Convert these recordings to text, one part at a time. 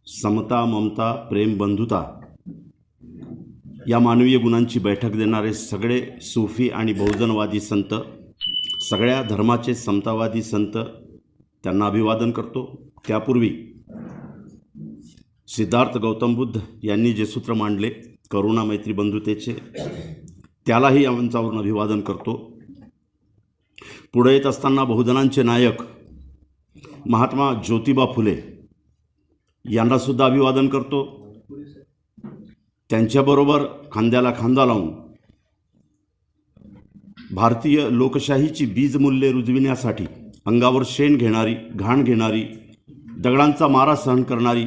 समता, ममता, प्रेम, बंधुता या मानवीय गुणांची बैठक देणारे सगळे सूफी आणि बहुजनवादी संत, सगळ्या धर्माचे समतावादी संत, त्यांना अभिवादन करतो. त्यापूर्वी सिद्धार्थ गौतम बुद्ध यांनी जे सूत्र मांडले करुणा, मैत्री, बंधुतेचे, त्यालाही आमच्यावरून अभिवादन करतो. पुढे येत असताना बहुजनांचे नायक महात्मा ज्योतिबा फुले यांनासुद्धा अभिवादन करतो. त्यांच्याबरोबर खांद्याला खांदा लावून भारतीय लोकशाहीची बीजमूल्ये रुजविण्यासाठी अंगावर शेण घेणारी, घाण घेणारी, दगडांचा मारा सहन करणारी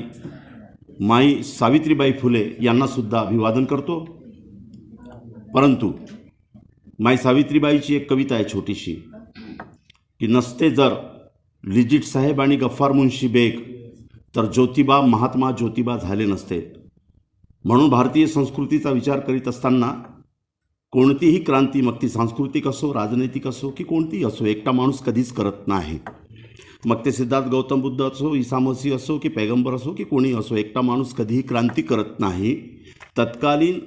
माई सावित्रीबाई फुले यांनासुद्धा अभिवादन करतो. परंतु माई सावित्रीबाईची एक कविता आहे छोटीशी, की नसते जर लिजिट साहेब आणि गफ्फार मुन्शी बेग तर ज्योतिबा महात्मा ज्योतिबा झाले नसते. म्हणून भारतीय संस्कृतीचा विचार करीत असताना कोणतीही क्रांती, मग ती सांस्कृतिक असो, राजनैतिक असो की कोणतीही असो, एकटा माणूस कधीच करत नाही. मग ते सिद्धार्थ गौतम बुद्ध असो, ईसा मसीह असो की पैगंबर असो की कोणी असो, एकटा माणूस कधीही क्रांती करत नाही. तत्कालीन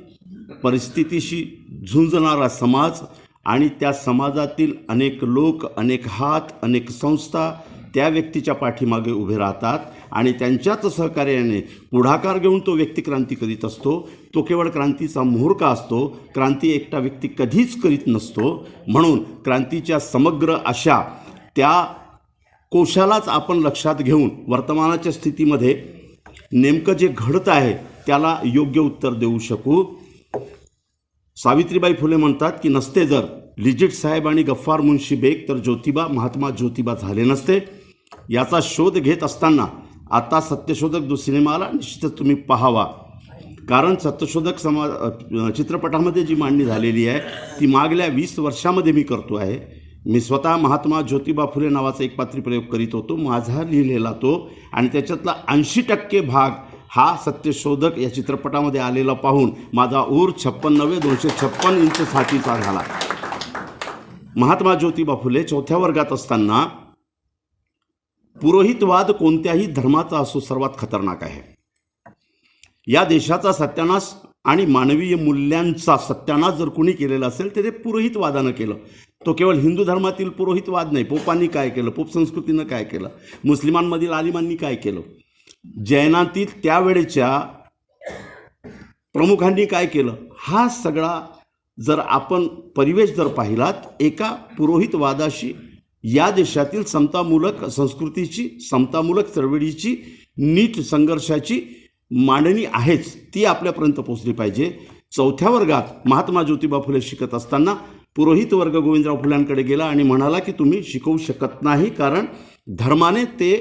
परिस्थितीशी झुंजणारा समाज आणि त्या समाजातील अनेक लोक, अनेक हात, अनेक संस्था त्या व्यक्तीच्या पाठीमागे उभे राहतात आणि त्यांच्याच सहकार्याने पुढाकार घेऊन तो व्यक्ती क्रांती करीत असतो. तो केवळ क्रांतीचा मुहूर्त असतो, क्रांती एकटा व्यक्ती कधीच करीत नसतो. म्हणून क्रांतीच्या समग्र अशा त्या कोशालाच आपण लक्षात घेऊन वर्तमानाच्या स्थितीमध्ये नेमकं जे घडत आहे त्याला योग्य उत्तर देऊ शकू. सावित्रीबाई फुले म्हणतात की नसते जर लिजिट साहेब आणि गफ्फार मुन्शी बेग तर ज्योतिबा महात्मा ज्योतिबा झाले नसते. याचा शोध घेत असताना आता सत्यशोधक जो सिनेमा आला निश्चितच तुम्ही पाहावा, कारण सत्यशोधक चित्रपटामध्ये जी मांडणी झालेली आहे ती मागल्या 20 वर्षामध्ये मी करतो आहे. मी स्वतः महात्मा ज्योतिबा फुले नावाचा एक पात्री प्रयोग करीत होतो, माझा लिहिलेला तो, आणि त्याच्यातला 80% भाग हा सत्यशोधक या चित्रपटामध्ये आलेला पाहून माझा ऊर 256 इंच छातीचा झाला. महात्मा ज्योतिबा फुले चौथ्या वर्गात असताना पुरोहितवाद कोणत्याही धर्माचा असो सर्वात खतरनाक आहे. या देशाचा सत्यानाश आणि मानवीय मूल्यांचा सत्यानाश जर कुणी केलेला असेल तर ते पुरोहितवादानं केलं. तो केवळ हिंदू धर्मातील पुरोहितवाद नाही, पोपांनी काय केलं, पोप संस्कृतीनं काय केलं, मुस्लिमांमधील आलिमांनी काय केलं, जैनातील त्यावेळेच्या प्रमुखांनी काय केलं, हा सगळा जर आपण परिवेश जर पाहिलात एका पुरोहितवादाशी या देशातील समतामूलक संस्कृतीची, समतामूलक चळवळीची, नीट संघर्षाची मांडणी आहेच, ती आपल्यापर्यंत पोचली पाहिजे. चौथ्या वर्गात महात्मा ज्योतिबा फुले शिकत असताना पुरोहित वर्ग गोविंदराव फुल्यांकडे गेला आणि म्हणाला की तुम्ही शिकवू शकत नाही, कारण धर्माने ते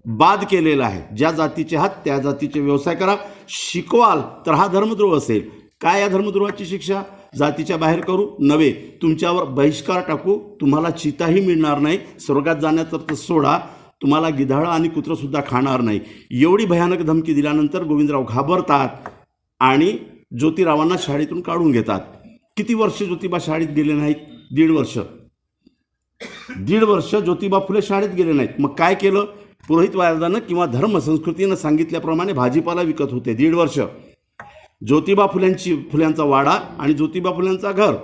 बाद केलेला आहे. ज्या जातीचे आहात त्या जातीचे व्यवसाय करा, शिकवाल तर हा धर्मद्रोह असेल. काय या धर्मद्रोहाची शिक्षा? जातीच्या बाहेर करू नव्हे, तुमच्यावर बहिष्कार टाकू, तुम्हाला चिताही मिळणार नाही, स्वर्गात जाण्याचं तर सोडा, तुम्हाला गिधाळं आणि कुत्रंसुद्धा खाणार नाही. एवढी भयानक धमकी दिल्यानंतर गोविंदराव घाबरतात आणि ज्योतिरावांना शाळेतून काढून घेतात. किती वर्ष ज्योतिबा शाळेत गेले नाहीत? 1.5 वर्ष. 1.5 वर्ष ज्योतिबा फुले शाळेत गेले नाहीत. मग काय केलं? पुरोहितवादानं किंवा धर्म संस्कृतीनं सांगितल्याप्रमाणे भाजीपाला विकत होते. 1.5 वर्ष ज्योतिबा फुल्यांचा वाडा आणि ज्योतिबा फुल्यांचा घर,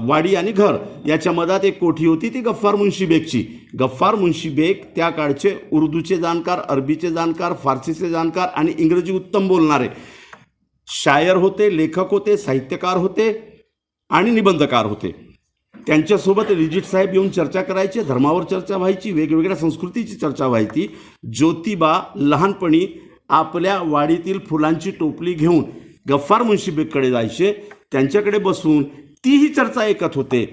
वाडी आणि घर याच्या मधात एक कोठी होती, ती गफ्फार मुन्शी बेगची. गफ्फार मुन्शी बेग त्या काळचे उर्दूचे जाणकार, अरबीचे जाणकार, फारसीचे जाणकार आणि इंग्रजी उत्तम बोलणारे शायर होते, लेखक होते, साहित्यकार होते आणि निबंधकार होते. त्यांच्यासोबत लिजिट साहेब येऊन चर्चा करायचे, धर्मावर चर्चा व्हायची, वेगवेगळ्या संस्कृतीची चर्चा व्हायची. ज्योतिबा लहानपणी आपल्या वाडीतील फुलांची टोपली घेऊन गफ्फार मुन्शी बेगकडे जायचे, त्यांच्याकडे बसून तीही चर्चा ऐकत होते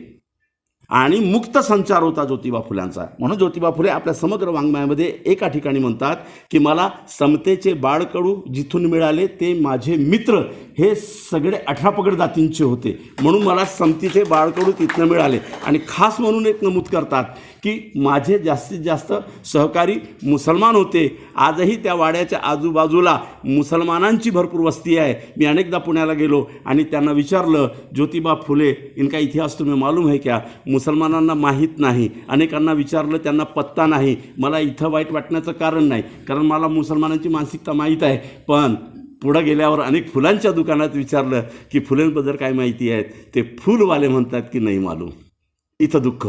आणि मुक्त संचार होता ज्योतिबा फुल्यांचा. म्हणून ज्योतिबा फुले आपल्या समग्र वाङ्मयामध्ये एका ठिकाणी म्हणतात की मला समतेचे बाळकडू जिथून मिळाले ते माझे मित्र हे सगळे 18 पगड जातींचे होते, म्हणून मला समतीचे बाळकडू तिथनं मिळाले. आणि खास म्हणून एक नमूद करतात की माझे जास्तीत जास्त सहकारी मुसलमान होते. आजही त्या वाड्याच्या आजूबाजूला मुसलमानांची भरपूर वस्ती आहे. मी अनेकदा पुण्याला गेलो आणि त्यांना विचारलं, ज्योतिबा फुले इनका इतिहास तुम्हें मालूम है क्या? मुसलमानांना माहीत नाही. अनेकांना विचारलं, त्यांना पत्ता नाही. मला इथं वाईट वाटण्याचं कारण नाही, कारण मला मुसलमानांची मानसिकता माहीत आहे. पण पुढं गेल्यावर अनेक फुलांच्या दुकानात विचारलं की फुलांबद्दल काय माहिती आहेत, ते फुलवाले म्हणतात की नाही मालूम. इथं दुःख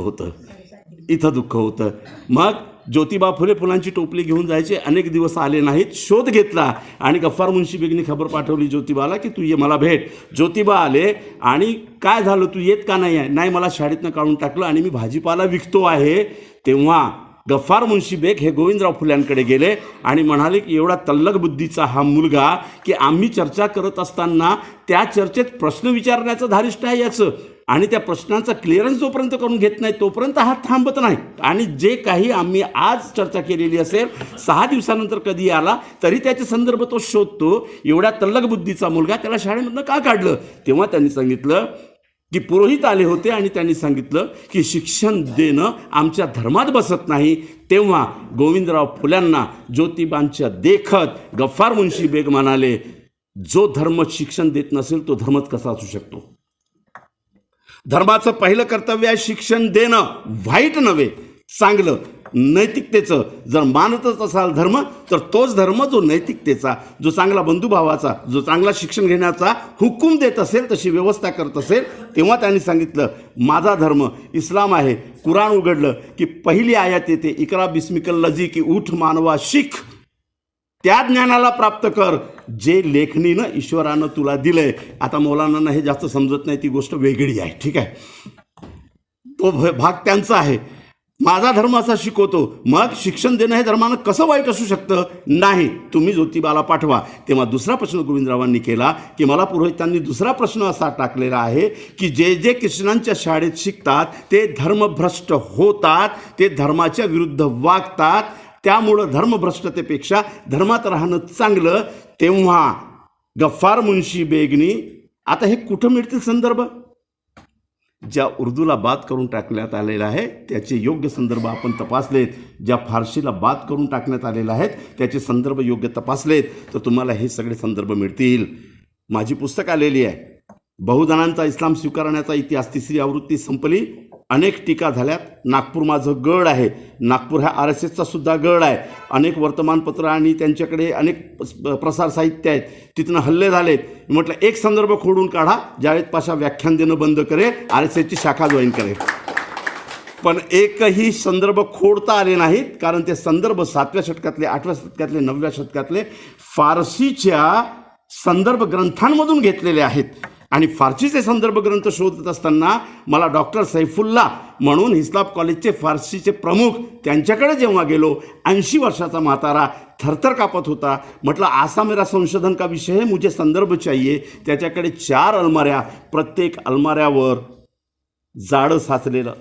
होतं. मग ज्योतिबा फुले फुलांची टोपली घेऊन जायचे. अनेक दिवस आले नाहीत. शोध घेतला आणि गफ्फार मुन्शी बेगनी खबर पाठवली ज्योतिबाला की तू ये, मला भेट. ज्योतिबा आले आणि काय झालं, तू येत का नाही आहे? नाही, मला शाळेतनं काढून टाकलं आणि मी भाजीपाला विकतो आहे. तेव्हा गफ्फार मुन्शी बेग हे गोविंदराव फुल्यांकडे गेले आणि म्हणाले की एवढा तल्लख बुद्धीचा हा मुलगा की आम्ही चर्चा करत असताना त्या चर्चेत प्रश्न विचारण्याचं धारिष्ट आहे याचं, आणि त्या प्रश्नांचा क्लिअरन्स जोपर्यंत करून घेत नाही तोपर्यंत हा थांबत नाही. आणि जे काही आम्ही आज चर्चा केलेली असेल 6 दिवसानंतर कधी आला तरी त्याचे संदर्भ तो शोधतो. एवढ्या तल्लख बुद्धीचा मुलगा, त्याला शाळेमधनं का काढलं? तेव्हा त्यांनी सांगितलं की पुरोहित आले होते आणि त्यांनी सांगितलं की शिक्षण देणं आमच्या धर्मात बसत नाही. तेव्हा गोविंदराव फुल्यांना ज्योतिबांच्या देखत गफ्फार मुन्शी बेग म्हणाले, जो धर्म शिक्षण देत नसेल तो धर्मच कसा असू शकतो? धर्माचं पहिलं कर्तव्य आहे शिक्षण देणं, वाईट नव्हे, चांगलं, नैतिकतेचं. जर मानतच असाल धर्म तर तोच धर्म जो नैतिकतेचा, जो चांगला बंधुभावाचा, जो चांगला शिक्षण घेण्याचा हुकूम देत असेल, तशी व्यवस्था करत असेल. तेव्हा त्यांनी सांगितलं माझा धर्म इस्लाम आहे. कुराण उघडलं की पहिली आयत येते, इकरा बिस्मिकल लजी, की उठ मानवा शिक, त्या ज्ञानाला प्राप्त कर जे लेखणीनं ईश्वरानं तुला दिलंय. आता मौलानांना हे जास्त समजत नाही, ती गोष्ट वेगळी आहे, ठीक आहे, तो भाग त्यांचा आहे. माझा धर्म असा शिकवतो. मग शिक्षण देणं हे धर्मानं कसं वाईट असू शकतं? नाही, तुम्ही ज्योतिबाला पाठवा. तेव्हा दुसरा प्रश्न गोविंदरावांनी केला की मला पुरोहितांनी दुसरा प्रश्न असा टाकलेला आहे की जे जे कृष्णांच्या शाळेत शिकतात ते धर्मभ्रष्ट होतात, ते धर्माच्या विरुद्ध वागतात, त्यामुळं धर्मभ्रष्टतेपेक्षा धर्मात राहणं चांगलं. तेव्हा गफ्फार मुन्शी बेगनी, आता हे कुठं मिळतील संदर्भ? ज्या उर्दूला बाद करून टाकण्यात आलेला आहे त्याचे योग्य संदर्भ आपण तपासलेत, ज्या फारसीला बाद करून टाकण्यात आलेला आहेत त्याचे संदर्भ योग्य तपासलेत तर तुम्हाला हे सगळे संदर्भ मिळतील. माझी पुस्तक आलेली आहे, बहुजनांचा इस्लाम स्वीकारण्याचा इतिहास, 3री आवृत्ती संपली. अनेक टीका झाल्यात. नागपूर माझं गड आहे. नागपूर हा RSSचा सुद्धा गड आहे. अनेक वर्तमानपत्र आणि त्यांच्याकडे अनेक प्रसार साहित्य आहेत, तिथनं हल्ले झालेत. म्हटलं एक संदर्भ खोडून काढा, जावेद पाशा व्याख्यान देणं बंद करेल, RSSची शाखा जॉईन करेल. पण एकही संदर्भ खोडता आले नाहीत, कारण ते संदर्भ 7व्या शतकातले, 8व्या शतकातले, 9व्या शतकातले फारसीच्या संदर्भ ग्रंथांमधून घेतलेले आहेत. आणि फारसीचे संदर्भ ग्रंथ शोधत असताना मला डॉक्टर सैफुल्ला म्हणून हिस्लाप कॉलेजचे फारसीचे प्रमुख, त्यांच्याकडे जेव्हा गेलो, 80 वर्षाचा म्हातारा थरथर कापत होता. म्हटलं आसा मेरा संशोधन का विषय है, मुझे संदर्भ चाहिए. त्याच्याकडे 4 अलमाऱ्या, प्रत्येक अलमाऱ्यावर जाडं साचलेलं,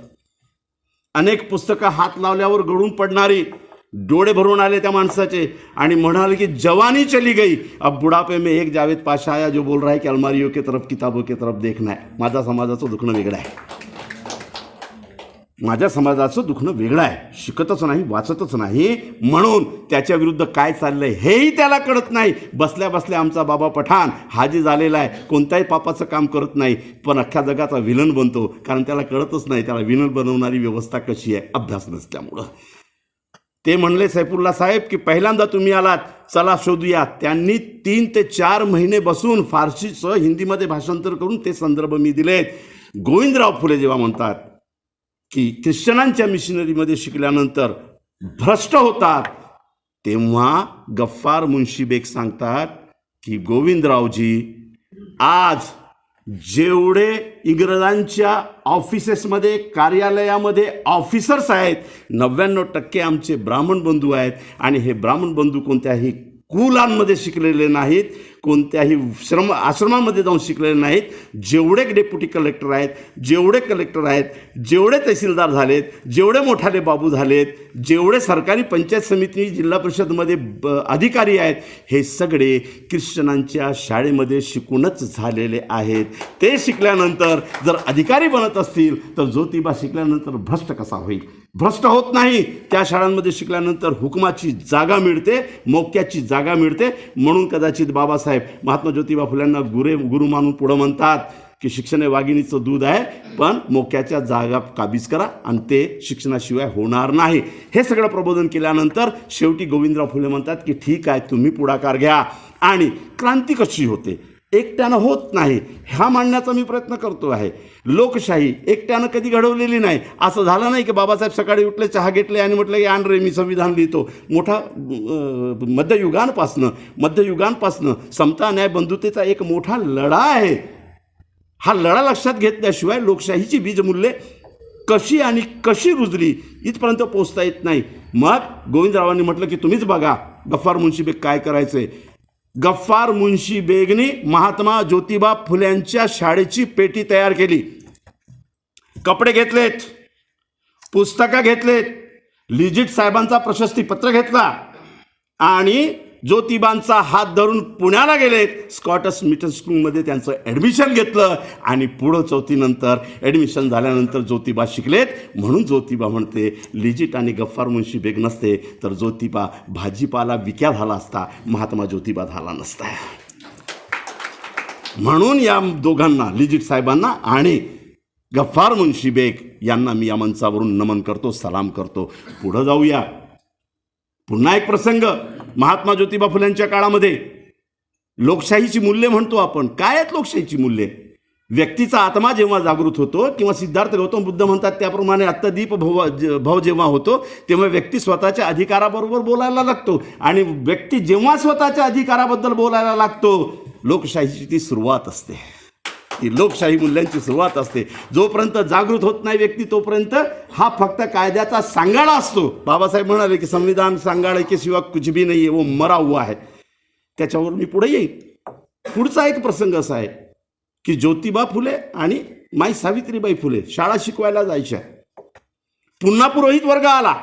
अनेक पुस्तकं हात लावल्यावर गळून पडणारी. डोळे भरून आले त्या माणसाचे आणि म्हणाले की जवानी चली गई, अब बुढ़ापे में एक जावेद पाशा आया जो बोल रहा है कि अलमारियों के तरफ, किताबों के तरफ देखना है. माझ्या समाजाचं दुखणं वेगळं आहे. माझ्या समाजाचं दुखणं वेगळं आहे. शिकतच नाही, वाचतच नाही, म्हणून त्याच्या विरुद्ध काय चाललंय हेही त्याला कळत नाही. बसल्या बसल्या आमचा बाबा पठाण हाजी झालेला आहे, कोणत्याही पापाचं काम करत नाही, पण अख्ख्या जगाचा विलन बनतो, कारण त्याला कळतच नाही त्याला विलन बनवणारी व्यवस्था कशी आहे, अभ्यास नसल्यामुळं. ते म्हणले सैफुल्ला साहेब की पहिल्यांदा तुम्ही आलात, चला शोधूया. त्यांनी 3 ते 4 महिने बसून फारसीचं हिंदीमध्ये भाषांतर करून ते संदर्भ मी दिलेत. गोविंदराव फुले जेव्हा म्हणतात की ख्रिश्चनांच्या मिशनरीमध्ये शिकल्यानंतर भ्रष्ट होतात, तेव्हा गफ्फार मुन्शी बेग सांगतात की गोविंदरावजी, आज जेवढे इंग्रजांच्या ऑफिसेसमध्ये, कार्यालयामध्ये ऑफिसर्स आहेत, 99% आमचे ब्राह्मण बंधू आहेत. आणि हे ब्राह्मण बंधू कोणत्याही कुलांमध्ये शिकलेले नाहीत, कोणत्याही आश्रमामध्ये जाऊन शिकलेले नाहीत. जेवढे डेप्युटी कलेक्टर आहेत, जेवढे कलेक्टर आहेत, जेवढे तहसीलदार झालेत, जेवढे मोठाले बाबू झालेत, जेवढे सरकारी पंचायत समिती, जिल्हा परिषदमध्ये अधिकारी आहेत, हे सगळे ख्रिश्चनांच्या शाळेमध्ये शिकूनच झालेले आहेत. ते शिकल्यानंतर जर अधिकारी बनत असतील तर ज्योतिबा शिकल्यानंतर भ्रष्ट कसा होईल? भ्रष्ट होत नाही. त्या शाळांमध्ये शिकल्यानंतर हुकमाची जागा मिळते, मौक्याची जागा मिळते. म्हणून कदाचित बाबासाहेब महात्मा ज्योतिबा फुल्यांना गुरु मानून पुढं म्हणतात की शिक्षण हे वाघिणीचं दूध आहे, पण मोक्याच्या जागा काबीज करा आणि ते शिक्षणाशिवाय होणार नाही. हे सगळं प्रबोधन केल्यानंतर शेवटी गोविंदराव फुले म्हणतात की ठीक आहे, तुम्ही पुढाकार घ्या. आणि क्रांती कशी होते, एकट्यानं होत नाही, हा मांडण्याचा मी प्रयत्न करतो आहे. लोकशाही एकट्यानं कधी घडवलेली नाही. असं झालं नाही की बाबासाहेब सकाळी उठले, चहा घेतले आणि म्हटलं की आण रे मी संविधान लिहितो. मोठा मध्ययुगांपासनं समता न्याय बंधुतेचा एक मोठा लढा आहे. हा लढा लक्षात घेतल्याशिवाय लोकशाहीची बीजमूल्ये कशी आणि कशी रुजली इथपर्यंत पोचता येत नाही. मग गोविंदरावांनी म्हटलं की तुम्हीच बघा गफ्फार मुन्शी बेग काय करायचंय. गफ्फार मुन्शी बेगने महात्मा ज्योतिबा फुल्यांच्या शाळेची पेटी तयार केली. कपडे घेतलेत, पुस्तकं घेतलेत, लिजिट साहेबांचा प्रशस्तीपत्र घेतला आणि ज्योतिबांचा हात धरून पुण्याला गेलेत. स्कॉटस मिशन स्कूलमध्ये त्यांचं ॲडमिशन घेतलं आणि पुढं चौथीनंतर ॲडमिशन झाल्यानंतर ज्योतिबा शिकलेत. म्हणून ज्योतिबा म्हणते लिजिट आणि गफ्फार मुन्शी बेग नसते तर ज्योतिबा भाजीपाला विक्या झाला असता, महात्मा ज्योतिबा झाला नसता. म्हणून या दोघांना, लिजिट साहेबांना आणि गफ्फार मुन्शी बेग यांना मी या मंचावरून नमन करतो, सलाम करतो. पुढं जाऊया. पुन्हा एक प्रसंग. महात्मा ज्योतिबा फुल्यांच्या काळामध्ये लोकशाहीची मूल्ये म्हणतो आपण. काय आहेत लोकशाहीची मूल्ये? व्यक्तीचा आत्मा जेव्हा जागृत होतो किंवा सिद्धार्थ गौतम बुद्ध म्हणतात त्याप्रमाणे आत्मदीप भाव जेव्हा होतो तेव्हा व्यक्ती स्वतःच्या अधिकाराबरोबर बोलायला लागतो. आणि व्यक्ती जेव्हा स्वतःच्या अधिकाराबद्दल बोलायला लागतो, लोकशाहीची ती सुरुवात असते. ही लोकशाही मूल्यांची सुरुवात असते. जोपर्यंत जागृत होत नाही व्यक्ती तोपर्यंत हा फक्त कायद्याचा सांगाडा असतो. बाबासाहेब म्हणाले की संविधान सांगाडे के शिवा कुछ भी नहीं है, वो मरा हुआ है. त्याच्यावर मी पुढे येईल. पुढचा एक प्रसंग असा आहे की ज्योतिबा फुले आणि माई सावित्रीबाई फुले शाळा शिकवायला जायच्या. पुन्हा पुरोहित वर्ग आला.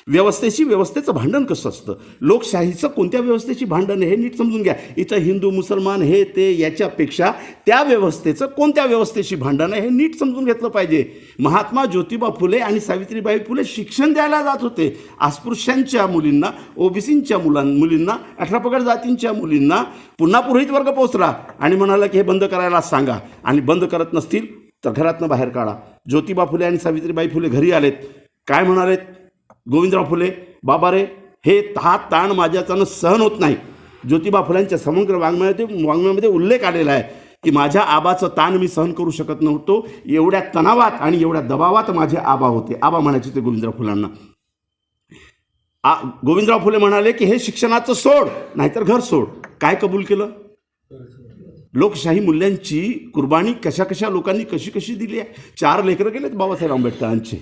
व्यवस्थेचं भांडण कसं असतं, लोकशाहीचं कोणत्या व्यवस्थेची भांडण हे नीट समजून घ्या. इथं हिंदू मुसलमान हे ते याच्यापेक्षा त्या व्यवस्थेचं कोणत्या व्यवस्थेची भांडण आहे हे नीट समजून घेतलं पाहिजे. महात्मा ज्योतिबा फुले आणि सावित्रीबाई फुले शिक्षण द्यायला जात होते. अस्पृश्यांच्या मुलींना, ओबीसींच्या मुलींना, 18 पगड जातींच्या मुलींना. पुन्हा पुरोहित वर्ग पोचला आणि म्हणाला की हे बंद करायला सांगा, आणि बंद करत नसतील तर घरातनं बाहेर काढा. ज्योतिबा फुले आणि सावित्रीबाई फुले घरी आलेत. काय म्हणालेत? गोविंदराव फुले, बाबा रे, हे ताण माझ्याच्यानं सहन होत नाही. ज्योतिबा फुल्यांच्या समग्र वाङ्मयामध्ये उल्लेख आलेला आहे की माझ्या आबाचं ताण मी सहन करू शकत नव्हतो. एवढ्या तणावात आणि एवढ्या दबावात माझे आबा होते. आबा म्हणायचे ते गोविंदराव फुलांना. गोविंदराव फुले म्हणाले की हे शिक्षणाचं सोड, नाहीतर घर सोड. काय कबूल केलं? लोकशाही मूल्यांची कुर्बानी कशा कशा लोकांनी कशी कशी दिली आहे. 4 लेकरं गेलेत बाबासाहेब आंबेडकरांचे.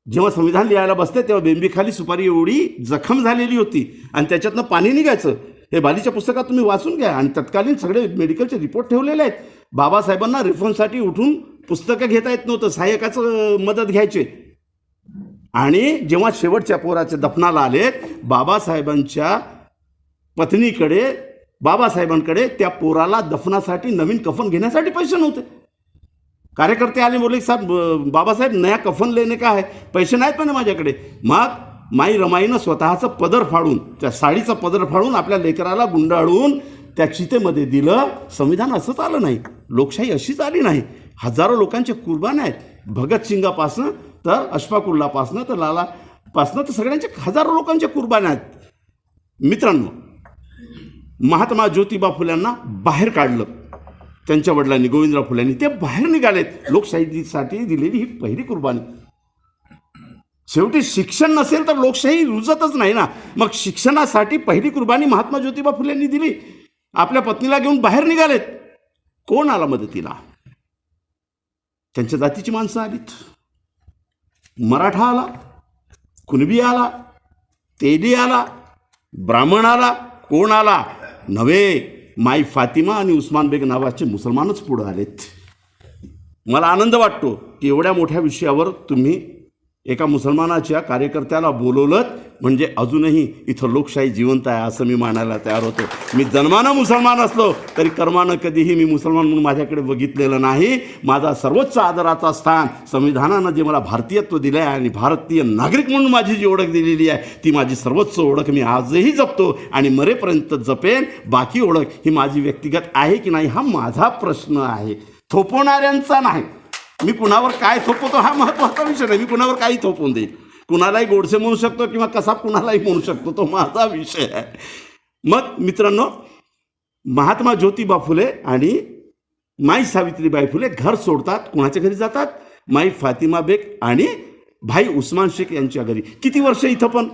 जेव्हा संविधान लिहायला बसते तेव्हा बेंबीखाली सुपारी एवढी जखम झालेली होती आणि त्याच्यातनं पाणी निघायचं. हे बालीच्या पुस्तकात तुम्ही वाचून घ्या. आणि तत्कालीन सगळे मेडिकलचे रिपोर्ट ठेवलेले आहेत. बाबासाहेबांना रेफरन्ससाठी उठून पुस्तकं घेता येत नव्हतं, सहाय्यकाचं मदत घ्यायचे. आणि जेव्हा शेवटच्या पोराच्या दफनाला आलेत, बाबासाहेबांच्या पत्नीकडे, बाबासाहेबांकडे त्या पोराला दफनासाठी नवीन कफन घेण्यासाठी पैसे नव्हते. कार्यकर्ते आले, बोलले साहेब, बाबासाहेब नया कफन लेणे का आहे, पैसे नाहीत पण माझ्याकडे. मग माई रमाईनं स्वतःचं पदर फाडून, त्या साडीचं पदर फाडून आपल्या लेकराला गुंडाळून त्या चितेमध्ये दिलं. संविधान असंच आलं नाही, लोकशाही अशीच आली नाही. हजारो लोकांचे कुर्बान आहेत. भगतसिंगापासनं तर अशफाकुल्लापासनं तर लालापासनं तर सगळ्यांचे हजारो लोकांचे कुर्बान आहेत. मित्रांनो, महात्मा ज्योतिबा फुल्यांना बाहेर काढलं त्यांच्या वडिलांनी, गोविंदराव फुल्यांनी. ते बाहेर निघालेत. लोकशाहीसाठी दिलेली ही पहिली कुर्बानी. शेवटी शिक्षण नसेल तर लोकशाही रुजतच नाही ना. मग शिक्षणासाठी पहिली कुर्बानी महात्मा ज्योतिबा फुल्यांनी दिली. आपल्या पत्नीला घेऊन बाहेर निघालेत. कोण आला मदतीला? त्यांच्या जातीची माणसं आलीत. मराठा आला, कुणबी आला, तेली आला, ब्राह्मण आला. कोण आला? नव्हे, माई फातिमा आणि उस्मान बेग नावाचे मुसलमानच पुढे आलेत. मला आनंद वाटतो की एवढ्या मोठ्या विषयावर तुम्ही एका मुसलमानाच्या कार्यकर्त्याला बोलवलं म्हणजे अजूनही इथं लोकशाही जिवंत आहे असं मी मानायला तयार होतो. मी जन्मानं मुसलमान असलो तरी कर्मानं कधीही मी मुसलमान म्हणून माझ्याकडे बघितलेलं नाही. माझा सर्वोच्च आदराचा स्थान संविधानानं जे मला भारतीयत्व दिलं आहे आणि भारतीय नागरिक म्हणून माझी जी ओळख दिलेली आहे ती माझी सर्वोच्च ओळख मी आजही जपतो आणि मरेपर्यंत जपेन. बाकी ओळख ही माझी व्यक्तिगत आहे की नाही हा माझा प्रश्न आहे, थोपवणाऱ्यांचा नाही. मी कुणावर काय थोपवतो हा महत्त्वाचा विषय नाही. मी कुणावर काही थोपवून देईन, कुणालाही गोडसे म्हणू शकतो किंवा कसा कुणालाही म्हणू शकतो, तो माझा विषय आहे. मग मित्रांनो, महात्मा ज्योतिबा फुले आणि माई सावित्रीबाई फुले घर सोडतात. कुणाच्या घरी जातात? माई फातिमा बेग आणि भाई उस्मान शेख यांच्या घरी. किती वर्ष इथं? पण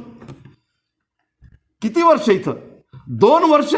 किती वर्ष इथं? 2 वर्ष.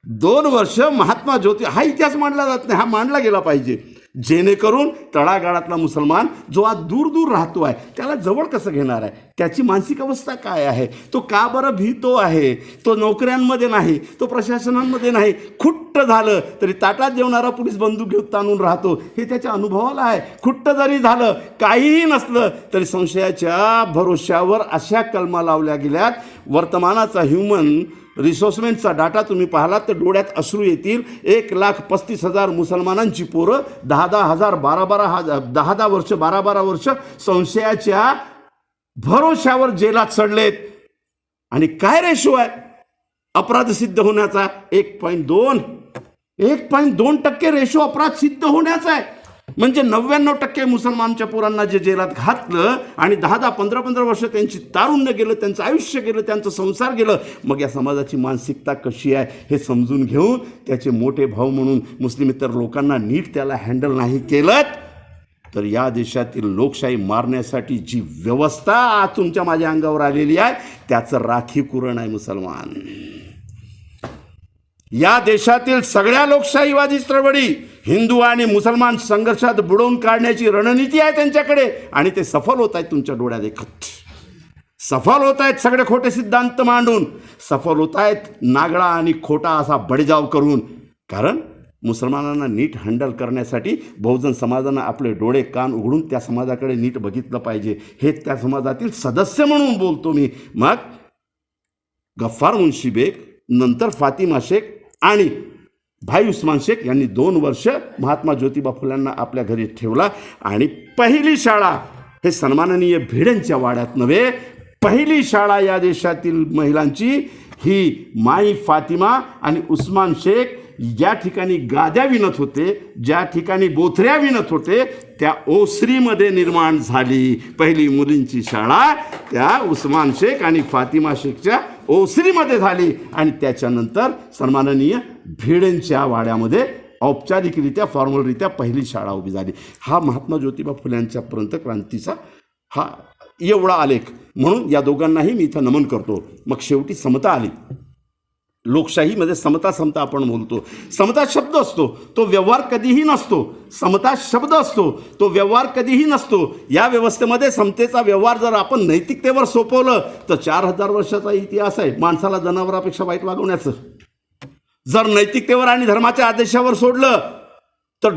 2 वर्ष महात्मा ज्योती. हा इतिहास मांडला जात नाही, हा मांडला गेला पाहिजे, जेणेकरून तळागाळातला मुसलमान जो आज दूर दूर राहतो आहे त्याला जवळ कसं घेणार आहे, त्याची मानसिक अवस्था काय आहे, तो का बरं भीतो आहे, तो नोकऱ्यांमध्ये नाही, तो प्रशासनांमध्ये नाही, खुट्ट झालं तरी ताटात जेवणारा पोलीस बंदूक घेऊन ताणून राहतो, हे त्याच्या अनुभवाला आहे. खुट्ट जरी झालं, काहीही नसलं तरी संशयाच्या भरोश्यावर अशा कलमा लावल्या गेल्यात. वर्तमानाचा ह्युमन रिसोर्समेंटचा डाटा तुम्ही पाहिलात तर डोळ्यात अश्रू येतील. 1,35,000 मुसलमानांची पोरं 10-10 हजार 10-10 वर्ष 12-12 वर्ष संशयाच्या भरोश्यावर जेलात चढलेत. आणि काय रेशो आहे अपराध सिद्ध होण्याचा? 1.2% रेशो अपराध सिद्ध होण्याचा आहे. म्हणजे 99% मुसलमानच्या पोरांना जे जेलात घातलं आणि 10-10 15-15 वर्ष त्यांची तारुण्य गेलं, त्यांचं आयुष्य गेलं, त्यांचा संसार गेलं. मग या समाजाची मानसिकता कशी आहे हे समजून घेऊन त्याचे मोठे भाऊ म्हणून मुस्लिमेतर लोकांना नीट त्याला हँडल नाही केलं तर या देशातील लोकशाही मारण्यासाठी जी व्यवस्था आज तुमच्या माझ्या अंगावर आलेली आहे त्याचं राखीव कुरण आहे मुसलमान. या देशातील सगळ्या लोकशाहीवादी चळवळी हिंदू आणि मुसलमान संघर्षात बुडवून काढण्याची रणनीती आहे त्यांच्याकडे आणि ते सफल होत आहेत. तुमच्या डोळ्या देखत सफल होत आहेत. सगळे खोटे सिद्धांत मांडून सफल होत आहेत, नागळा आणि खोटा असा बडजाव करून. कारण मुसलमानांना नीट हँडल करण्यासाठी बहुजन समाजानं आपले डोळे कान उघडून त्या समाजाकडे नीट बघितलं पाहिजे. हे त्या समाजातील सदस्य म्हणून बोलतो मी. मग गफ्फार मुन्शी बेग, नंतर फातिमा शेख आणि भाई उस्मान शेख यांनी 2 वर्ष महात्मा ज्योतिबा फुल्यांना आपल्या घरी ठेवला. आणि पहिली शाळा हे सन्माननीय भिडेंच्या वाड्यात नव्हे, पहिली शाळा या देशातील महिलांची ही माई फातिमा आणि उस्मान शेख ज्या ठिकाणी गाद्या विणत होते, ज्या ठिकाणी बोथऱ्या विणत होते त्या ओसरीमध्ये निर्माण झाली. पहिली मुलींची शाळा त्या उस्मान शेख आणि फातिमा शेखच्या ओसरीमध्ये झाली आणि त्याच्यानंतर सन्माननीय भिडेंच्या वाड्यामध्ये औपचारिकरित्या फॉर्मलरित्या पहिली शाळा उभी झाली. हा महात्मा ज्योतिबा फुल्यांच्यापर्यंत क्रांतीचा हा एवढा आलेख. म्हणून या दोघांनाही मी इथं नमन करतो. मग शेवटी समता आली. लोकशाहीमध्ये समता आपण बोलतो. समता शब्द असतो, तो व्यवहार कधीही नसतो. समता शब्द असतो, तो व्यवहार कधीही नसतो. या व्यवस्थेमध्ये समतेचा व्यवहार जर आपण नैतिकतेवर सोपवलं तर 4000 वर्षाचा इतिहास आहे माणसाला जनावरापेक्षा वाईट वागवण्याचं. जर नैतिकतेवर आणि धर्माच्या आदेशावर सोडलं तर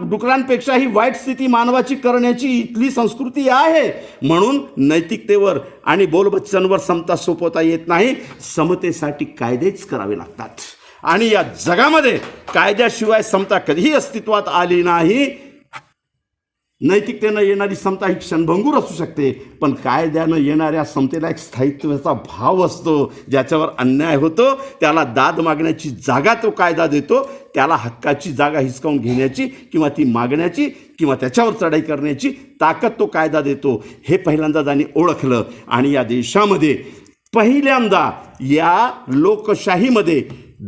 डुकरांपेक्षाही वाईट स्थिती मानवाची करण्याची इथली संस्कृती आहे. म्हणून नैतिकतेवर आणि बोलबच्चनवर समता सोपवता येत नाही. समतेसाठी कायदेच करावे लागतात आणि या जगामध्ये कायद्याशिवाय समता कधीही अस्तित्वात आली नाही. नैतिकतेनं येणारी समता ही क्षणभंगूर असू शकते, पण कायद्यानं येणाऱ्या समतेला एक स्थायित्वाचा भाव असतो. ज्याच्यावर अन्याय होतो त्याला दाद मागण्याची जागा तो कायदा देतो, त्याला हक्काची जागा हिसकावून घेण्याची किंवा ती मागण्याची किंवा त्याच्यावर चढाई करण्याची ताकद तो कायदा देतो. हे पहिल्यांदा त्यांनी ओळखलं आणि या देशामध्ये पहिल्यांदा या लोकशाहीमध्ये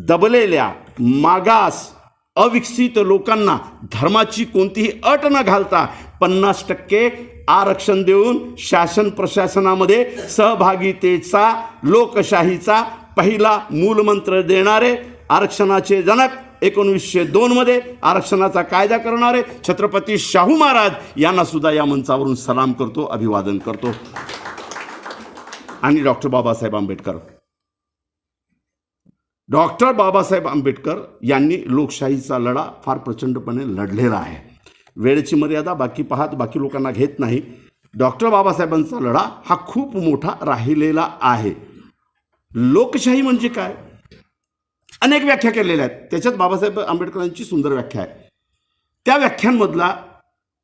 दबलेल्या मागास अविकसित लोकांना धर्माची कोणतीही अट न घालता 50% आरक्षण देऊन शासन प्रशासनामध्ये सहभागितेचा लोकशाहीचा पहिला मूलमंत्र देणारे आरक्षणाचे जनक 1902 मध्ये आरक्षणाचा कायदा करणारे छत्रपती शाहू महाराज यांना सुद्धा या मंचावरून सलाम करतो, अभिवादन करतो. आणि डॉक्टर बाबासाहेब आंबेडकर यांनी लोकशाहीचा लढा फार प्रचंडपणे लढलेला आहे. वेळेची मर्यादा बाकी लोकांना घेत नाही. डॉक्टर बाबासाहेबांचा लढा हा खूप मोठा राहिलेला आहे. लोकशाही म्हणजे काय, अनेक व्याख्या केलेल्या आहेत. त्याच्यात बाबासाहेब आंबेडकरांची सुंदर व्याख्या आहे. त्या व्याख्यांमधला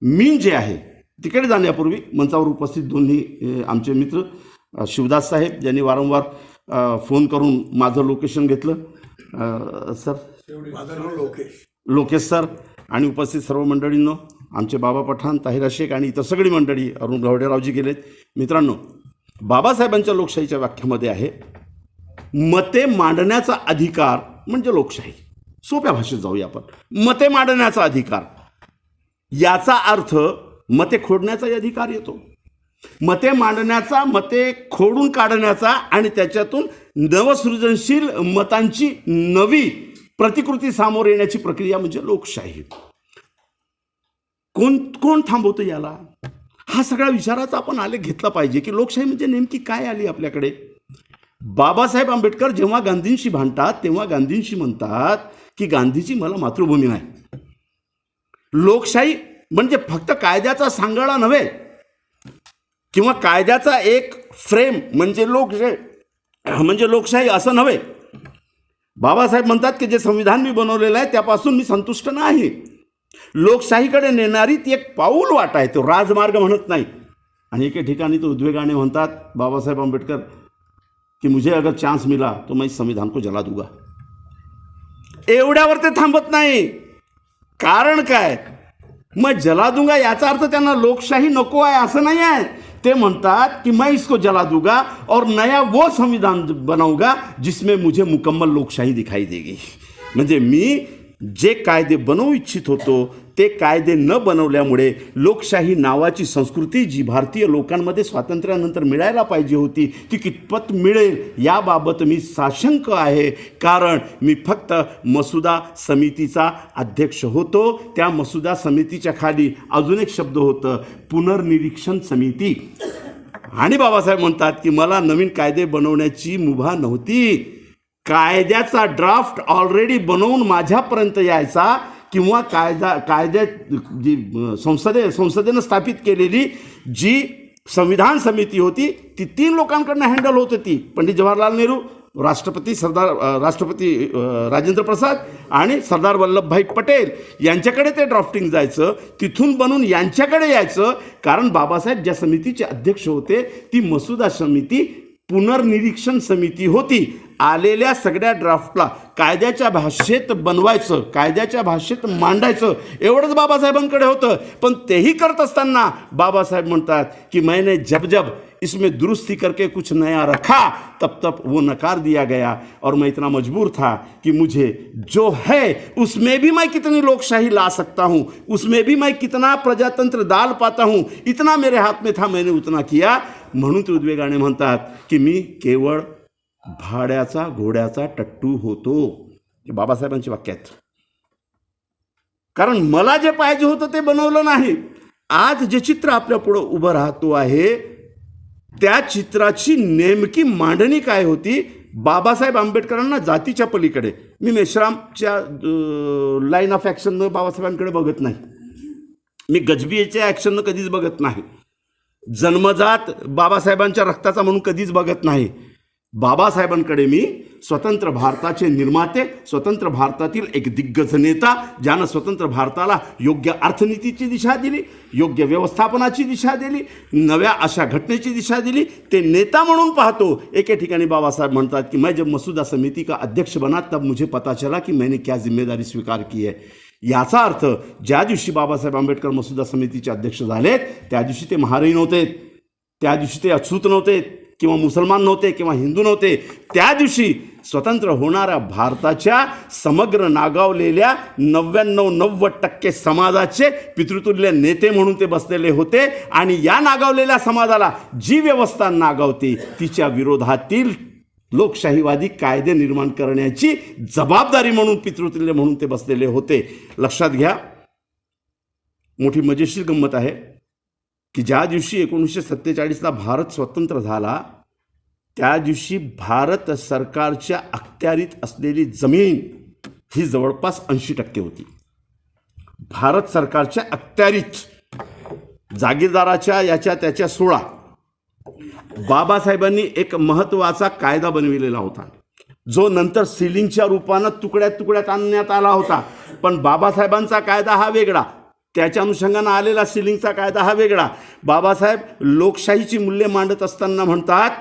मी जे आहे, तिकडे जाण्यापूर्वी मंचावर उपस्थित दोन्ही आमचे मित्र शिवदास साहेब, ज्यांनी वारंवार फोन करून माझं लोकेशन घेतलं, सर लोकेश सर आणि उपस्थित सर्व मंडळींनो, आमचे बाबा पठाण, ताहिरा शेख आणि इतर सगळी मंडळी, अरुण गवडेरावजी गेलेत. मित्रांनो, बाबासाहेबांच्या लोकशाहीच्या व्याख्यामध्ये आहे, मते मांडण्याचा अधिकार म्हणजे लोकशाही. सोप्या भाषेत जाऊया आपण. मते मांडण्याचा अधिकार, याचा अर्थ मते खोडण्याचाही अधिकार येतो. मते मांडण्याचा, मते खोडून काढण्याचा आणि त्याच्यातून नवसृजनशील मतांची नवी प्रतिकृती समोर येण्याची प्रक्रिया म्हणजे लोकशाही. कोण थांबवतं याला? हा सगळा विचाराचा आपण आलेख घेतला पाहिजे की लोकशाही म्हणजे नेमकी काय आली आपल्याकडे. बाबासाहेब आंबेडकर जेव्हा गांधींशी भांडतात तेव्हा गांधींशी म्हणतात की गांधीची मला मातृभूमी नाही. लोकशाही म्हणजे फक्त कायद्याचा सांगाडा नव्हे किंवा कायद्याचा एक फ्रेम म्हणजे लोकशाही असं नव्हे. बाबासाहेब म्हणतात की जे संविधान मी बनवलेलं आहे त्यापासून मी संतुष्ट नाही. लोकशाहीकडे नेणारी ती एक पाऊल वाट आहे, तो राजमार्ग म्हणत नाही. आणि एके ठिकाणी तो उद्वेगाने म्हणतात बाबासाहेब आंबेडकर कि मुझे अगर चांस मिला तो मैं इस संविधान को जला दूंगा. एवढ्यावर ते थांबत नाही. कारण काय, मग जला दूंगा याचा अर्थ त्यांना लोकशाही नको आहे असं नाही आहे. ते म्हणतात की मैं इसको जला दूंगा और नया वो संविधान बनाऊंगा जिसमें मुझे मुकम्मल लोकशाही दिखाई देगी. म्हणजे मी जे कायदे बनवू इच्छित होतो ते कायदे न बनवल्यामुळे लोकशाही नावाची संस्कृती जी भारतीय लोकांमध्ये स्वातंत्र्यानंतर मिळायला पाहिजे होती ती कितपत मिळेल याबाबत मी साशंक आहे. कारण मी फक्त मसुदा समितीचा अध्यक्ष होतो. त्या मसुदा समितीच्या खाली अजून एक शब्द होतं, पुनर्निरीक्षण समिती. आणि बाबासाहेब म्हणतात की मला नवीन कायदे बनवण्याची मुभा नव्हती. कायद्याचा ड्राफ्ट ऑलरेडी बनवून माझ्यापर्यंत यायचा किंवा कायद्या जी संसदेनं स्थापित केलेली जी संविधान समिती होती ती 3 लोकांकडनं हँडल होत होती. पंडित जवाहरलाल नेहरू, राष्ट्रपती राजेंद्र प्रसाद आणि सरदार वल्लभभाई पटेल यांच्याकडे ते ड्राफ्टिंग जायचं. तिथून बनून यांच्याकडे यायचं. कारण बाबासाहेब ज्या समितीचे अध्यक्ष होते ती मसुदा समिती पुनर्निरीक्षण समिती होती. आलेल्या सगळ्या ड्राफ्टला कायद्याच्या भाषेत बनवायचं, कायद्याच्या भाषेत मांडायचं एवढंच बाबासाहेबांकडे होतं. पण तेही करत असताना बाबासाहेब म्हणतात की मैंने जब इसमें दुरुस्ती करके कुछ नया रखा तब वो नकार दिया गया और मैं इतना मजबूर था कि मुझे जो है उसमें भी मैं कितनी लोकशाही ला सकता हूँ, उसमें भी मैं कितना प्रजातंत्र डाल पाता हूँ, इतना मेरे हाथ में था, मैंने उतना किया. म्हणून ते उद्वेगाने म्हणतात की मी केवळ भाड्याचा घोड्याचा टट्टू होतो. हे बाबासाहेबांची वाक्य आहेत. कारण मला जे पाहिजे होतं ते बनवलं नाही. आज जे चित्र आपल्या पुढं उभं राहतो आहे त्या चित्राची नेमकी मांडणी काय होती. बाबासाहेब आंबेडकरांना जातीच्या पलीकडे, मी मेश्रामच्या लाईन ऑफ ॲक्शननं बाबासाहेबांकडे बघत नाही, मी गजबीच्या ॲक्शननं कधीच बघत नाही, जन्मजात बाबासाहेबांच्या रक्ताचा म्हणून कधीच बघत नाही. बाबासाहेबांकडे मी स्वतंत्र भारताचे निर्माते, स्वतंत्र भारतातील एक दिग्गज नेता ज्यानं स्वतंत्र भारताला योग्य अर्थनीतीची दिशा दिली, योग्य व्यवस्थापनाची दिशा दिली, नव्या अशा घटनेची दिशा दिली, ते नेता म्हणून पाहतो. एके ठिकाणी बाबासाहेब म्हणतात की मैं जब मसूदा समिति का अध्यक्ष बना तब मुझे पता चला कि मैंने क्या जिम्मेदारी स्वीकार की है. याचा अर्थ ज्या दिवशी बाबासाहेब आंबेडकर मसुदा समितीचे अध्यक्ष झालेत त्या दिवशी ते महारही नव्हते, त्या दिवशी ते अछूत नव्हते किंवा मुसलमान नव्हते किंवा हिंदू नव्हते. त्या दिवशी स्वतंत्र होणाऱ्या भारताच्या समग्र नागावलेल्या 99-90% समाजाचे पितृतुल्य नेते म्हणून ते बसलेले होते. आणि या नागावलेल्या समाजाला जी व्यवस्था नागावते तिच्या विरोधातील लोकशाहीवादी कायदे निर्माण करण्याची जबाबदारी म्हणून पितृतुल्य म्हणून ते बसलेले होते. लक्षात घ्या, मोठी मजेशीर गंमत आहे की ज्या दिवशी 1947ला भारत स्वतंत्र झाला त्या दिवशी भारत सरकारच्या अखत्यारीत असलेली जमीन ही जवळपास 80% होती. भारत सरकारच्या अखत्यारीत जागीरदाराच्या याच्या त्याच्या सोडा, बाबासाहेबांनी एक महत्त्वाचा कायदा बनविलेला होता, जो नंतर सिलिंगच्या रूपानं तुकड्यात तुकड्यात आणण्यात आला होता. पण बाबासाहेबांचा कायदा हा वेगळा, त्याच्या अनुषंगानं आलेला सिलिंगचा कायदा हा वेगळा. बाबासाहेब लोकशाहीची मूल्ये मांडत असताना म्हणतात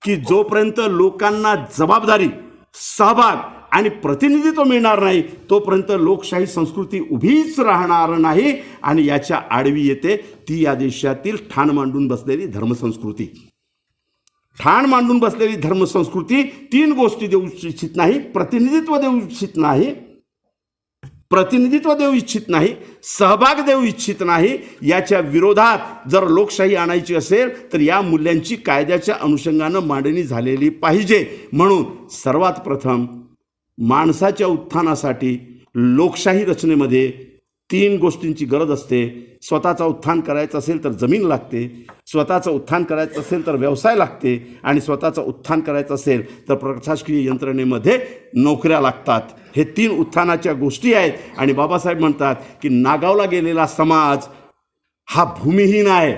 की जोपर्यंत लोकांना जबाबदारी, सहभाग आणि प्रतिनिधित्व मिळणार नाही तोपर्यंत लोकशाही संस्कृती उभीच राहणार नाही. आणि याच्या आडवी येते ती या देशातील ठाण मांडून बसलेली धर्मसंस्कृती. ठाण मांडून बसलेली धर्मसंस्कृती 3 गोष्टी देऊ इच्छित नाही. प्रतिनिधित्व देऊ इच्छित नाही, सहभाग देऊ इच्छित नाही. याच्या विरोधात जर लोकशाही आणायची असेल तर या मूल्यांची कायद्याच्या अनुषंगानं मांडणी झालेली पाहिजे. म्हणून सर्वात प्रथम माणसाच्या उत्थानासाठी लोकशाही रचनेमध्ये 3 गोष्टींची गरज असते. स्वतःचं उत्थान करायचं असेल तर जमीन लागते, स्वतःचं उत्थान करायचं असेल तर व्यवसाय लागते, आणि स्वतःचं उत्थान करायचं असेल तर प्रशासकीय यंत्रणेमध्ये नोकऱ्या लागतात. हे 3 उत्थानाच्या गोष्टी आहेत. आणि बाबासाहेब म्हणतात की नागावला गेलेला समाज हा भूमिहीन आहे.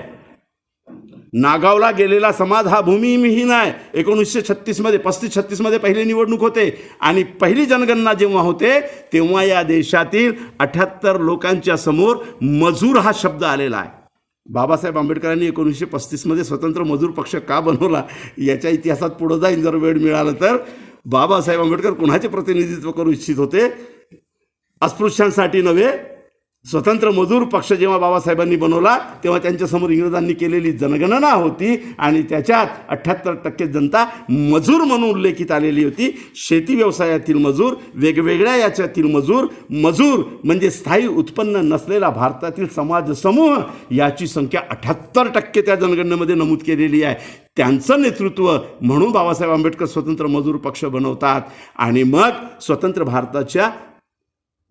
नागावला गेलेला समाज हा भूमिहीन आहे. 1936मध्ये 35-36मध्ये पहिली निवडणूक होते आणि पहिली जनगणना जेव्हा होते तेव्हा या देशातील 78 लोकांच्या समोर मजूर हा शब्द आलेला आहे. बाबासाहेब आंबेडकरांनी 1935मध्ये स्वतंत्र मजूर पक्ष का बनवला याच्या इतिहासात पुढे जाईल जर वेळ मिळाला तर. बाबासाहेब आंबेडकर कुणाचे प्रतिनिधित्व करू इच्छित होते? अस्पृश्यांसाठी नव्हे. स्वतंत्र मजूर पक्ष जेव्हा बाबासाहेबांनी बनवला तेव्हा त्यांच्यासमोर इंग्रजांनी केलेली जनगणना होती आणि त्याच्यात 78% जनता मजूर म्हणून उल्लेखित आलेली होती. शेती व्यवसायातील मजूर, वेगवेगळ्या याच्यातील मजूर, मजूर म्हणजे स्थायी उत्पन्न नसलेला भारतातील समाजसमूह, याची संख्या 78% त्या जनगणनेमध्ये नमूद केलेली आहे. त्यांचं नेतृत्व म्हणून बाबासाहेब आंबेडकर स्वतंत्र मजूर पक्ष बनवतात आणि मग स्वतंत्र भारताच्या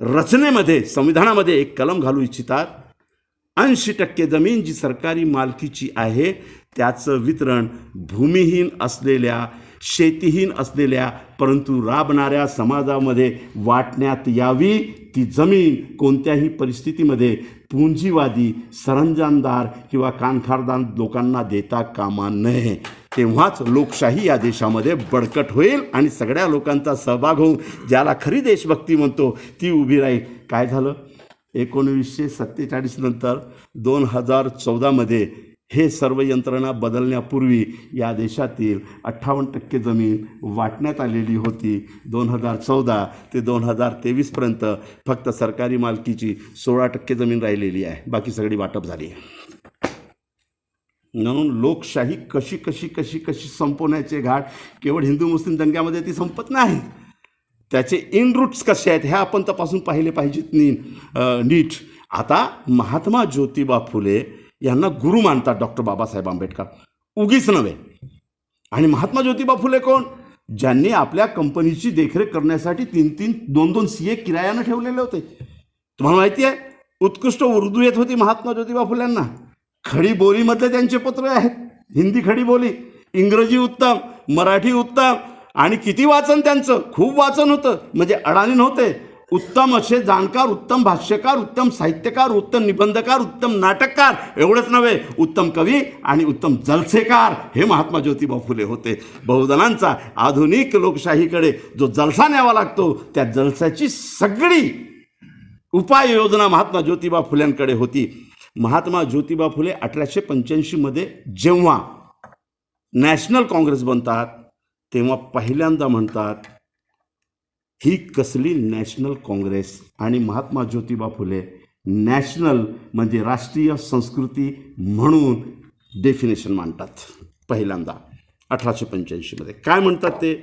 रचनेमध्ये, संविधानामध्ये एक कलम घालू इच्छितात. 80% जमीन जी सरकारी मालकीची आहे त्याचं वितरण भूमिहीन असलेल्या, शेतीहीन असलेल्या परंतु राबणाऱ्या समाजामध्ये वाटण्यात यावी. ती जमीन कोणत्याही परिस्थितीमध्ये पुंजीवादी, सरंजामदार किंवा कानखारदार लोकांना देता कामा नये. तेव्हाच लोकशाही या देशामध्ये बळकट होईल आणि सगळ्या लोकांचा सहभाग होऊन ज्याला खरी देशभक्ती म्हणतो ती उभी राहील. काय झालं? 1947 नंतर 2014मध्ये हे सर्व यंत्रणा बदलण्यापूर्वी या देशातील 58% जमीन वाटण्यात आलेली होती. 2014 ते 2023पर्यंत फक्त सरकारी मालकीची 16% जमीन राहिलेली आहे, बाकी सगळी वाटप झाली आहे. म्हणून लोकशाही कशी कशी कशी कशी संपवण्याचे घाट केवळ हिंदू मुस्लिम दंग्यामध्ये ती संपत नाही. त्याचे इन रूट्स कसे आहेत हे आपण तपासून पाहिले पाहिजेत नीट. आता महात्मा ज्योतिबा फुले यांना गुरु मानतात डॉक्टर बाबासाहेब आंबेडकर, उगीच नव्हे. आणि महात्मा ज्योतिबा फुले कोण? ज्यांनी आपल्या कंपनीची देखरेख करण्यासाठी 2-2 CA किरायानं ठेवलेले होते. तुम्हाला माहिती आहे, उत्कृष्ट उर्दू येत होती महात्मा ज्योतिबा फुल्यांना. खडी बोलीमधले त्यांचे पत्र आहेत, हिंदी खडी बोली, इंग्रजी उत्तम, मराठी उत्तम. आणि किती वाचन त्यांचं, खूप वाचन होतं. म्हणजे अडाणी नव्हते, उत्तम असे जाणकार, उत्तम भाष्यकार, उत्तम साहित्यकार, उत्तम निबंधकार, उत्तम नाटककार. एवढंच नव्हे, उत्तम कवी आणि उत्तम जलसेकार हे महात्मा ज्योतिबा फुले होते. बहुजनांचा आधुनिक लोकशाहीकडे जो जलसा न्यावा लागतो त्या जलसाची सगळी उपाययोजना महात्मा ज्योतिबा फुल्यांकडे होती. महात्मा ज्योतिबा फुले 1885मध्ये जेव्हा नॅशनल काँग्रेस बनतात तेव्हा पहिल्यांदा म्हणतात ही कसली नॅशनल काँग्रेस. आणि महात्मा ज्योतिबा फुले नॅशनल म्हणजे राष्ट्रीय संस्कृती म्हणून डेफिनेशन मांडतात पहिल्यांदा 1885मध्ये. काय म्हणतात ते?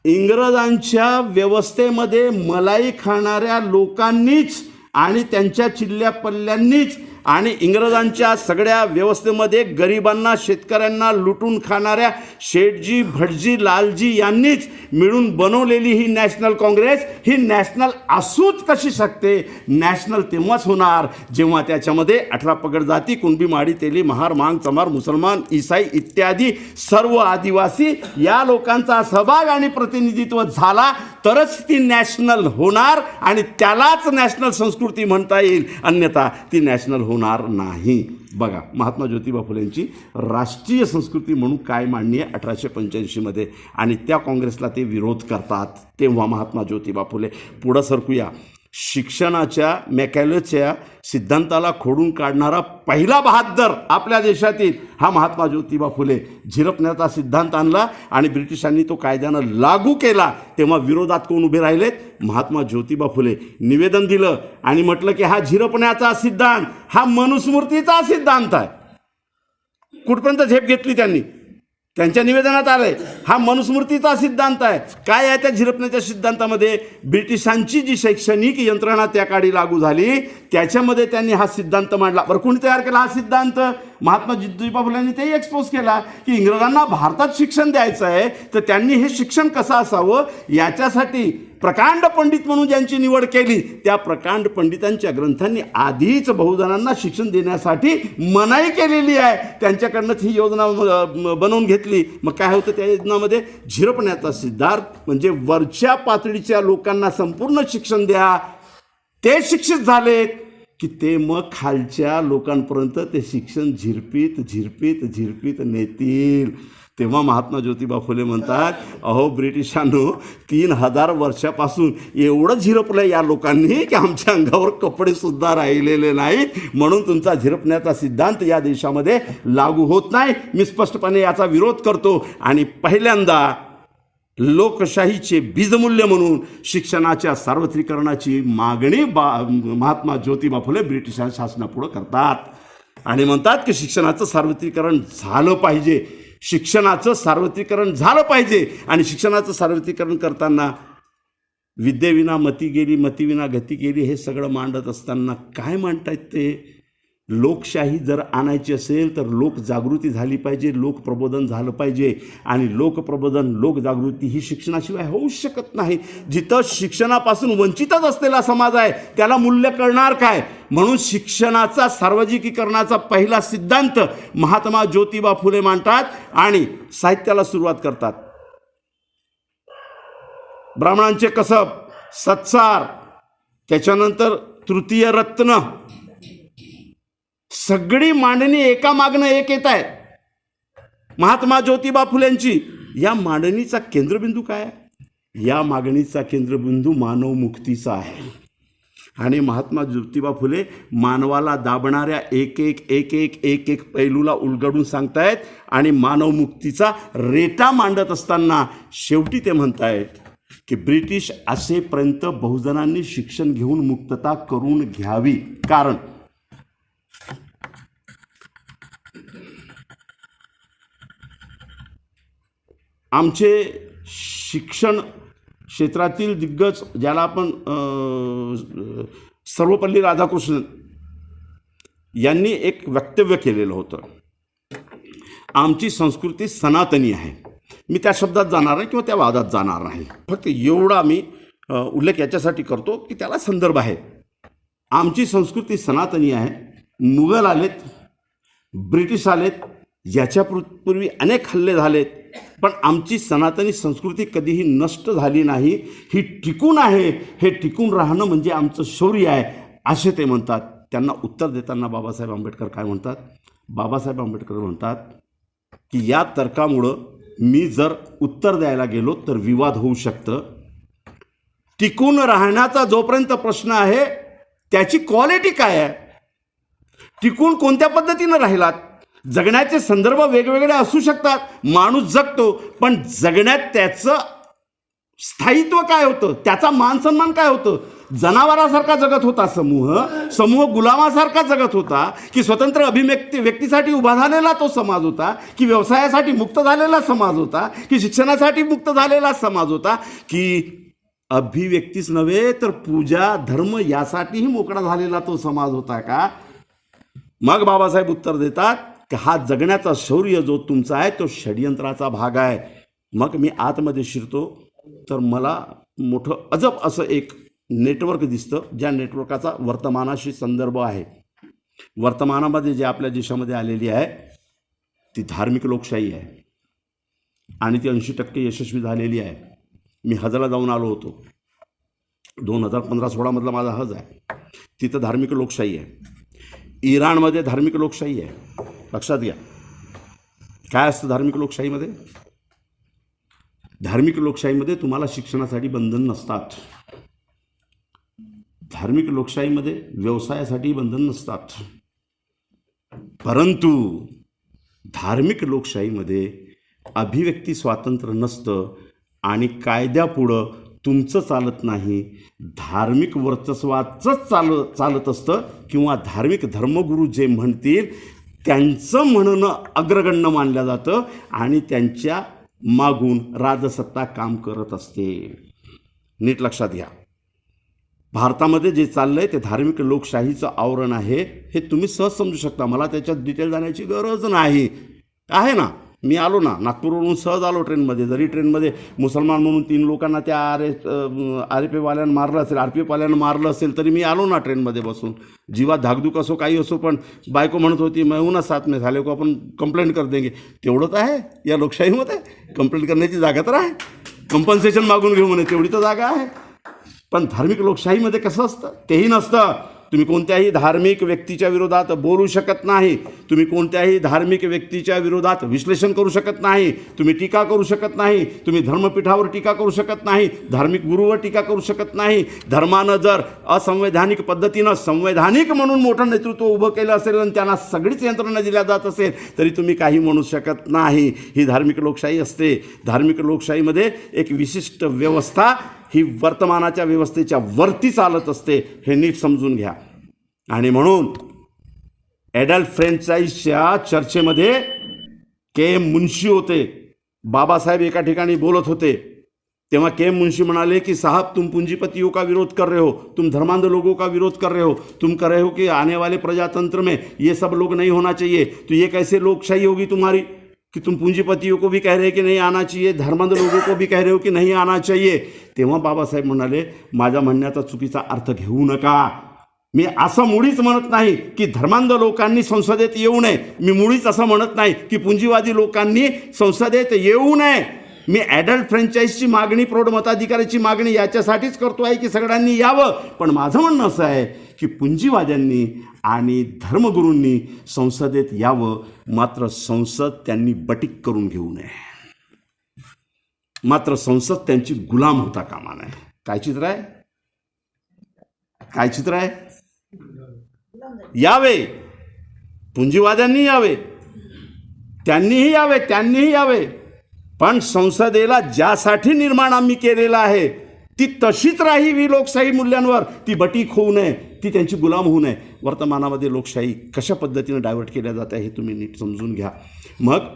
इंग्रजांच्या व्यवस्थेमध्ये मलाई खाणाऱ्या लोकांनीच आणि त्यांच्या चिल्ल्यापल्ल्यांनीच आणि इंग्रजांच्या सगळ्या व्यवस्थेमध्ये गरिबांना, शेतकऱ्यांना लुटून खाणाऱ्या शेठजी, भटजी, लालजी यांनीच मिळून बनवलेली ही नॅशनल काँग्रेस ही नॅशनल असूच कशी शकते? नॅशनल तेव्हाच होणार जेव्हा त्याच्यामध्ये 18 पगड जाती, कुणबी, माडी, तेली, महार, मांग, चमार, मुसलमान, ईसाई इत्यादी सर्व आदिवासी या लोकांचा सहभाग आणि प्रतिनिधित्व झाला तरच ती नॅशनल होणार आणि त्यालाच नॅशनल संस्कृती म्हणता येईल, अन्यथा ती नॅशनल होणार नाही. बघा महात्मा ज्योतिबा फुलेंची राष्ट्रीय संस्कृती म्हणून काय मांडणी आहे 1885मध्ये, आणि त्या काँग्रेसला ते विरोध करतात. तेव्हा महात्मा ज्योतिबा फुले. पुढं सरकूया. शिक्षणाच्या मॅकॅलेच्या सिद्धांताला खोडून काढणारा पहिला बहाद्दर आपल्या देशातील हा महात्मा ज्योतिबा फुले. झिरपण्याचा सिद्धांत आणला आणि ब्रिटिशांनी तो कायद्यानं लागू केला. तेव्हा विरोधात कोण उभे राहिलेत? महात्मा ज्योतिबा फुले. निवेदन दिलं आणि म्हटलं की हा झिरपण्याचा सिद्धांत हा मनुस्मृतीचा सिद्धांत आहे. कुठपर्यंत झेप घेतली त्यांनी? त्यांच्या निवेदनात आलंय हा मनुस्मृतीचा सिद्धांत आहे. काय आहे त्या झिरपण्याच्या सिद्धांतामध्ये? ब्रिटिशांची जी शैक्षणिक यंत्रणा त्या काळी लागू झाली त्याच्यामध्ये त्यांनी हा सिद्धांत मांडला. बरं, कोणी तयार केला हा सिद्धांत? महात्मा ज्योतिबा फुलेंनी तेही एक्सपोज केला की इंग्रजांना भारतात शिक्षण द्यायचं आहे, तर त्यांनी हे शिक्षण कसं असावं याच्यासाठी प्रकांड पंडित म्हणून ज्यांची निवड केली त्या प्रकांड पंडितांच्या ग्रंथांनी आधीच बहुजनांना शिक्षण देण्यासाठी मनाई केलेली आहे. त्यांच्याकडनंच ही योजना बनवून घेतली. मग काय होतं त्या योजनामध्ये? झिरपण्याचा सिद्धांत म्हणजे वरच्या पातळीच्या लोकांना संपूर्ण शिक्षण द्या. ते शिक्षित झालेत की ते मग खालच्या लोकांपर्यंत ते शिक्षण झिरपीत झिरपीत झिरपीत नेतील. तेव्हा महात्मा ज्योतिबा फुले म्हणतात, अहो ब्रिटिशांनो, 3000 वर्षापासून एवढं झिरपलं या लोकांनी की आमच्या अंगावर कपडेसुद्धा राहिलेले नाहीत, म्हणून तुमचा झिरपण्याचा सिद्धांत या देशामध्ये लागू होत नाही. मी स्पष्टपणे याचा विरोध करतो. आणि पहिल्यांदा लोकशाहीचे बीजमूल्य म्हणून शिक्षणाच्या सार्वत्रिकरणाची मागणी महात्मा ज्योतिबा फुले ब्रिटिश शासनापुढं करतात आणि म्हणतात की शिक्षणाचं सार्वत्रिकरण झालं पाहिजे. शिक्षणाचं सार्वत्रिकरण झालं पाहिजे. आणि शिक्षणाचं सार्वत्रिकरण करताना विद्येविना मती गेली, मतीविना गती गेली हे सगळं मांडत असताना काय मांडतायत ते? लोकशाही जर आणायची असेल तर लोकजागृती झाली पाहिजे, लोकप्रबोधन झालं पाहिजे. आणि लोकप्रबोधन, लोकजागृती ही शिक्षणाशिवाय होऊ शकत नाही. जिथं शिक्षणापासून वंचितच असलेला समाज आहे त्याला मूल्य कळणार काय? म्हणून शिक्षणाचा सार्वजनिकीकरणाचा पहिला सिद्धांत महात्मा ज्योतिबा फुले मांडतात आणि साहित्याला सुरुवात करतात. ब्राह्मणांचे कसब, सत्सार, त्याच्यानंतर तृतीय रत्न, सगळी मांडणी एका मागणं एक येत आहे महात्मा ज्योतिबा फुलेंची. या मांडणीचा केंद्रबिंदू काय आहे? या मागणीचा केंद्रबिंदू मानवमुक्तीचा आहे. आणि महात्मा ज्योतिबा फुले मानवाला दाबणाऱ्या एक एक पैलूला उलगडून सांगतायत आणि मानवमुक्तीचा रेटा मांडत असताना शेवटी ते म्हणतायत की ब्रिटिश असेपर्यंत बहुजनांनी शिक्षण घेऊन मुक्तता करून घ्यावी. कारण आमचे शिक्षण क्षेत्रातील दिग्गज, ज्याला आपण सर्वपल्ली राधाकृष्णन यांनी एक वक्तव्य केलेलं होतं, आमची संस्कृती सनातनी आहे. मी त्या शब्दात जाणार नाही किंवा त्या वादात जाणार नाही. फक्त एवढा मी उल्लेख याच्यासाठी करतो की त्याला संदर्भ आहे. आमची संस्कृती सनातनी आहे. मुघल आलेत, ब्रिटिश आलेत, याच्यापूर्वी अनेक हल्ले झालेत, पण आमची सनातनी संस्कृती कधीही नष्ट झाली नाही. ही टिकून आहे. हे टिकून राहणं म्हणजे आमचं शौर्य आहे असे ते म्हणतात. त्यांना उत्तर देताना बाबासाहेब आंबेडकर काय म्हणतात? बाबासाहेब आंबेडकर म्हणतात की या तर्कामुळं मी जर उत्तर द्यायला गेलो तर विवाद होऊ शकतं. टिकून राहण्याचा जोपर्यंत प्रश्न आहे त्याची क्वालिटी काय आहे? टिकून कोणत्या पद्धतीनं राहिलात? जगण्याचे संदर्भ वेगवेगळे असू शकतात. माणूस जगतो, पण जगण्यात त्याचं स्थायित्व काय होतं? त्याचा मानसन्मान काय होतं? जनावरासारखा जगत होता समूह गुलामासारखा जगत होता की स्वतंत्र व्यक्तीसाठी उभा झालेला तो समाज होता, की व्यवसायासाठी मुक्त झालेला समाज होता, की शिक्षणासाठी मुक्त झालेला समाज होता, की अभिव्यक्तीच नव्हे तर पूजा धर्म यासाठीही मोकळा झालेला तो समाज होता का? मग बाबासाहेब उत्तर देतात की हा जगण्याचा शौर्य जो तुमचा आहे तो षड्यंत्राचा भाग आहे. मग मी आतमध्ये शिरतो तर मला मोठं अजब असं एक नेटवर्क दिसतं, ज्या नेटवर्काचा वर्तमानाशी संदर्भ आहे. वर्तमानामध्ये जे आपल्या देशामध्ये आलेली आहे ती धार्मिक लोकशाही आहे आणि ती 80% यशस्वी झालेली आहे. मी हजला जाऊन आलो होतो. 2015-16 मधला माझा हज आहे. तिथं धार्मिक लोकशाही आहे. इराणमध्ये धार्मिक लोकशाही आहे. लक्षात घ्या. काय असतं धार्मिक लोकशाहीमध्ये? धार्मिक लोकशाहीमध्ये तुम्हाला शिक्षणासाठी बंधन नसतात. धार्मिक लोकशाहीमध्ये व्यवसायासाठी बंधन नसतात. परंतु धार्मिक लोकशाहीमध्ये अभिव्यक्ती स्वातंत्र्य नसतं आणि कायद्यापुढं तुमचं चालत नाही, धार्मिक वर्चस्वाचंच चालत असतं किंवा धार्मिक धर्मगुरू जे म्हणतील त्यांचं म्हणणं अग्रगण्य मानलं जातं आणि त्यांच्या मागून राजसत्ता काम करत असते. नीट लक्षात घ्या. भारतामध्ये जे चाललंय ते धार्मिक लोकशाहीचं आवरण आहे. हे तुम्ही सहज समजू शकता. मला त्याच्यात डिटेल जाण्याची गरज नाही. आहे ना, मी आलो ना, नागपूरवरून सहज आलो ट्रेनमध्ये. जरी ट्रेनमध्ये मुसलमान म्हणून 3 लोकांना त्या आरपीएफवाल्यानं मारलं असेल तरी मी आलो ना ट्रेनमध्ये बसून. जीवात धाकधूक असो काही असो, पण बायको म्हणत होती मैं हूं ना साथ में, झाले को आपण कंप्लेंट कर देंगे. तेवढं तर आहे या लोकशाहीमध्ये. कंप्लेंट करण्याची जागा तर आहे. कंपन्सेशन मागून घेऊ म्हणे तेवढी तर जागा आहे. पण धार्मिक लोकशाहीमध्ये कसं असतं? तेही नसतं. तुम्ही कोणत्याही धार्मिक व्यक्तीच्या विरोधात बोलू शकत नाही. तुम्ही कोणत्याही धार्मिक व्यक्तीच्या विरोधात विश्लेषण करू शकत नाही. तुम्ही टीका करू शकत नाही. तुम्ही धर्मपीठावर टीका करू शकत नाही. धार्मिक गुरूवर टीका करू शकत नाही. धर्मानं जर असंवैधानिक पद्धतीनं संवैधानिक म्हणून मोठं नेतृत्व उभं केलं असेल आणि त्यांना सगळीच यंत्रणा दिल्या जात असेल तरी तुम्ही काही म्हणू शकत नाही. ही धार्मिक लोकशाही असते. धार्मिक लोकशाहीमध्ये एक विशिष्ट व्यवस्था ही वर्तमानाच्या व्यवस्थेच्या वरती चालत असते. हे नीट समजून घ्या. आणि म्हणून ॲडल्ट फ्रँचाईजच्या चर्चेमध्ये के मुंशी होते. बाबासाहेब एका ठिकाणी बोलत होते तेव्हा के मुंशी म्हणाले की साहब तुम पूंजीपतियों का विरोध कर रहे हो, तुम धर्मांध लोगों का विरोध कर रहे हो, तुम कह रहे हो कि आने वाले प्रजातंत्र में ये सब लोग नहीं होना चाहिए, तो ये कैसे लोकशाही होगी तुम्हारी कि तुम पूंजीपतियों को भी कह रहे हो कि नहीं आना चाहिए, धर्मांध लोगों को भी कह रहे हो कि नहीं आना चाहिए. तेव्हा बाबासाहेब म्हणाले माझ्या म्हणण्याचा चुकीचा अर्थ घेऊ नका. मी असं मुळीच म्हणत नाही की धर्मांध लोकांनी संसदेत येऊ नये. मी मुळीच असं म्हणत नाही की पुंजीवादी लोकांनी संसदेत येऊ नये. मी ॲडल्ट फ्रँचाईजची मागणी, प्रौढ मताधिकाराची मागणी याच्यासाठीच करतो आहे की सगळ्यांनी यावं. पण माझं म्हणणं असं आहे की पुंजीवाद्यांनी आणि धर्मगुरूंनी संसदेत यावं, मात्र संसद त्यांनी बटीक करून घेऊ नये. मात्र संसद त्यांची गुलाम होता कामा नये. काय चित्र आहे? काय चित्र आहे? यावे, पुंजीवाद्यांनी यावे, त्यांनीही यावे, पण संसदेला ज्यासाठी निर्माण आम्ही केलेलं आहे ती तशीच राहावी. लोकशाही मूल्यांवर ती बटीक होऊ नये, ती त्यांची गुलाम होऊ नये. वर्तमानामध्ये लोकशाही कशा पद्धतीने डायव्हर्ट केल्या जात आहे हे तुम्ही नीट समजून घ्या. मग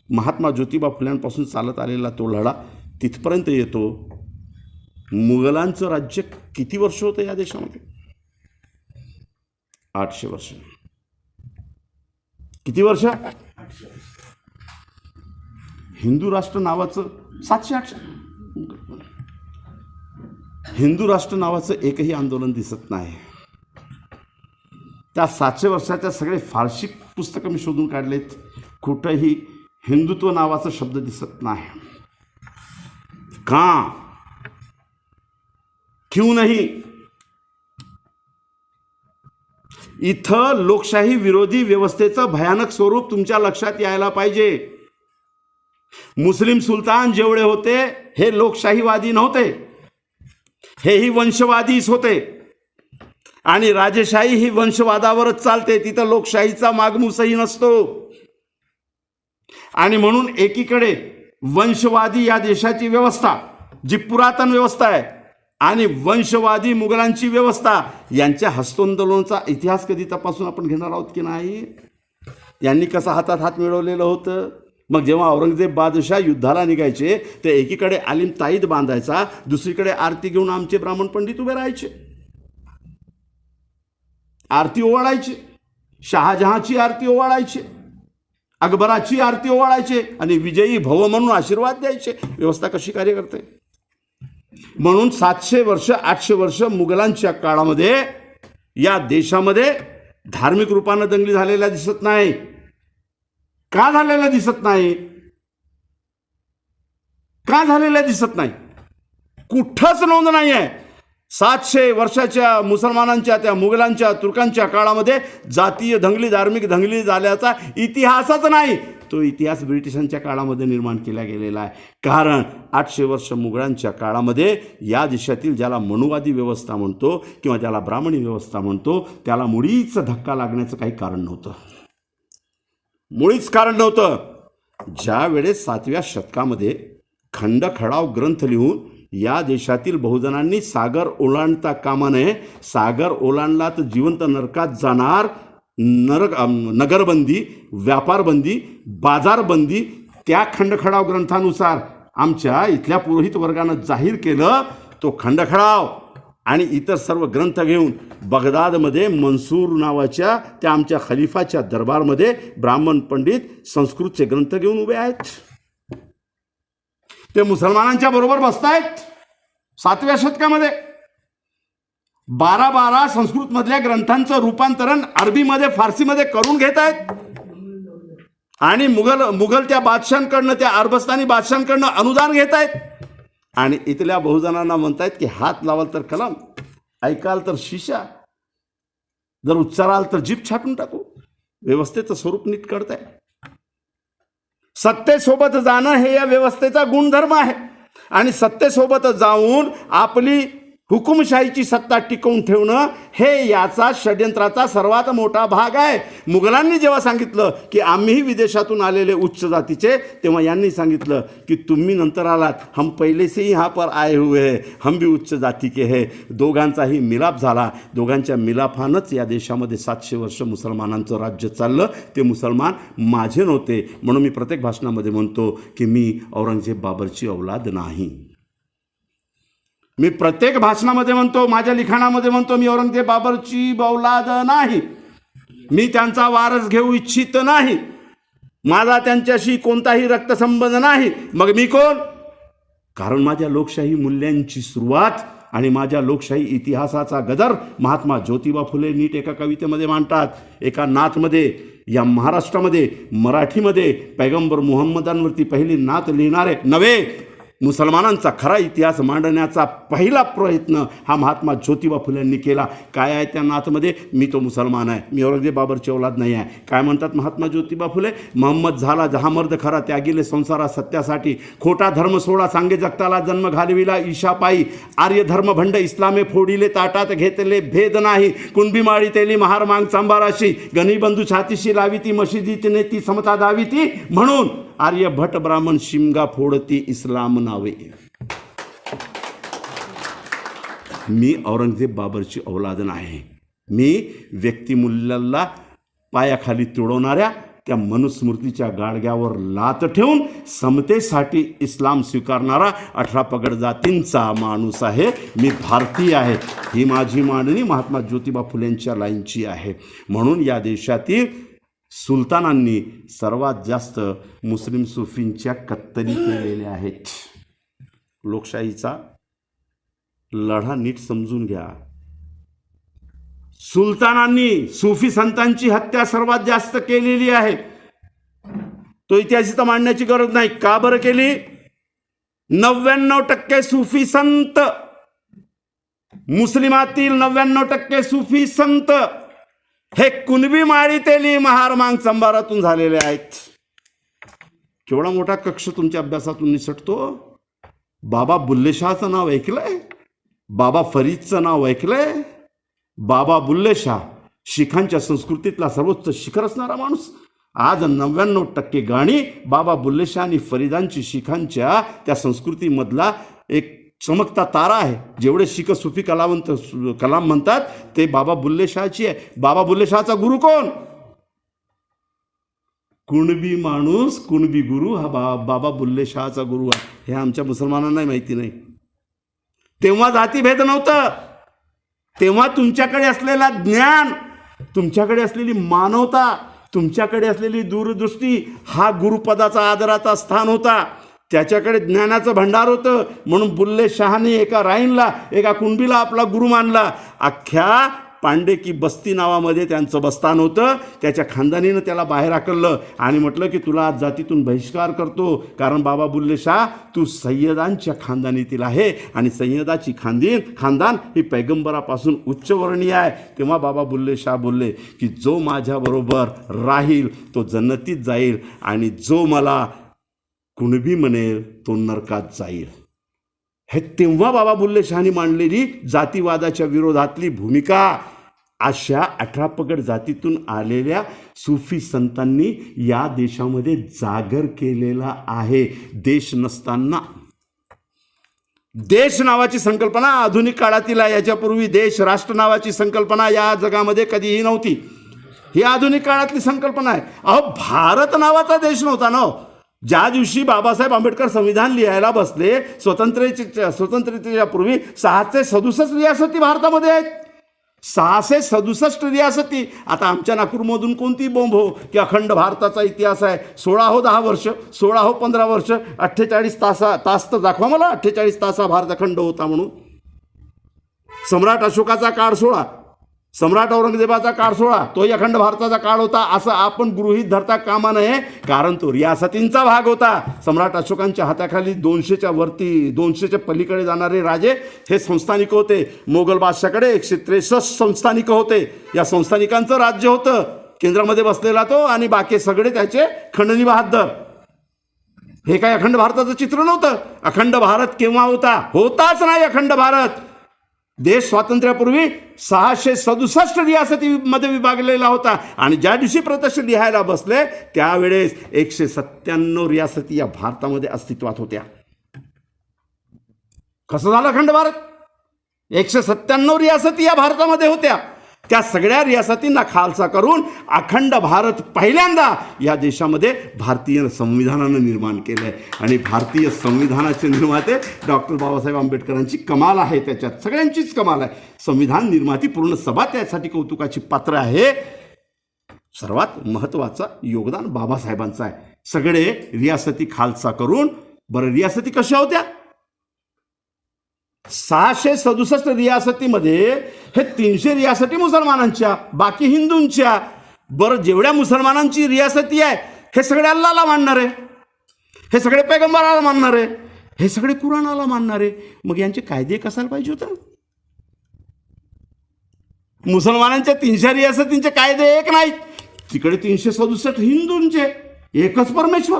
महात्मा ज्योतिबा फुल्यांपासून चालत आलेला तो लढा तिथपर्यंत येतो. मुघलांचं राज्य किती वर्ष होतं या देशामध्ये? 800 वर्ष. किती वर्ष? हिंदू राष्ट्र नावाचं 700-800. हिंदू राष्ट्र नावाचं एकही आंदोलन दिसत नाही. त्या 700 वर्षाच्या सगळे फारशी पुस्तकं मी शोधून काढलेत. कुठंही हिंदुत्व नावाचा शब्द दिसत नाही. का? क्यों नहीं? इथं लोकशाही विरोधी व्यवस्थेचं भयानक स्वरूप तुमच्या लक्षात यायला पाहिजे. मुस्लिम सुलतान जेवढे होते हे लोकशाहीवादी नव्हते, हेही वंशवादीच होते. आणि राजेशाही ही वंशवादावरच चालते. तिथं लोकशाहीचा मागमूसही नसतो. आणि म्हणून एकीकडे वंशवादी या देशाची व्यवस्था जी पुरातन व्यवस्था आहे आणि वंशवादी मुघलांची व्यवस्था यांच्या हस्तांदोलनाचा इतिहास कधी तपासून आपण घेणार आहोत की नाही? यांनी कसा हातात हात मिळवलेलं होतं. मग जेव्हा औरंगजेब बादशाह युद्धाला निघायचे ते एकीकडे आलिम ताईद बांधायचा, दुसरीकडे आरती घेऊन आमचे ब्राह्मण पंडित उभे राहायचे, आरती ओवाळायचे. शहाजहांची आरती ओवाळायचे, अकबराची आरती ओवाळायचे आणि विजयी भव म्हणून आशीर्वाद द्यायचे. व्यवस्था कशी कार्य करते? म्हणून 700 वर्ष 800 वर्ष मुघलांच्या काळामध्ये या देशामध्ये धार्मिक रूपानं दंगली झालेल्या दिसत नाही. का झालेल्या दिसत नाही? का झालेल्या दिसत नाही? कुठंच नोंद नाही आहे. 700 वर्षाच्या मुसलमानांच्या, त्या मुघलांच्या, तुर्कांच्या काळामध्ये जातीय दंगली, धार्मिक दंगली झाल्याचा इतिहासच नाही. तो इतिहास ब्रिटिशांच्या काळामध्ये निर्माण केला गेलेला आहे. कारण 800 वर्ष मुघलांच्या काळामध्ये या देशातील, ज्याला मनुवादी व्यवस्था म्हणतो किंवा ज्याला ब्राह्मणी व्यवस्था म्हणतो, त्याला मुळीच धक्का लागण्याचं काही कारण नव्हतं. मुळीच कारण नव्हतं. ज्या वेळेस 7व्या शतकामध्ये खंडखळाव ग्रंथ लिहून या देशातील बहुजनांनी सागर ओलांडता कामा नये, सागर ओलांडला तर जिवंत नरकात जाणार, नगरबंदी, व्यापारबंदी, बाजारबंदी त्या खंडखळाव ग्रंथानुसार आमच्या इथल्या पुरोहित वर्गानं जाहीर केलं. तो खंडखळाव आणि इतर सर्व ग्रंथ घेऊन बगदादमध्ये मनसूर नावाच्या त्या आमच्या खलिफाच्या दरबारमध्ये ब्राह्मण पंडित संस्कृतचे ग्रंथ घेऊन उभे आहेत. ते मुसलमानांच्या बरोबर बसतायत. 7व्या शतकामध्ये 12 संस्कृतमधल्या ग्रंथांचं रूपांतरण अरबीमध्ये, फारसीमध्ये करून घेत आहेत. आणि मुघल त्या बादशांकडनं, त्या अरबस्तानी बादशांकडनं अनुदान घेत आहेत. आणि इथल्या बहुजनांना म्हणतायत की हात लावाल तर कलम, ऐकाल तर शिशा, जर उच्चाराल तर जीभ छाटून टाकू. व्यवस्थेचं स्वरूप नीट कळतंय. सत्तेसोबत जाणं हे या व्यवस्थेचा गुणधर्म आहे. आणि सत्तेसोबत जाऊन आपली हुकुमशाहीची सत्ता टिकवून ठेवणं हे याचा षड्यंत्राचा सर्वात मोठा भाग आहे. मुघलांनी जेव्हा सांगितलं की आम्हीही विदेशातून आलेले उच्च जातीचे, तेव्हा यांनी सांगितलं की तुम्ही नंतर आलात, हम पहिले से यहाँ पर आए हुए हैं, हम भी उच्च जाती के है. दोघांचाही मिलाप झाला. दोघांच्या मिलापानंच या देशामध्ये 700 वर्ष मुसलमानांचं राज्य चाललं. ते मुसलमान माझे नव्हते. म्हणून मी प्रत्येक भाषणामध्ये म्हणतो की मी औरंगजेब बाबरची औलाद नाही. मी प्रत्येक भाषणामध्ये म्हणतो, माझ्या लिखाणामध्ये म्हणतो, मी औरंगजेब बाबरची औलाद नाही. मी त्यांचा वारस घेऊ इच्छित नाही. माझा त्यांच्याशी कोणताही रक्तसंबंध नाही. मग मी कोण? कारण माझ्या लोकशाही मूल्यांची सुरुवात आणि माझ्या लोकशाही इतिहासाचा गजर महात्मा ज्योतिबा फुले नीट एका कवितेमध्ये मांडतात. एका नाथमध्ये, या महाराष्ट्रामध्ये मराठीमध्ये पैगंबर मुहम्मदांवरती पहिली नात लिहिणारे नव्हे, मुसलमानांचा खरा इतिहास मांडण्याचा पहिला प्रयत्न हा महात्मा ज्योतिबा फुलेंनी केला. काय आहे त्या नाथमध्ये? मी तो मुसलमान आहे, मी औरंगजेब बाबरची औलाद नाही आहे. काय म्हणतात महात्मा ज्योतिबा फुले? मोहम्मद झाला जहा मर्द खरा, त्यागिले संसारा सत्यासाठी, खोटा धर्म सोडा सांगे जगताला, जन्म घालविला ईशापायी, आर्य धर्म भंड इस्लामे फोडिले, ताटात घेतले भेद नाही, कुणबी माळी तेली महार मांग चांबाराशी, गणिबंधू छातीशी लावी ती, मशिदीतने ती समता दावी ती, म्हणून आर्य भट ब्राह्मण शिमगा फोडती इस्लाम नावे. मी औरंगजेब बाबरची औलाद नाही. मी व्यक्तिमूल्याला पायाखाली तुडवणाऱ्या त्या मनुस्मृतीच्या गाडग्यावर लात ठेवून समतेसाठी इस्लाम स्वीकारणारा 18 पगड जातींचा माणूस आहे. मी भारतीय आहे. ही माझी मांडणी महात्मा ज्योतिबा फुलेंच्या लाईनची आहे. म्हणून या देशातील सुलतानांनी सर्वात जास्त मुस्लिम सुफींच्या कत्तली केलेल्या आहेत. लोकशाहीचा लढा नीट समजून घ्या. सुलतानांनी सुफी संतांची हत्या सर्वात जास्त केलेली आहे. तो इतिहास इथं मांडण्याची गरज नाही. का बरं केली? 99% सुफी संत, मुस्लिमातील 99% सुफी संत हे कुणबी माळी तेली महार मांग संभारातून झालेले आहेत. केवढा मोठा कक्ष तुमच्या अभ्यासातून निसटतो. बाबा बुल्ले शहाचं नाव ऐकलंय? बाबा फरीदचं नाव ऐकलंय? बाबा बुल्ले शाह शिखांच्या संस्कृतीतला सर्वोच्च शिखर असणारा माणूस. आज 99% गाणी बाबा बुल्ले शाह आणि फरीदांची शिखांच्या त्या संस्कृतीमधला एक चमकता तारा आहे. जेवढे शिख सुफी कलाम म्हणतात ते बाबा बुल्ले शहाची आहे. बाबा बुल्ले शहाचा गुरु कोण? कुणबी माणूस, कुणबी गुरु हा बाबा बुल्ले शहाचा गुरु आहे. हे आमच्या मुसलमानांना माहिती नाही. तेव्हा जातीभेद नव्हतं. तेव्हा तुमच्याकडे असलेला ज्ञान, तुमच्याकडे असलेली मानवता, तुमच्याकडे असलेली दूरदृष्टी हा गुरुपदाचा आदराचा स्थान होता. त्याच्याकडे ज्ञानाचं भंडार होतं. म्हणून बुल्ले शहाने एका राईनला, एका कुणबीला आपला गुरु मानला. अख्ख्या पांडे की बस्ती नावामध्ये त्यांचं बस्तान होतं. त्याच्या खानदानीनं त्याला बाहेर हाकललं आणि म्हटलं की तुला आज जातीतून बहिष्कार करतो, कारण बाबा बुल्ले शाह तू सय्यदांच्या खानदानीतील आहे आणि सय्यदाची खानदान ही पैगंबरापासून उच्चवर्णीय आहे. तेव्हा बाबा बुल्ले शाह बोलले की जो माझ्याबरोबर राहील तो जन्नतीत जाईल आणि जो मला कुणबी म्हणेल तो नरकात जाईल. हे तेव्हा बाबा बुल्ले शहानी मांडलेली जातीवादाच्या विरोधातली भूमिका अशा 18 पगड जातीतून आलेल्या सुफी संतांनी या देशामध्ये जागर केलेला आहे. देश नसताना देश नावाची संकल्पना आधुनिक काळातील आहे. याच्यापूर्वी देश राष्ट्र नावाची संकल्पना या जगामध्ये कधीही नव्हती. ही आधुनिक काळातली संकल्पना आहे. अहो, भारत नावाचा देश नव्हता ना. ज्या दिवशी बाबासाहेब आंबेडकर संविधान लिहायला बसले, स्वतंत्रतेच्या पूर्वी 667 रियासती भारतामध्ये आहेत. 667 रियासती. आता आमच्या नागपूरमधून कोणती बोंब हो की अखंड भारताचा इतिहास आहे. 16 हो 10 वर्ष, 16 हो 15 वर्ष, 48 तास तर दाखवा मला 48 तासा भारत अखंड होता म्हणून. सम्राट अशोकाचा काळ 16, सम्राट औरंगजेबाचा काळ 16, तोही अखंड भारताचा काळ होता असं आपण गृहीत धरता कामा नये, कारण तो रियासतींचा भाग होता. सम्राट अशोकांच्या हाताखाली 200च्या वरती 200च्या पलीकडे जाणारे राजे हे संस्थानिक होते. मोगल बादशाकडे 163 संस्थानिक होते. या संस्थानिकांचं राज्य होतं. केंद्रामध्ये बसलेला तो आणि बाकी सगळे त्याचे खंडणी बहादर. हे काय अखंड भारताचं चित्र नव्हतं. अखंड भारत केव्हा होता? होताच नाही अखंड भारत. देश स्वातंत्र्यापूर्वी 667 रियासतीमध्ये विभागलेला होता आणि ज्या दिवशी प्रत्यक्ष लिहायला बसले त्यावेळेस 197 रियासती या भारतामध्ये अस्तित्वात होत्या. कसं झालं अखंड भारत? 197 रियासती या भारतामध्ये होत्या. त्या सगळ्या रियासतींना खालसा करून अखंड भारत पहिल्यांदा या देशामध्ये भारतीय संविधानानं निर्माण केलं आहे. आणि भारतीय संविधानाचे निर्माते डॉक्टर बाबासाहेब आंबेडकरांची कमाल आहे. त्याच्यात सगळ्यांचीच कमाल आहे. संविधान निर्माती पूर्ण सभा त्यासाठी कौतुकाची पात्र आहे. सर्वात महत्त्वाचं योगदान बाबासाहेबांचं आहे. सगळे रियासती खालसा करून. बरं, रियासती कशा होत्या? 667 रियासतीमध्ये हे 300 रियासती मुसलमानांच्या, बाकी हिंदूंच्या. बरं, जेवढ्या मुसलमानांची रियासती आहे हे सगळे अल्लाहला मानणारे, हे सगळे पैगंबराला मानणारे, हे सगळे कुराणाला मानणारे. मग यांचे कायदे कसायला पाहिजे होते? मुसलमानांच्या 300 रियासतींचे कायदे एक नाहीत. तिकडे 367 हिंदूंचे. एकच परमेश्वर,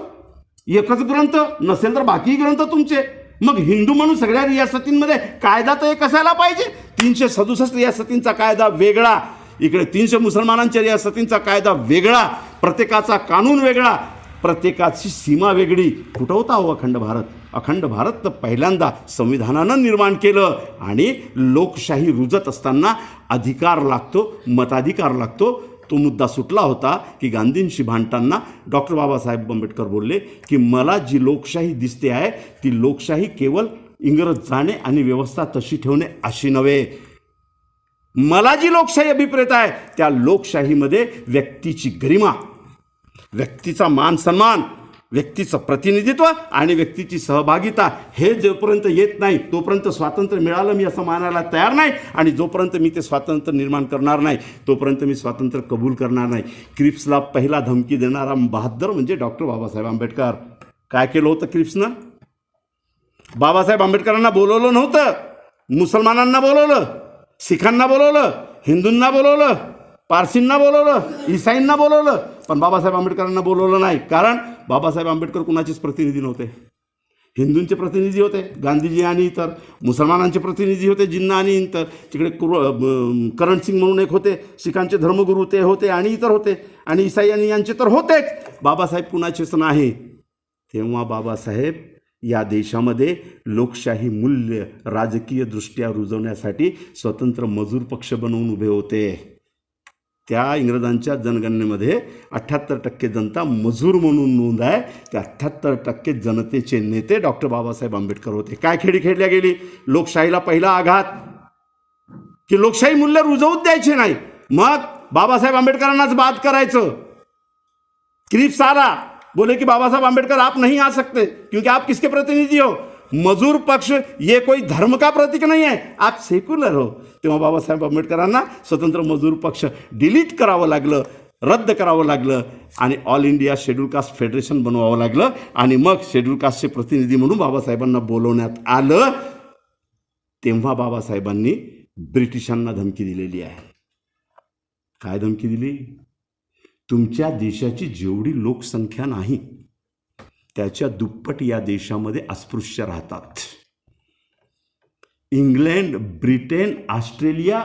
एकच ग्रंथ, नसेल तर बाकी ग्रंथ तुमचे. मग हिंदू म्हणून सगळ्या रियासतींमध्ये कायदा तर एक असायला पाहिजे. 367 रियासतींचा कायदा वेगळा, इकडे 300 मुसलमानांच्या रियासतींचा कायदा वेगळा, प्रत्येकाचा कानून वेगळा, प्रत्येकाची सीमा वेगळी. कुठं होता हो अखंड भारत? अखंड भारत तर पहिल्यांदा संविधानानं निर्माण केलं. आणि लोकशाही रुजत असताना अधिकार लागतो, मताधिकार लागतो. तो मुद्दा सुटला होता की गांधींशी भांडताना डॉक्टर बाबासाहेब आंबेडकर बोलले की मला जी लोकशाही दिसते आहे ती लोकशाही केवळ इंग्रज जाणे आणि व्यवस्था तशी ठेवणे अशी नव्हे. मला जी लोकशाही अभिप्रेत आहे त्या लोकशाहीमध्ये व्यक्तीची गरिमा, व्यक्तीचा मान सन्मान, व्यक्तीचं प्रतिनिधित्व आणि व्यक्तीची सहभागिता हे जोपर्यंत येत नाही तोपर्यंत स्वातंत्र्य मिळालं मी असं मानायला तयार नाही. आणि जोपर्यंत मी ते स्वातंत्र्य निर्माण करणार नाही तोपर्यंत मी स्वातंत्र्य कबूल करणार नाही. क्रिप्सला पहिला धमकी देणारा बहादर म्हणजे डॉक्टर बाबासाहेब आंबेडकर. काय केलं होतं क्रिप्सनं? बाबासाहेब आंबेडकरांना बोलवलं नव्हतं, मुसलमानांना बोलवलं, सिखांना बोलवलं, हिंदूंना बोलवलं, पारसींना बोलवलं, ईसाईंना बोलवलं, पण बाबासाहेब आंबेडकरांना बोलवलं नाही. कारण बाबासाहेब आंबेडकर कुणाचेच प्रतिनिधी नव्हते. हिंदूंचे प्रतिनिधी होते गांधीजी आणि इतर, मुसलमानांचे प्रतिनिधी होते जिन्ना आणि इतर, तिकडे करण सिंग म्हणून एक होते, शिखांचे धर्मगुरू ते होते आणि इतर होते, आणि ईसाई आणि यांचे तर होतेच. बाबासाहेब कुणाचेच नाही. तेव्हा बाबासाहेब या देशामध्ये लोकशाही मूल्य राजकीय दृष्ट्या रुजवण्यासाठी स्वतंत्र मजूर पक्ष बनवून उभे होते. त्या इंग्रजांच्या जनगणनेमध्ये 78% जनता मजूर म्हणून नोंद आहे. त्या 78% जनतेचे नेते डॉक्टर बाबासाहेब आंबेडकर होते. काय खेळी खेळल्या गेली? लोकशाहीला पहिला आघात की लोकशाही मूल्य रुजवूच द्यायचे नाही. मग बाबासाहेब आंबेडकरांनाच बाद करायचं. क्रिप्स आला, बोले कि बाबा साहब आंबेडकर आप नहीं आ सकते क्योंकि आप किसके प्रतिनिधि हो? मजूर पक्ष ये कोई धर्म का प्रतीक नहीं है, आप सेक्युलर हो. तेव्हा बाबासाहेब आंबेडकरांना स्वतंत्र मजूर पक्ष डिलीट करावं लागलं, रद्द करावं लागलं आणि All India Scheduled Caste Federation बनवावं लागलं आणि मग शेड्यूल कास्टचे प्रतिनिधी म्हणून बाबासाहेबांना बोलवण्यात आलं. तेव्हा बाबासाहेबांनी ब्रिटिशांना धमकी दिलेली आहे. काय धमकी दिली? तुमच्या देशाची जेवढी लोकसंख्या नाही त्याच्या दुप्पट या देशामध्ये अस्पृश्य राहतात. इंग्लंड, ब्रिटन, ऑस्ट्रेलिया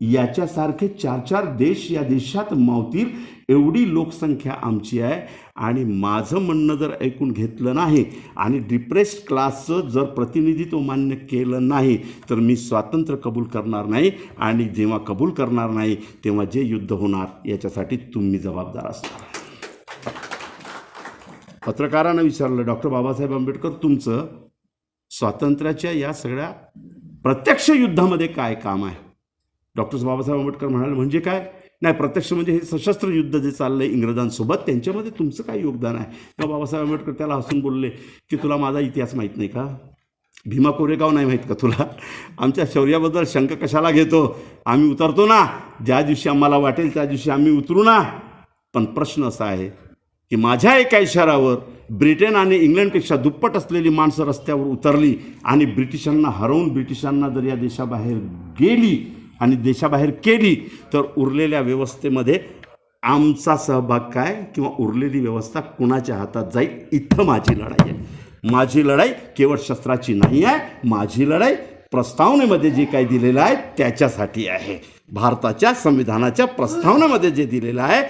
याच्यासारखे 4-4 देश या देशात मावतील एवढी लोकसंख्या आमची आहे. आणि माझं म्हणणं जर ऐकून घेतलं नाही आणि डिप्रेस्ड क्लासचं जर प्रतिनिधित्व मान्य केलं नाही तर मी स्वातंत्र्य कबूल करणार नाही. आणि जेव्हा कबूल करणार नाही तेव्हा जे युद्ध होणार याच्यासाठी तुम्ही जबाबदार असणार. पत्रकारांना विचारलं, डॉक्टर बाबासाहेब आंबेडकर, तुमचं स्वातंत्र्याच्या या सगळ्या प्रत्यक्ष युद्धामध्ये काय काम आहे? डॉक्टर बाबासाहेब आंबेडकर म्हणाले, म्हणजे काय नाही, प्रत्यक्ष म्हणजे हे सशस्त्र युद्ध जे चाललंय इंग्रजांसोबत त्यांच्यामध्ये तुमचं काय योगदान आहे? तेव्हा बाबासाहेब आंबेडकर त्याला हसून बोलले की तुला माझा इतिहास माहीत नाही का? भीमा कोरेगाव नाही माहीत का तुला? आमच्या शौर्याबद्दल शंक कशाला घेतो? आम्ही उतरतो ना, ज्या दिवशी आम्हाला वाटेल त्या दिवशी आम्ही उतरू ना. पण प्रश्न असा आहे की माझ्या एका इशारावर ब्रिटन आणि इंग्लंडपेक्षा दुप्पट असलेली माणसं रस्त्यावर उतरली आणि ब्रिटिशांना हरवून ब्रिटिशांना जर या देशाबाहेर गेली आणि देशाबाहेर केली तर उरलेल्या व्यवस्थेमध्ये आमचा सहभाग काय किंवा उरलेली व्यवस्था कुणाच्या हातात जाईल? इथं माझी लढाई आहे. माझी लढाई केवळ शस्त्राची नाही आहे, माझी लढाई प्रस्तावनेमध्ये जे काही दिलेलं आहे त्याच्यासाठी आहे. भारताच्या संविधानाच्या प्रस्तावनेमध्ये जे दिलेलं आहे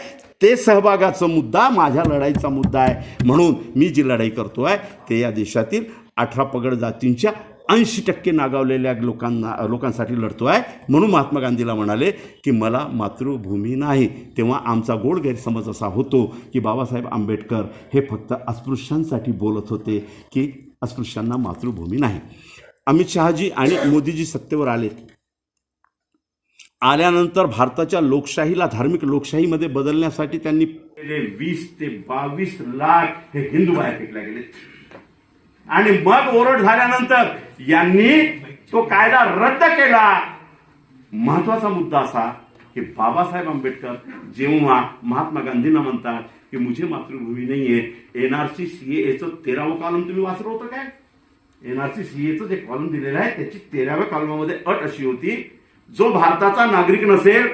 ते सहभागाचा मुद्दा माझ्या लढाईचा मुद्दा आहे. म्हणून मी जी लढाई करतो आहे ते या देशातील 18 पगड जातींच्या 80% नागावलेल्या लोकांसाठी लढतो आहे. म्हणून महात्मा गांधीला म्हणाले की मला मातृभूमी नाही. तेव्हा आमचा गोड गैरसमज असा होतो की बाबासाहेब आंबेडकर हे फक्त अस्पृश्यांसाठी बोलत होते की अस्पृश्यांना मातृभूमी नाही. अमित शहाजी आणि मोदीजी सत्तेवर आल्यानंतर भारताच्या लोकशाहीला धार्मिक लोकशाहीमध्ये बदलण्यासाठी त्यांनी 20 ते 22 लाख हे हिंदू बाहेर फेकले गेले. आणि मग ओरड झाल्यानंतर यांनी तो कायदा रद्द केला. महत्वाचा मुद्दा असा की बाबासाहेब आंबेडकर जेव्हा महात्मा गांधींना म्हणतात की मुझे मातृभूमी नाहीये, एनआरसी सीएचं 13वं कॉलम तुम्ही वाचलं होतं काय? एनआरसी सीएचं जे कॉलम दिलेलं आहे त्याची 13व्या कॉलमामध्ये अट अशी होती, जो भारताचा नागरिक नसेल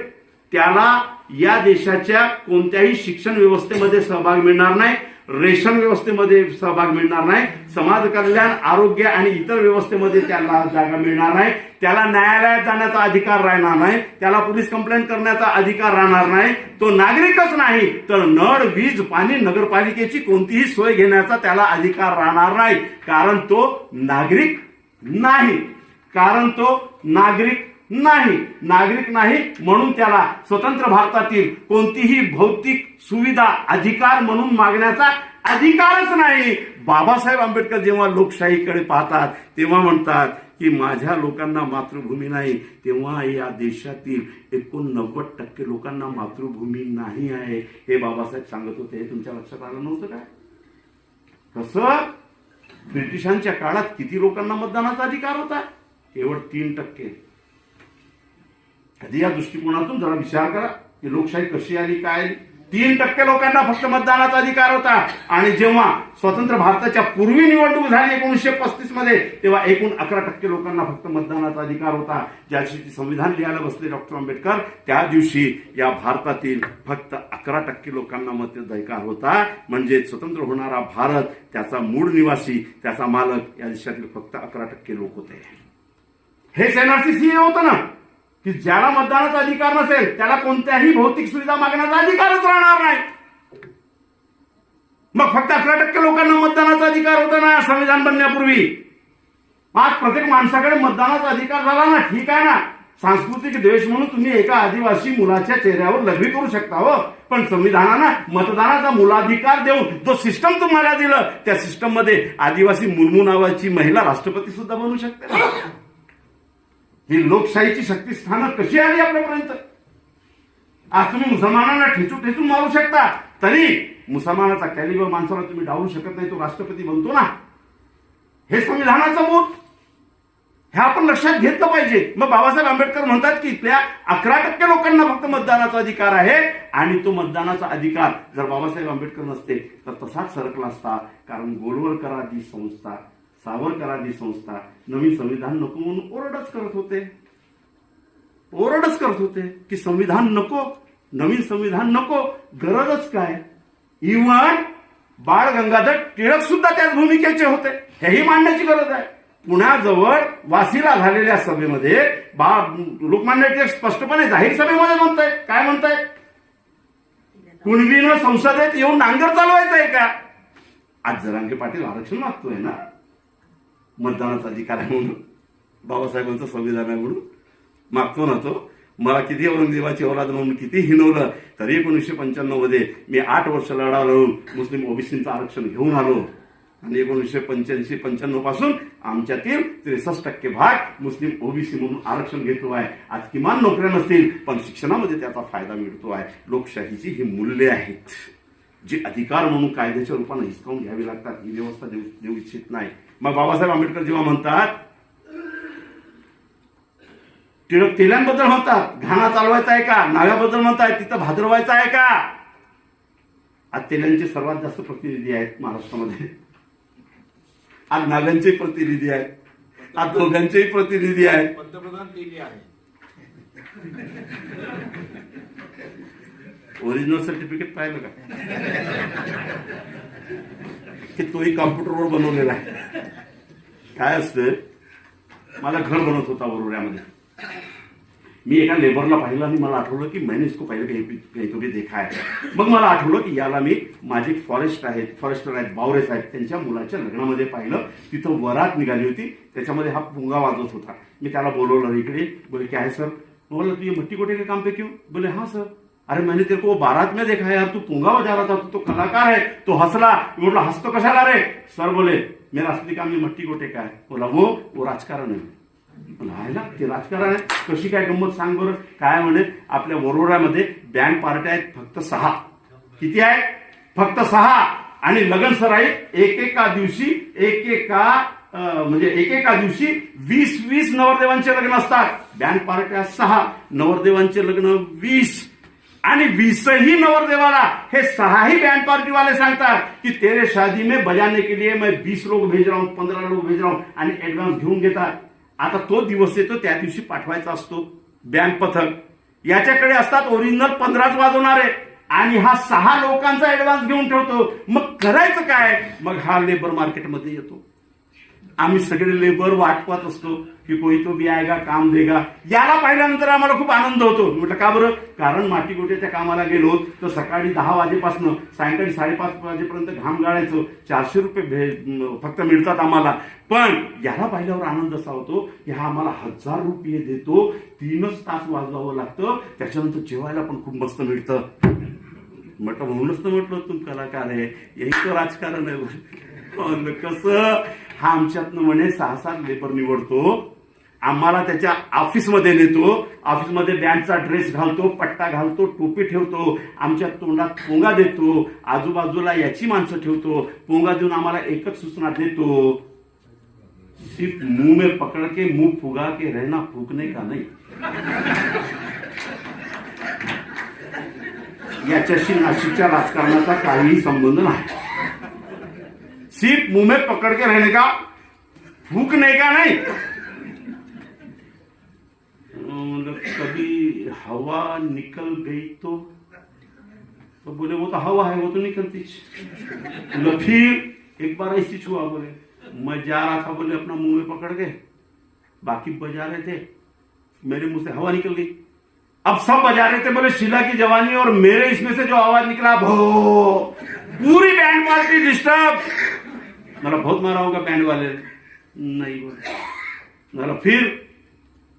त्याला या देशाच्या कोणत्याही शिक्षण व्यवस्थेमध्ये सहभाग मिळणार नाही, रेशन व्यवस्थेमध्ये सहभाग मिळणार नाही, समाज कल्याण, आरोग्य आणि इतर व्यवस्थेमध्ये त्याला जागा मिळणार नाही, त्याला न्यायालयात जाण्याचा अधिकार राहणार नाही, त्याला पोलीस कंप्लेंट करण्याचा अधिकार राहणार नाही, तो नागरिकच नाही तर नळ, वीज, पाणी, नगरपालिकेची कोणतीही सोय घेण्याचा त्याला अधिकार राहणार नाही. कारण तो नागरिक नाही. नागरिक नाही म्हणून त्याला स्वतंत्र भारतातील कोणतीही भौतिक सुविधा अधिकार म्हणून मागण्याचा अधिकारच नाही. बाबासाहेब आंबेडकर जेव्हा लोकशाहीकडे पाहतात तेव्हा म्हणतात की माझ्या लोकांना मातृभूमी नाही, तेव्हा या देशातील 89% लोकांना मातृभूमी नाही आहे हे बाबासाहेब सांगत होते. हे तुमच्या लक्षात आलं नव्हतं काय? कसं ब्रिटिशांच्या काळात किती लोकांना मतदानाचा अधिकार होता? केवळ 3%. कधी या दृष्टिकोनातून जरा विचार करा की लोकशाही कशी आली, काय? 3% लोकांना फक्त मतदानाचा अधिकार होता. आणि जेव्हा स्वतंत्र भारताच्या पूर्वी निवडणूक झाली 1935 मध्ये तेव्हा एकूण 11% लोकांना फक्त मतदानाचा अधिकार होता. ज्या दिवशी संविधान लिहायला बसले डॉक्टर आंबेडकर त्या दिवशी या भारतातील फक्त 11% लोकांना मताधिकार होता. म्हणजे स्वतंत्र होणारा भारत, त्याचा मूळ निवासी, त्याचा मालक या देशातील फक्त 11% लोक होते. हेच एनआरसी सीए होतं ना की ज्याला मतदानाचा अधिकार नसेल त्याला कोणत्याही भौतिक सुविधा मागण्याचा अधिकारच राहणार नाही. मग फक्त 11% लोकांना मतदानाचा अधिकार होता ना संविधान बनण्यापूर्वी. आज प्रत्येक माणसाकडे मतदानाचा अधिकार झाला ना, ठीक आहे ना. सांस्कृतिक द्वेष म्हणून तुम्ही एका आदिवासी मुलाच्या चेहऱ्यावर लघवी करू शकता हो, पण संविधानानं मतदानाचा मूलाधिकार देऊन जो सिस्टम तुम्हाला दिलं त्या सिस्टम मध्ये आदिवासी मुर्मू नावाची महिला राष्ट्रपती सुद्धा बनू शकते ना. ही लोकशाहीची शक्तीस्थानं कशी आली आपल्यापर्यंत? आज तुम्ही मुसलमानांना ठेचून मारू शकता, तरी मुसलमानाचा कॅलिबर माणसाला तुम्ही डावलू शकत नाही, तो राष्ट्रपती बनतो ना. हे संविधानाचं मूळ, हे आपण लक्षात घेतलं पाहिजे. मग बाबासाहेब आंबेडकर म्हणतात की इथल्या 11% लोकांना फक्त मतदानाचा अधिकार आहे, आणि तो मतदानाचा अधिकार जर बाबासाहेब आंबेडकर नसते तर तसाच सरकला असता. कारण गोलवलकरादी संस्था, सावरकरादी संस्था नवीन संविधान नको म्हणून ओरडच करत होते की संविधान नको, नवीन संविधान नको, गरजच काय. इव्हन बाळ गंगाधर टिळक सुद्धा त्याच भूमिकेचे होते, हेही मांडण्याची गरज आहे. पुण्याजवळ वासीला झालेल्या सभेमध्ये लोकमान्य टिळक स्पष्टपणे जाहीर सभेमध्ये म्हणताय, काय म्हणताय, कुणबीनं संसदेत येऊन नांगर चालवायचं आहे का. आज जरांगे पाटील आरक्षण मागतोय ना, मतदानाचा अधिकार आहे म्हणून, बाबासाहेबांचं संविधान आहे म्हणून मागतो ना तो. मला किती औरंगजेबाची औलाद म्हणून किती हिनवलं तरी 1995 मध्ये मी 8 वर्ष लढा लढून मुस्लिम ओबीसीचं आरक्षण घेऊन आलो, आणि 1985-95 पासून आमच्यातील 63% भाग मुस्लिम ओबीसी म्हणून आरक्षण घेतो आहे. आज किमान नोकऱ्या नसतील पण शिक्षणामध्ये त्याचा फायदा मिळतो आहे. लोकशाहीची ही मूल्ये आहेत जी अधिकार म्हणून कायद्याच्या रूपाने हिसकावून घ्यावी लागतात. ही व्यवस्था देऊ इच्छित नाही. मग बाबासाहेब आंबेडकर जेव्हा म्हणतात, टिळक तेल्यांबद्दल म्हणतात, घाणा चालवायचा आहे का, नाव्याबद्दल म्हणताय तिथं भादरवायचं आहे का. आज तेल्यांचे सर्वात जास्त प्रतिनिधी आहेत महाराष्ट्रामध्ये, आज नाव्यांचे प्रतिनिधी आहेत, आज दोघांचेही प्रतिनिधी आहेत. पंतप्रधान तेली आहे. ओरिजिनल सर्टिफिकेट पाहिलं का, की तोही कॉम्प्युटरवर बनवलेला आहे. काय असतं, मला घर बनवत होता वरोऱ्यामध्ये, मी एका लेबरला पाहिलं आणि मला आठवलं की मैंने इसको पहिले कहीं तो भी देखा है. मग मला आठवलं की याला मी माझे फॉरेस्टर आहेत बावरे साहेब, त्यांच्या मुलाच्या लग्नामध्ये पाहिलं. तिथं वरात निघाली होती, त्याच्यामध्ये हा पुंगा वाजवत होता. मी त्याला बोलवलं इकडे. बोले क्या है सर. बोला तू ये मट्टी कोटे के काम पे क्यों. बोले हाँ सर. अरे मैंने तेरे को बारात में देखा है यार, तू पुंगा बजा रहा था, तो कलाकार है. तो हंसला. म्हटलं हंसतो कशाला रे. सर बोले मेरा असली काम ये मट्टी कोटे का है. बोला वो राजकारण आहे. राहायला ते राजकारण आहे. कशी काय गंमत सांग बरं. काय म्हणे, आपल्या वरोऱ्यामध्ये बँड पार्ट्या आहेत फक्त 6. किती आहेत, फक्त 6. आणि लग्न सराई एकेका दिवशी 20 नवरदेवांचे लग्न असतात. बँड पार्ट्या 6, नवरदेवांचे लग्न 20. आणि 20ही नवरदेवाला हे 6ही बँड पार्टी वाले सांगतात की तेरे शादी में बजाने के लिए मैं 20 लोग भेज रहा हूं, 15 लोग भेज रहा हूं, आणि ऍडव्हान्स घेऊन घेतात. आता तो दिवस येतो त्या दिवशी पाठवायचा असतो बँड पथक. याच्याकडे असतात ओरिजिनल 15च वाजवणारे, आणि हा 6 लोकांचा ऍडव्हान्स घेऊन ठेवतो. मग करायचं काय. मग हा लेबर मार्केटमध्ये येतो. आम्ही सगळे लेबर वाट पाहत असतो की कोई तो भी आएगा काम देगा. याला पाहिल्यानंतर आम्हाला खूप आनंद होतो. म्हटलं का बरं. कारण माटीगोट्याच्या कामाला गेलो तर सकाळी 10 वाजेपासून सायंकाळी 5:30 वाजेपर्यंत घाम गाळायचो. 400 रुपये फक्त मिळतात आम्हाला. पण याला पाहिल्यावर आनंद असा होतो की हा आम्हाला 1000 रुपये देतो. 3च तास वाजवावं लागतं. त्याच्यानंतर जेवायला पण खूप मस्त मिळतं. म्हटलं म्हणूनच तर म्हटलं तुम कलाकार आहे. यही तो राजकारण आहे. कसं हा आमच्यातनं म्हणे 6-7 लेबर निवडतो, आम्हाला त्याच्या ऑफिसमध्ये नेतो. ऑफिसमध्ये बँडचा ड्रेस घालतो, पट्टा घालतो, टोपी ठेवतो, आमच्या तोंडात पोंगा देतो, आजूबाजूला याची माणसं ठेवतो. पोंगा देऊन आम्हाला एकच सूचना देतो, सिर्फ मुंह में पकड़ के मुंह फुगा के रहना, फूकने का नहीं. याच्याशी नाशिकच्या राजकारणाचा काहीही संबंध नाही. सिर्फ मुंह में पकड़ के रहने का, फूकने का नहीं. कभी हवा निकल गई तो बोले वो तो हवा है, वो तो निकलती. फिर एक बार ऐसी छुआ. बोले मैं जा रहा था, बोले अपना मुंह में पकड़ के, बाकी बजा रहे थे, मेरे मुंह से हवा निकल गई. अब सब बजा रहे थे बोले शीला की जवानी, और मेरे इसमें से जो आवाज निकला भो, पूरी बैंड पार्टी डिस्टर्ब. मला बहुत मारा होगा बैंड वाले. नहीं बोले. फिर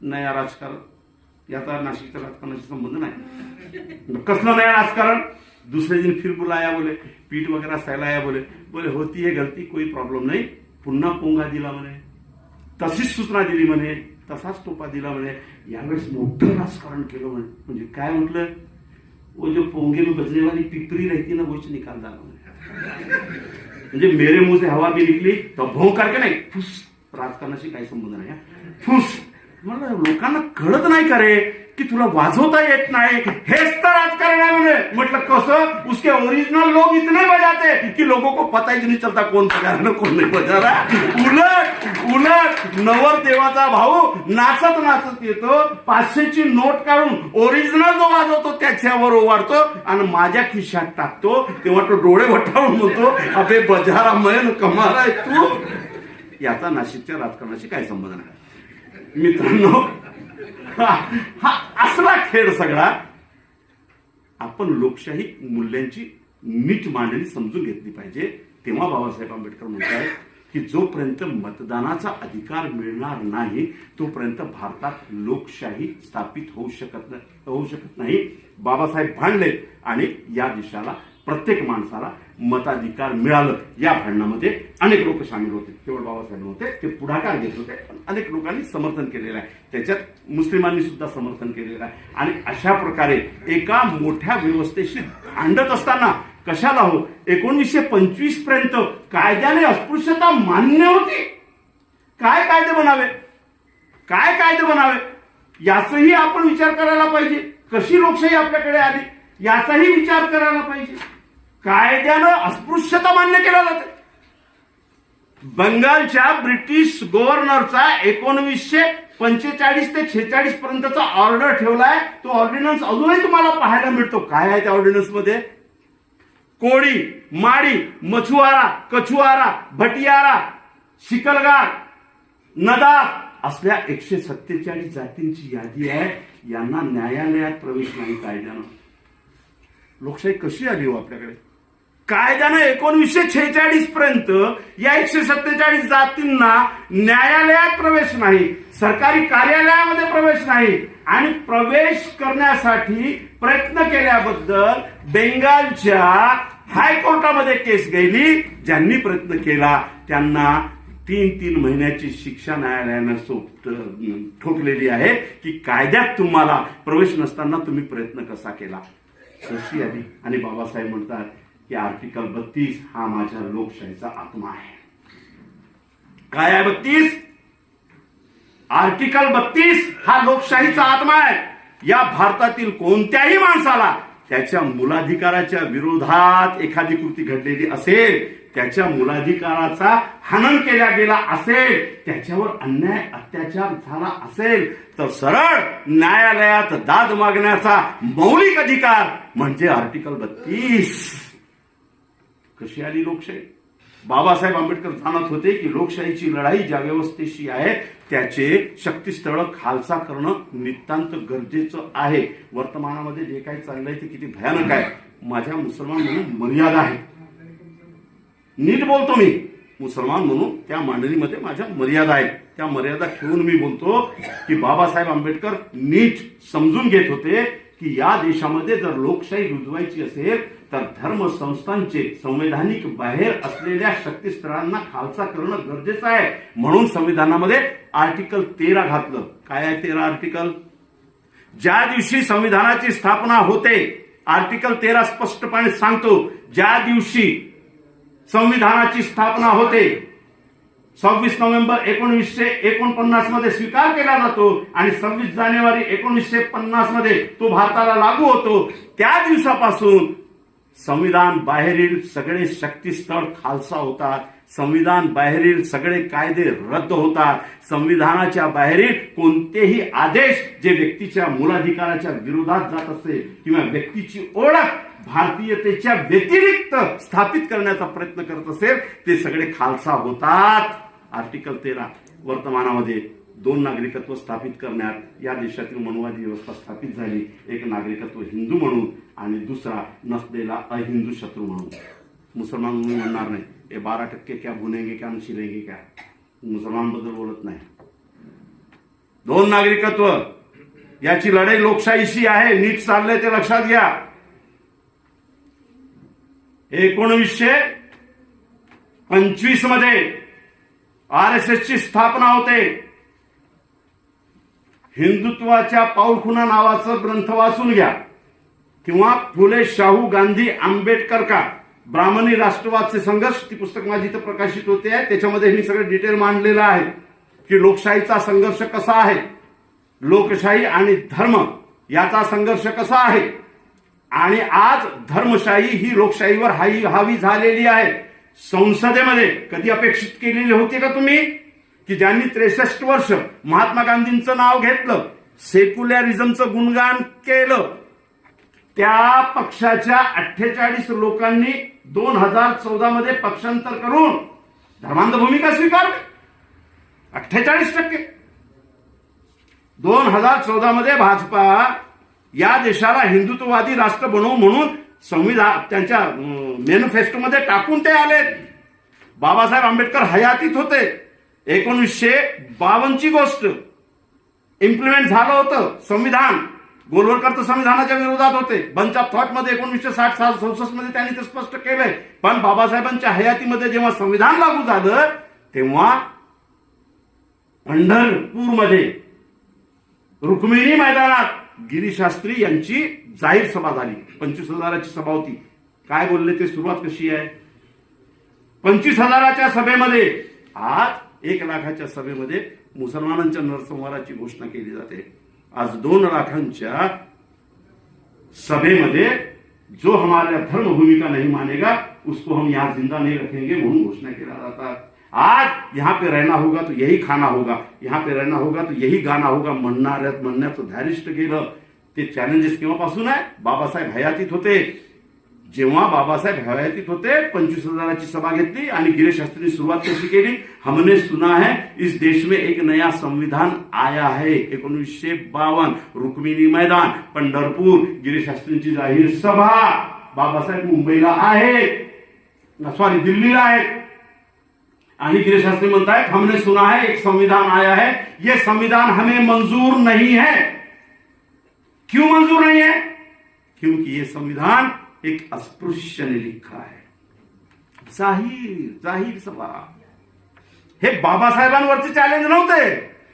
नया राजकारण. याचा नाशिकच्या राजकारणाशी संबंध नाही. कसलं नया राजकारण. दूसरे दिन फिर बुलाया. बोले पीठ वगैरह सहलाया. बोले होती है गलती, कोई प्रॉब्लेम नाही. पुन्हा पोंगा दिला म्हणे, तशीच सूचना दिली म्हणे, तसाच टोपा दिला म्हणे. यावेळेस मोठं राजकारण केलं म्हणे. म्हणजे काय म्हटलं, वो जो पोंगे में बजने वाली पिपरी रहती ना, वो निकाल डाला म्हणे. म्हणजे मेरे मुंह से हवा भी निघली तर भों करके नाही फुस. राजकारणाशी काही संबंध नाही. फुस. मला लोकांना कळत नाही का रे की तुला वाजवता येत नाही, हेच तर राजकारण आहे म्हणे. म्हटलं कसं? उसके ओरिजिनल लोग इतने बजाते कि लोगों को पता ही नहीं चलता कौन बजा रहा कौन नहीं बजा रहा. उलट नवरदेवाचा भाऊ नाचत नाचत येतो, 500ची नोट काढून ओरिजिनल जो वाजवतो त्याच्यावर ओवाळतो आणि माझ्या खिशात टाकतो. तेव्हा तो डोळे वटावून म्हणतो, अबे बजारा मैन कमाल आहे तू. याचा नाशिकच्या राजकारणाशी काय संबंध नाही मित्रांनो. हा असला खेळ सगळा. आपण लोकशाही मूल्यांची नीट मांडणी समजून घेतली पाहिजे. तेव्हा बाबासाहेब आंबेडकर म्हणतात की जोपर्यंत मतदानाचा अधिकार मिळणार नाही तोपर्यंत भारतात लोकशाही स्थापित होऊ शकत नाही. बाबासाहेब भांडले आणि या देशाला प्रत्येक माणसाला मताधिकार मिळालं. या भांडणामध्ये अनेक लोक सामील होते. केवळ बाबासाहेब नव्हते, ते पुढाकार घेत होते. अनेक लोकांनी समर्थन केलेलं आहे. त्याच्यात मुस्लिमांनी सुद्धा समर्थन केलेलं आहे. आणि अशा प्रकारे एका मोठ्या व्यवस्थेशी भांडत असताना कशाला हो 1925 पर्यंत कायद्याने अस्पृश्यता मान्य होती. काय कायदे बनावे याचाही आपण विचार करायला पाहिजे. कशी लोकशाही आपल्याकडे आली याचाही विचार करायला पाहिजे. कायद्यानं अस्पृश्यता मान्य केल्या जाते. बंगालच्या ब्रिटिश गव्हर्नरचा 1945 ते 46 पर्यंतचा ऑर्डर ठेवलाय. तो ऑर्डिनन्स अजूनही तुम्हाला पाहायला मिळतो. काय आहे त्या ऑर्डिनन्स मध्ये? कोळी, माडी, मछुआरा, कछुआरा, भटियारा, शिकलगार, नदार असल्या 147 जातींची यादी आहे. यांना न्यायालयात प्रवेश नाही कायद्यानं. लोकशाही कशी आली हो आपल्याकडे? कायद्यानं 1946 पर्यंत या 147 जातींना न्यायालयात प्रवेश नाही, सरकारी कार्यालयामध्ये प्रवेश नाही. आणि प्रवेश करण्यासाठी प्रयत्न केल्याबद्दल बेंगालच्या हायकोर्टामध्ये केस गेली. ज्यांनी प्रयत्न केला त्यांना 3 महिन्याची शिक्षा न्यायालयानं ठोकलेली आहे की कायद्यात तुम्हाला प्रवेश नसताना तुम्ही प्रयत्न कसा केला. कशी आली? आणि बाबासाहेब म्हणतात की आर्टिकल 32 हा माझ्या लोकशाहीचा आत्मा आहे. काय आहे 32? आर्टिकल 32 हा लोकशाहीचा आत्मा आहे. या भारतातील कोणत्याही माणसाला त्याच्या मूलाधिकाराच्या विरोधात एखादी कृती घडलेली असेल, त्याच्या मूलाधिकाराचा हनन केला गेला असेल, त्याच्यावर अन्याय अत्याचार झाला असेल तर सरळ न्यायालयात दाद मागण्याचा मौलिक अधिकार म्हणजे आर्टिकल 32. कशी आली लोकशाही? बाबासाहेब आंबेडकर जाणत होते की लोकशाहीची लढाई ज्या व्यवस्थेशी आहे त्याचे शक्तीस्थळ खालसा करणं नितांत गरजेचं आहे. वर्तमानामध्ये जे काही चाललंय ते किती भयानक आहे. माझ्या मुसलमान म्हणून मर्यादा आहे. नीट बोलतो मी. मुसलमान म्हणून त्या मांडणीमध्ये माझ्या मर्यादा आहेत. त्या मर्यादा ठेवून मी बोलतो की बाबासाहेब आंबेडकर नीट समजून घेत होते की या देशामध्ये जर लोकशाही रुजवायची असेल तर धर्म संस्थांचे संवैधानिक बाहेर असलेल्या शक्तीस्थळांना खालसा करणं गरजेचं आहे. म्हणून संविधानामध्ये आर्टिकल 13 घातलं. काय आहे 13 आर्टिकल? ज्या दिवशी संविधानाची स्थापना होते, आर्टिकल 13 स्पष्टपणे सांगतो, ज्या दिवशी संविधानाची स्थापना होते 26 नोव्हेंबर 1949 मध्ये स्वीकार केला जातो आणि 26 जानेवारी 1950 मध्ये तो भारताला लागू होतो. त्या दिवसापासून संविधान बाहेरील सगळे शक्तीस्थळ खालसा होतात. संविधान बाहेरील सगळे कायदे रद्द होतात. संविधानाच्या बाहेरील कोणतेही आदेश जे व्यक्तीच्या मूलाधिकाराच्या विरोधात जात असेल किंवा व्यक्तीची ओळख भारतीयतेच्या व्यतिरिक्त स्थापित करण्याचा प्रयत्न करत असेल ते सगळे खालसा होतात. आर्टिकल 13 वर्तमानामध्ये 2 नागरिकत्व स्थापित करण्यात या देशातील मनुवादी व्यवस्था स्थापित झाली. एक नागरिकत्व हिंदू म्हणून आणि दुसरा नसलेला अहिंदू शत्रू म्हणून. मुसलमान म्हणून म्हणणार नाही हे 12% क्या भुनेंगे क्या शिलेंगे क्या. मुसलमान बद्दल बोलत नाही. 2 नागरिकत्व याची लढाई लोकशाहीशी आहे. नीट चाललंय ते लक्षात घ्या. 1925 मध्ये RSSची स्थापना होते. हिंदुत्वाच्या पाऊलखुणा नावाचं ग्रंथ वाचून घ्या किंवा फुले शाहू गांधी आंबेडकर का ब्राह्मणी राष्ट्रवादचे संघर्ष, ती पुस्तक माझी इथं प्रकाशित होते आहे. त्याच्यामध्ये मी सगळं डिटेल मांडलेलं आहे की लोकशाहीचा संघर्ष कसा आहे, लोकशाही आणि धर्म याचा संघर्ष कसा आहे. आणि आज धर्मशाही ही लोकशाहीवर हावी झालेली आहे. संसदेमध्ये कधी अपेक्षित केलेली होती का तुम्ही की ज्यांनी 63 वर्ष महात्मा गांधींचं नाव घेतलं, सेक्युलरिझमचं गुणगान केलं, त्या पक्षाच्या 48 लोकांनी 2014 मध्ये पक्षांतर करून धर्मांध भूमिका स्वीकारली. 48%. 2014 मध्ये भाजपा या देशाला हिंदुत्ववादी राष्ट्र बनवू म्हणून संविधान त्यांच्या मॅनिफेस्टोमध्ये टाकून ते आले. बाबासाहेब आंबेडकर हयातीत होते. 1952ची गोष्ट इम्प्लिमेंट झालं होतं संविधान. गोलवलकर तर संविधानाच्या विरोधात होते. बंच ऑफ थॉट मध्ये 1960-66 मध्ये त्यांनी ते स्पष्ट केलंय. पण बाबासाहेबांच्या हयातीमध्ये जेव्हा संविधान लागू झालं तेव्हा पंढरपूरमध्ये रुक्मिणी मैदानात गिरीशास्त्री यांची जाहीर सभा झाली. 25,000ची सभा होती. काय बोलले ते, सुरुवात कशी आहे. 25,000च्या सभेमध्ये आज 1 लाखाच्या सभेमध्ये मुसलमानांच्या नरसंहाराची घोषणा केली जाते. आज 2 लाखांच्या सभेमध्ये जो हमारा धर्म भूमिका नहीं मानेगा उसको हम यहां जिंदा नहीं रखेंगे म्हणून घोषणा केल्या जातात. आज यहाँ पे रहना होगा तो यही खाना होगा, यहाँ पे रहना होगा तो यही गाना होगा म्हणण्याचं धारिष्ट गेलं. ते चॅलेंजेस केव्हापासून आहे, बाबासाहेब हयातीत होते. जेव्हा बाबासाहेब हयातीत होते 25,000ची सभा घेतली आणि गिरीशास्त्रींनी सुरुवात कशी केली. हमने सुना है इस देश में एक नया संविधान आया है. 1952 रुक्मिणी मैदान पंढरपूर गिरीशास्त्रींची जाहीर सभा. बाबासाहेब मुंबईला आहे, सॉरी दिल्लीला आहे आणि गिरीशास्त्री म्हणतायत हमने सुना है एक संविधान आया है, ये संविधान हमें मंजूर नहीं है. क्यों मंजूर नहीं है? क्योंकि ये संविधान एक अस्पृश्य ने लिखा है. जाहीर सभा. हे बाबासाहेबांवरचे चॅलेंज नव्हते.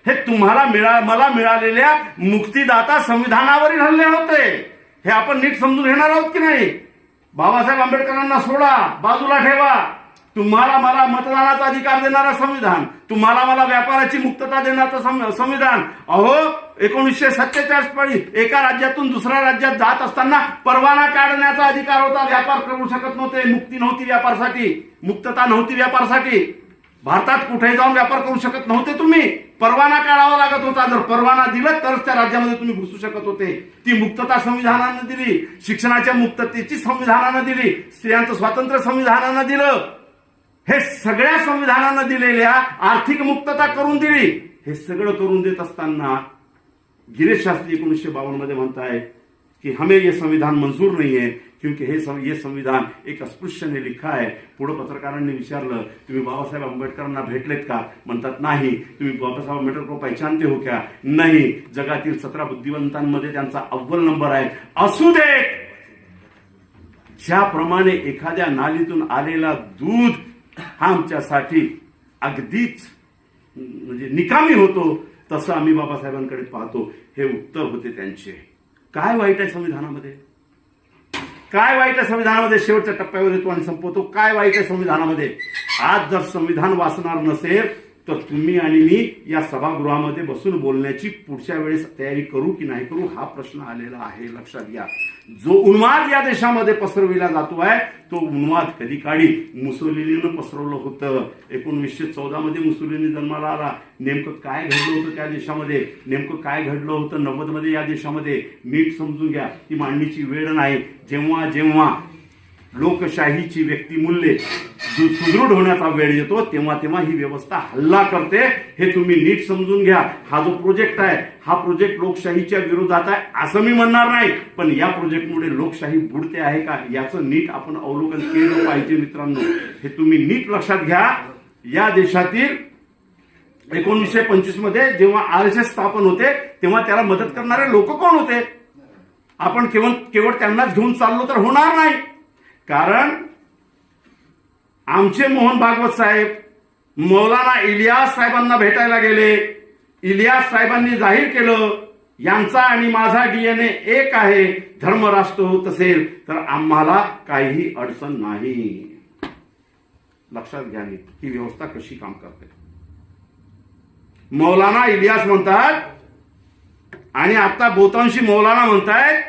हे तुम्हाला मला मिळालेल्या मुक्तिदाता संविधानावरील हल्ले होते. हे आपण नीट समजून घेणार आहोत की नाही. बाबासाहेब आंबेडकरांना सोडा, बाजूला ठेवा. तुम्हाला मला मतदानाचा अधिकार देणारा संविधान, तुम्हाला मला व्यापाराची मुक्तता देण्याचं संविधान. अहो 1947 पाळी एका राज्यातून दुसऱ्या राज्यात जात असताना परवाना काढण्याचा अधिकार होता. व्यापार करू शकत नव्हते. मुक्ती नव्हती व्यापारासाठी, मुक्तता नव्हती व्यापारासाठी. भारतात कुठे जाऊन व्यापार करू शकत नव्हते तुम्ही. परवाना काढावा लागत होता. जर परवाना दिला तरच त्या राज्यामध्ये तुम्ही घुसू शकत होते. ती मुक्तता संविधानानं दिली. शिक्षणाच्या मुक्ततेची संविधानानं दिली. स्त्रियांचं स्वातंत्र्य संविधानानं दिलं. हे सगळ्या संविधानानं दिलेल्या आर्थिक मुक्तता करून दिली. हे सगळं करून देत असताना गिरीश शास्त्री 1952 मध्ये म्हणताय की हमें ये संविधान मंजूर नहीं है क्योंकि ये संविधान एक अस्पृश्य ने लिखा है. पुढे पत्रकारांनी विचारलं तुम्ही बाबासाहेब आंबेडकरांना भेटलेत का. म्हणतात नाही. तुम्ही बाबासाहेब आंबेडकर को पहचानते हो क्या. नाही. जगातील 17 बुद्धिवंतांमध्ये त्यांचा अव्वल नंबर आहे. असू दे. ज्याप्रमाणे एखाद्या नालीतून आलेला दूध हा आमच्यासाठी अगदीच म्हणजे निकामी होतो तसं आम्ही बाबासाहेबांकडे पाहतो. हे उत्तर होते त्यांचे. काय वाईट आहे संविधानामध्ये, काय वाईट आहे संविधानामध्ये. शेवटच्या टप्प्यावर येतो आणि संपवतो. काय वाईट आहे संविधानामध्ये. आज जर संविधान वाचणार नसेल तर तुम्ही आणि मी या सभागृहामध्ये बसून बोलण्याची पुढच्या वेळेस तयारी करू की नाही करू हा प्रश्न आलेला आहे. लक्षात घ्या. जो उन्माद या देशामध्ये पसरविला जातो आहे तो उन्माद कधी काळी मुसोलिनीनं पसरवलं होतं. 1914 मध्ये मुसोलिनी जन्माला आला. नेमकं काय घडलं होतं त्या देशामध्ये, नेमकं काय घडलं होतं 90 मध्ये या देशामध्ये, नीट समजून घ्या. ती मांडणीची वेळ नाही. जेव्हा जेव्हा लोकशाहीची व्यक्तिमूल्ये सुदृढ होण्याचा वेळ येतो तेव्हा तेव्हा ही व्यवस्था हल्ला करते. हे तुम्ही नीट समजून घ्या. हा जो प्रोजेक्ट आहे हा प्रोजेक्ट लोकशाहीच्या विरोधात आहे असं मी म्हणणार नाही. पण या प्रोजेक्टमुळे लोकशाही बुडते आहे का याचं नीट आपण अवलोकन केलं पाहिजे मित्रांनो. हे तुम्ही नीट लक्षात घ्या. या देशातील 1925 मध्ये जेव्हा RSS स्थापन होते तेव्हा त्याला मदत करणारे लोक कोण होते. आपण केवळ त्यांनाच घेऊन चाललो तर होणार नाही. कारण आमचे मोहन भागवत साहेब मौलाना इलियास साहेबांना भेटायला गेले. इलियास साहेबांनी जाहीर केलं यांचा आणि माझा डीएनए एक आहे, धर्मराष्ट्र होत असेल तर आम्हाला काही अडचण नाही. लक्षात घ्या ही व्यवस्था कशी काम करते. मौलाना इलियास म्हणतात आणि आता बहुतांशी मौलाना म्हणतायत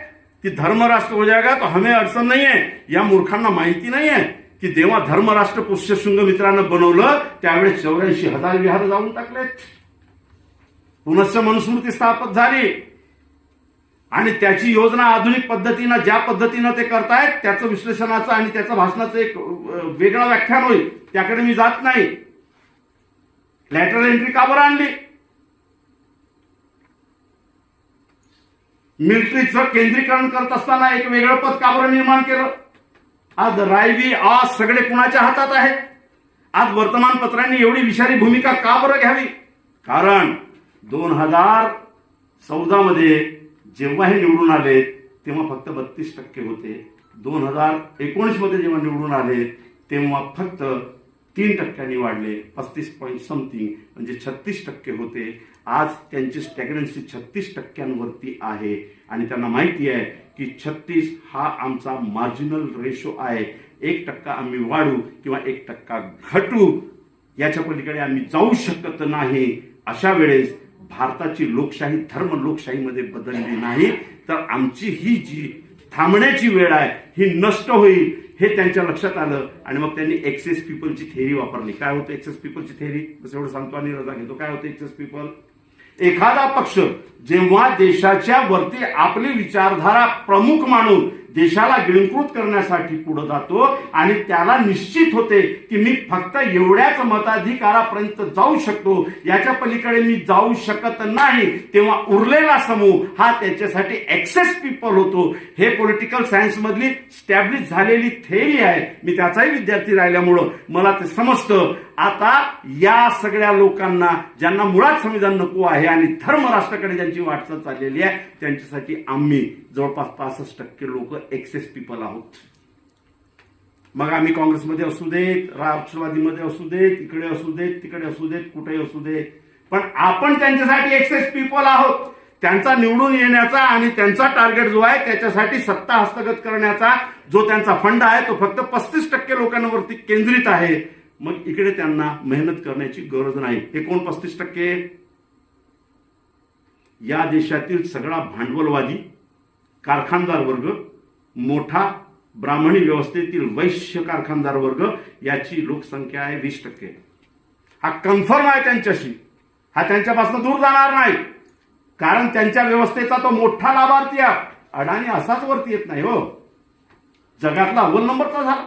की धर्मराष्ट्र हो जाएगा तो हमें अडचण नाही आहे. या मूर्खांना माहिती नाही आहे की जेव्हा धर्मराष्ट्र पुष्यशृंग मित्रांनं बनवलं त्यावेळेस 84,000 विहार जाऊन टाकलेत. पुनश्च मनुस्मृती स्थापित झाली आणि त्याची योजना आधुनिक पद्धतीनं ज्या पद्धतीनं ते करतायत त्याचं विश्लेषणाचं आणि त्याचं भाषणाचं एक वेगळं व्याख्यान होईल, त्याकडे मी जात नाही. लॅटरल एंट्री का बरं आणली? मिलिटरीचं केंद्रीकरण करत असताना एक वेगळं पद का बरं निर्माण केलं? आज रायवी आज सगळे कुणाच्या हातात आहेत? आज वर्तमानपत्रांनी एवढी विषारी भूमिका का बरं घ्यावी? कारण 2014 मध्ये जेव्हा हे निवडून आले तेव्हा फक्त 32% होते. 2019 मध्ये जेव्हा निवडून आले तेव्हा फक्त 3% वाढले, 35 पॉईंट समथिंग म्हणजे 36% होते. आज त्यांची स्टॅग्नन्सी 36% आहे आणि त्यांना माहिती आहे की 36 हा आमचा मार्जिनल रेशो आहे. 1% आम्ही वाढू किंवा 1% घटू, याच्या पलीकडे आम्ही जाऊ शकत नाही. अशा वेळेस भारताची लोकशाही धर्म लोकशाहीमध्ये बदलली नाही तर आमची ही जी थांबण्याची वेळ आहे ही नष्ट होईल हे त्यांच्या लक्षात आलं आणि मग त्यांनी एक्सेस पीपलची थेअरी वापरली. काय होतं एक्सेस पीपलची थेअरी? बस एवढं सांगतो आणि रजा घेतो. काय होतं एक्सेस पीपल? एखादा पक्ष जेव्हा देशाच्या वरती आपली विचारधारा प्रमुख मानून देशाला गिळंकृत करण्यासाठी पुढे जातो आणि त्याला निश्चित होते की मी फक्त एवढ्याच मताधिकारापर्यंत जाऊ शकतो, याच्या पलीकडे मी जाऊ शकत नाही, तेव्हा उरलेला समूह हा त्याच्यासाठी एक्सेस पीपल होतो. हे पॉलिटिकल सायन्स मधली स्टॅब्लिश झालेली थेअरी आहे. मी त्याचाही विद्यार्थी राहिल्यामुळं मला ते समजतं. आता या सगळ्या लोकांना ज्यांना मुळात संविधान नको आहे आणि धर्मराष्ट्राकडे ज्यांची वाटचाल चाललेली आहे त्यांच्यासाठी आम्ही जवळपास 65% लोक एक्सेस पीपल आहोत. मग आम्ही काँग्रेसमध्ये असू देत, राष्ट्रवादीमध्ये असू देत, इकडे असू देत, तिकडे असू देत, कुठेही असू देत, पण आपण त्यांच्यासाठी एक्सेस पीपल आहोत. त्यांचा निवडून येण्याचा आणि त्यांचा टार्गेट जो आहे त्याच्यासाठी सत्ता हस्तगत करण्याचा जो त्यांचा फंड आहे तो फक्त 35% लोकांवरती केंद्रित आहे. मग इकडे त्यांना मेहनत करण्याची गरज नाही. हे कोण 35%? या देशातील सगळा भांडवलवादी कारखानदार वर्ग, मोठा ब्राह्मणी व्यवस्थेतील वैश्य कारखानदार वर्ग, याची लोकसंख्या आहे 20%. हा कन्फर्म आहे त्यांच्याशी, हा त्यांच्यापासून दूर जाणार नाही. कारण त्यांच्या व्यवस्थेचा तो मोठा लाभार्थी आहे. अडाणी असाच वरती येत नाही हो, जगातला अव्वल नंबरचा झाला.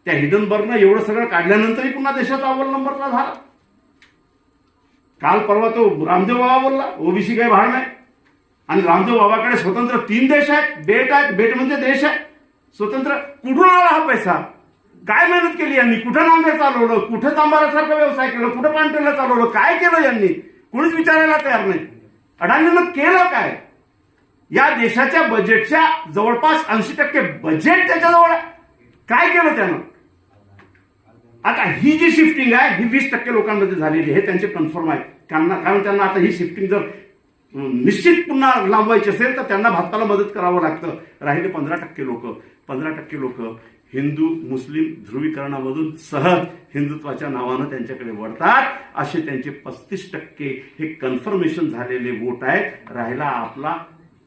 त्या हिडनबर्गनं एवढं सगळं काढल्यानंतरही पुन्हा देशाचा अव्वल नंबरचा झाला. काल परवा तो रामदेव बाबा बोलला ओबीसी काही भाड नाही, आणि रामदेव बाबाकडे स्वतंत्र 3 देश आहेत, बेट आहेत, बेट म्हणजे देश आहे स्वतंत्र. कुठून आला हा पैसा? काय मेहनत केली यांनी? कुठं नांदेड चालवलं, कुठं चांबारासारखा व्यवसाय केला, कुठं पानटेला चालवलं, काय केलं यांनी? कुणीच विचारायला तयार नाही. अडाणीनं केलं काय? या देशाच्या बजेटच्या जवळपास 80% बजेट त्याच्याजवळ आहे. काय केलं त्यानं? आता ही जी शिफ्टिंग आहे ही 20% लोकांमध्ये झालेली आहे, त्यांचे कन्फर्म आहे. कारण त्यांना आता ही शिफ्टिंग जर निश्चित पुन्हा लांबवायची असेल तर त्यांना भारताला मदत करावं लागतं. राहिले 15% लोक हिंदू मुस्लिम ध्रुवीकरणामधून सहज हिंदुत्वाच्या नावानं त्यांच्याकडे वळतात. असे त्यांचे 35% हे कन्फर्मेशन झालेले वोट आहेत. राहिला आपला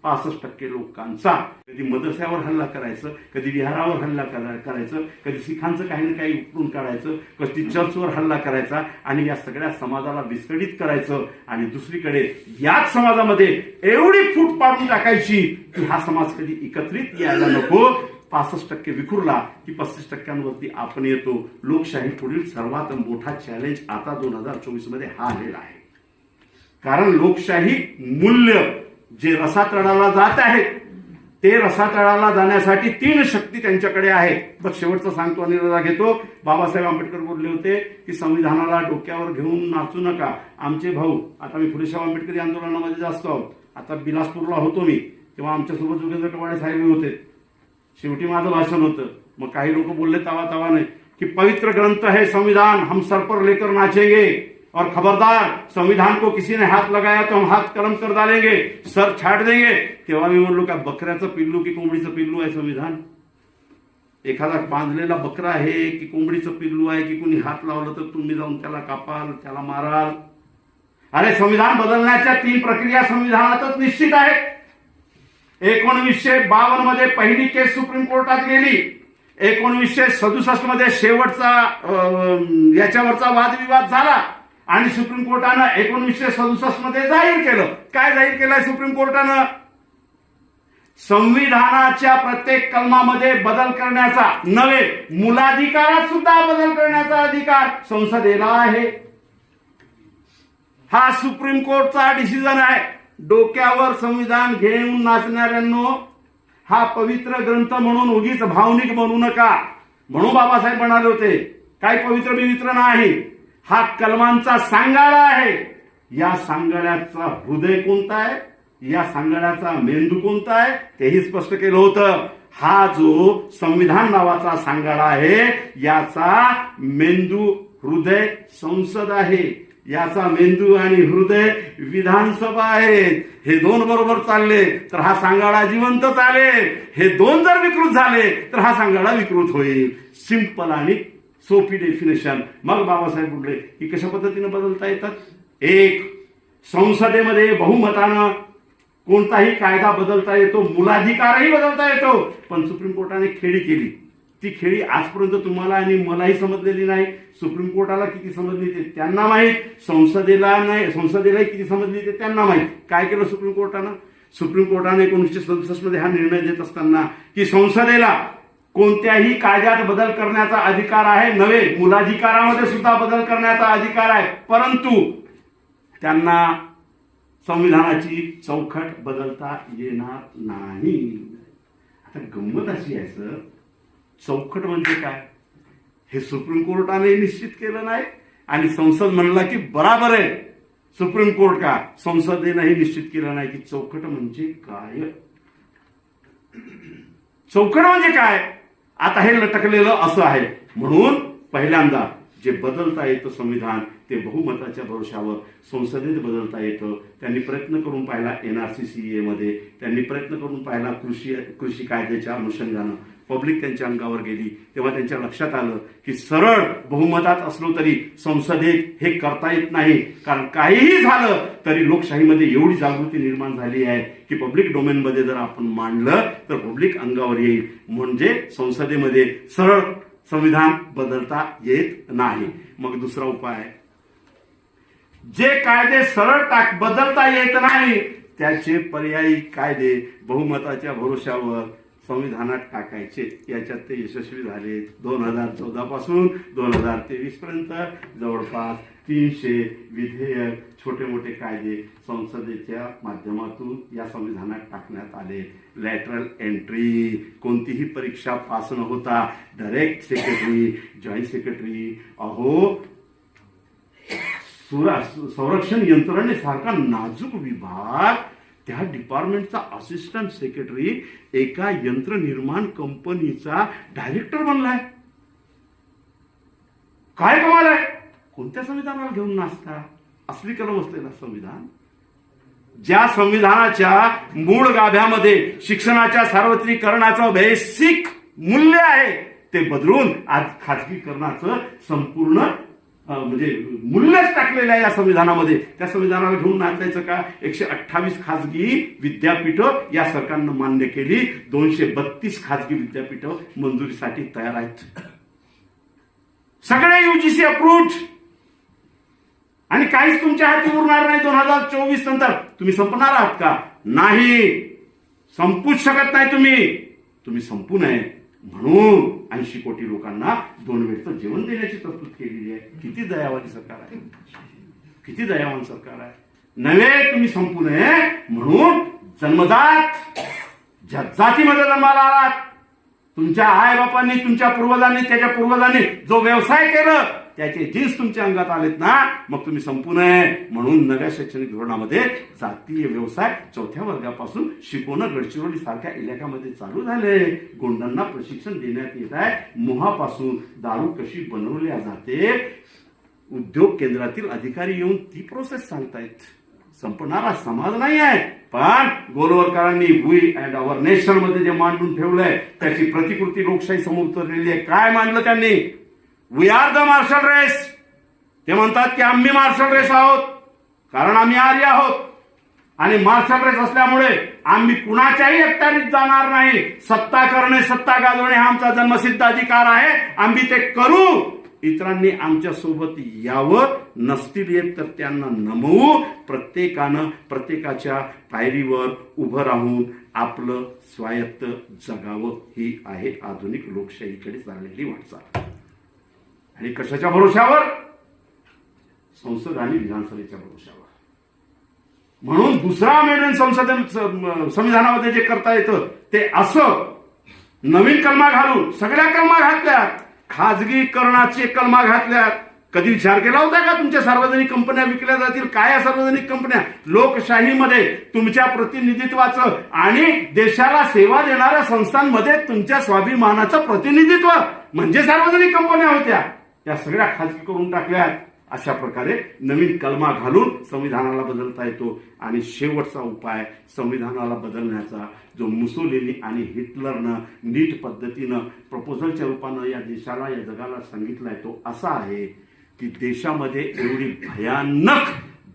65% लोकांचा. कधी मदरस्यावर हल्ला करायचं, कधी विहारावर हल्ला करायचं, कधी शिखांचं काही ना काही उपटून काढायचं, कधी चर्चवर हल्ला करायचा आणि या सगळ्या समाजाला विस्कळीत करायचं. आणि दुसरीकडे याच समाजामध्ये एवढी फूट पाडून टाकायची की हा समाज कधी एकत्रित यायला नको. 65% विखुरला की 35%वरती आपण येतो. लोकशाही पुढील सर्वात मोठा चॅलेंज आता 2024 मध्ये हा आलेला आहे. कारण लोकशाही मूल्य जे रसातळाला जात आहेत ते रसातळाला जाण्यासाठी 3 शक्ती त्यांच्याकडे आहेत. तर शेवटचं सांगतो आणि रजा घेतो. बाबासाहेब आंबेडकर बोलले होते की संविधानाला डोक्यावर घेऊन नाचू नका. आमचे भाऊ, आता मी फुलेशाह आंबेडकरी आंदोलनामध्ये जास्त आहोत. आता बिलासपूरला होतो मी, तेव्हा आमच्यासोबत जोगेंद्र टवाळे साहेब होते. शेवटी माझं भाषण होतं. मग काही लोक बोलले तवा नाही की पवित्र ग्रंथ है संविधान, हम सर पर लेकर नाचेंगे. और खबरदार संविधान को किसी ने हाथ लगाया तो हम हाथ कलम कर डालेंगे, सर छाट देंगे. तेव्हा मी म्हणलो का बकऱ्याचं पिल्लू की कोंबडीचं पिल्लू आहे संविधान? एखादा बांधलेला बकरा आहे की कोंबडीचं पिल्लू आहे की कुणी हात लावलं तर तुम्ही जाऊन त्याला कापाल, त्याला माराल? अरे संविधान बदलण्याच्या 3 प्रक्रिया संविधानातच निश्चित आहेत. 1952 मध्ये पहिली केस सुप्रीम कोर्टात गेली. 1967 मध्ये शेवटचा याच्यावरचा वादविवाद झाला आणि सुप्रीम कोर्टानं 1967 मध्ये जाहीर केलं. काय जाहीर केलंय सुप्रीम कोर्टानं? संविधानाच्या प्रत्येक कलमामध्ये बदल करण्याचा, नव्हे मूलाधिकारात सुद्धा बदल करण्याचा अधिकार संसदेला आहे. हा सुप्रीम कोर्टचा डिसिजन आहे. डोक्यावर संविधान घेऊन नाचणाऱ्यांनो, हा पवित्र ग्रंथ म्हणून उगीच भावनिक म्हणू नका. म्हणून बाबासाहेब म्हणाले होते काही पवित्र बिवित्र नाही. हा कलमांचा सांगाडा आहे. या सांगाड्याचा हृदय कोणता आहे, या सांगाड्याचा मेंदू कोणता आहे तेही स्पष्ट केलं होतं. हा जो संविधान नावाचा सांगाडा आहे याचा मेंदू हृदय संसद आहे, याचा मेंदू आणि हृदय विधानसभा आहेत. हे 2 बरोबर चालले तर हा सांगाडा जिवंत चालेल. हे 2 जर विकृत झाले तर हा सांगाडा विकृत होईल. सिंपल आणि सोपी डेफिनेशन. मग बाबासाहेब बोलले की कशा पद्धतीने बदलता येतात? 1, संसदेमध्ये बहुमतानं कोणताही कायदा बदलता येतो, मूलाधिकारही बदलता येतो. पण सुप्रीम कोर्टाने खेळी केली. ती खेळी आजपर्यंत तुम्हाला आणि मलाही समजलेली नाही. सुप्रीम कोर्टाला किती समजली ते त्यांना माहीत, संसदेला नाही, संसदेलाही किती समजली ते त्यांना माहीत. काय केलं सुप्रीम कोर्टानं? सुप्रीम कोर्टाने 1967 मध्ये हा निर्णय देत असताना की संसदेला कोणत्याही कायद्यात बदल करण्याचा अधिकार आहे, नव्हे मूलाधिकारामध्ये सुद्धा बदल करण्याचा अधिकार आहे, परंतु त्यांना संविधानाची चौकट बदलता येणार नाही. आता गंमत अशी आहे सर, चौकट म्हणजे काय हे सुप्रीम कोर्टाने निश्चित केलं नाही आणि संसद म्हणला की बराबर आहे. सुप्रीम कोर्ट का संसदेनेही निश्चित केलं नाही की चौकट म्हणजे काय. चौकट म्हणजे काय? आता हे लटकलेलं असं आहे. म्हणून पहिल्यांदा जे बदलता येतं संविधान ते बहुमताच्या भरोशावर संसदेत बदलता येतं. त्यांनी प्रयत्न करून पाहिला NRC मध्ये, त्यांनी प्रयत्न करून पाहिला कृषी कायद्याच्या अनुषंगानं. पब्लिक त्यांच्या अंगावर गेली तेव्हा त्यांच्या लक्षात आलं की सरळ बहुमतात असलो तरी संसदेत हे करता येत नाही. कारण काहीही झालं तरी लोकशाहीमध्ये एवढी जागृती निर्माण झाली आहे की पब्लिक डोमेनमध्ये जर आपण मांडलं तर पब्लिक अंगावर येईल. म्हणजे संसदेमध्ये सरळ संविधान बदलता येत नाही. मग दुसरा उपाय, जे कायदे सरळ बदलता येत नाही त्याचे पर्यायी कायदे बहुमताच्या भरोशावर संविधानात टाकायचे. याच्यात ते यशस्वी झाले. 2014 पासून 2023 पर्यंत जवळपास 300 विधेयक, छोटे मोठे कायदे संसदेच्या माध्यमातून या संविधानात टाकण्यात आले. लॅटरल एंट्री, कोणतीही परीक्षा पास न होता डायरेक्ट सेक्रेटरी, जॉईंट सेक्रेटरी, अहो संरक्षण यंत्रणेसारखा नाजूक विभाग, त्या डिपार्टमेंटचा असिस्टंट सेक्रेटरी एका यंत्रनिर्माण कंपनीचा डायरेक्टर बनलाय. काय कमाल आहे. कोणत्या संविधानाला घेऊन नाचता? असली कलम असलेला संविधान, ज्या संविधानाच्या मूळ गाभ्यामध्ये शिक्षणाच्या सार्वत्रिकरणाचं बेसिक मूल्य आहे ते बदलून आज खाजगीकरणाचं संपूर्ण म्हणजे मूल्यच टाकलेलं आहे या संविधानामध्ये. त्या संविधानाला घेऊन नाचायचं का? 128 खाजगी विद्यापीठ या सरकारनं मान्य केली. 232 खाजगी विद्यापीठ मंजुरीसाठी तयार आहेत. सगळे UGC अप्रूव्ड. आणि काहीच तुमच्या हाती उरणार नाही. 2024 नंतर तुम्ही संपणार आहात का? नाही, संपूच शकत नाही. तुम्ही संपू नये म्हणून 80 कोटी लोकांना 2 वेळचं जेवण देण्याची तरतूद केलेली आहे. किती दयावानी सरकार आहे, किती दयावान सरकार आहे. नव्हे, तुम्ही संपू नये म्हणून जन्मजात ज्या जातीमध्ये जन्माला आलात, तुमच्या आई बापांनी, तुमच्या पूर्वजांनी, त्याच्या पूर्वजांनी जो व्यवसाय केलं त्याचे जीन्स तुमच्या अंगात आलेत ना, मग तुम्ही संपू नये म्हणून नव्या शैक्षणिक धोरणामध्ये जातीय व्यवसाय 4थ्या वर्गापासून शिकवणं गडचिरोली सारख्या इलाक्यामध्ये चालू झाले. गोंडांना प्रशिक्षण देण्यात येत आहे. मोहापासून दारू कशी बनवल्या जाते उद्योग केंद्रातील अधिकारी येऊन ती प्रोसेस सांगतायत. संपणारा समाज नाही आहे, पण गोरवरकरांनी वी अँड अवर नेशन मध्ये जे मांडून ठेवलंय त्याची प्रतिकृती लोकशाही समोर उतरलेली आहे. काय मांडलं त्यांनी? We are the martial race. ते म्हणतात की आम्ही मार्शल रेस आहोत कारण आम्ही आर्य आहोत आणि मार्शल रेस असल्यामुळे आम्ही कुणाच्याही अखत्यारीत जाणार नाही. सत्ता करणे, सत्ता गाजवणे हा आमचा जन्मसिद्ध अधिकार आहे. आम्ही ते करू. इतरांनी आमच्या सोबत यावं, नसतील येत तर त्यांना नमवू. प्रत्येकानं प्रत्येकाच्या पायरीवर उभं राहून आपलं स्वायत्त जगावं. ही आहे आधुनिक लोकशाहीकडे चाललेली वाटचाल. आणि कशाच्या भरोशावर? संसद आणि विधानसभेच्या भरोशावर. म्हणून दुसरा अमेंडमेंट संविधानामध्ये जे करता येतं ते असं नवीन कलमा घालून, सगळ्या कलमा घातल्यात, खाजगीकरणाचे कलमा घातल्यात. कधी विचार केला होता का तुमच्या सार्वजनिक कंपन्या विकल्या जातील? काय या सार्वजनिक कंपन्या? लोकशाहीमध्ये तुमच्या प्रतिनिधित्वाचं आणि देशाला सेवा देणाऱ्या संस्थांमध्ये तुमच्या स्वाभिमानाचं प्रतिनिधित्व म्हणजे सार्वजनिक कंपन्या होत्या. त्या सगळ्या खाजगी करून टाकल्यात. अशा प्रकारे नवीन कलमा घालून संविधानाला बदलता येतो. आणि शेवटचा उपाय संविधानाला बदलण्याचा जो मुसोलिनी आणि हिटलरनं नीट पद्धतीनं प्रपोजलच्या रूपानं या देशाला, या जगाला सांगितलाय तो असा आहे की देशामध्ये एवढी भयानक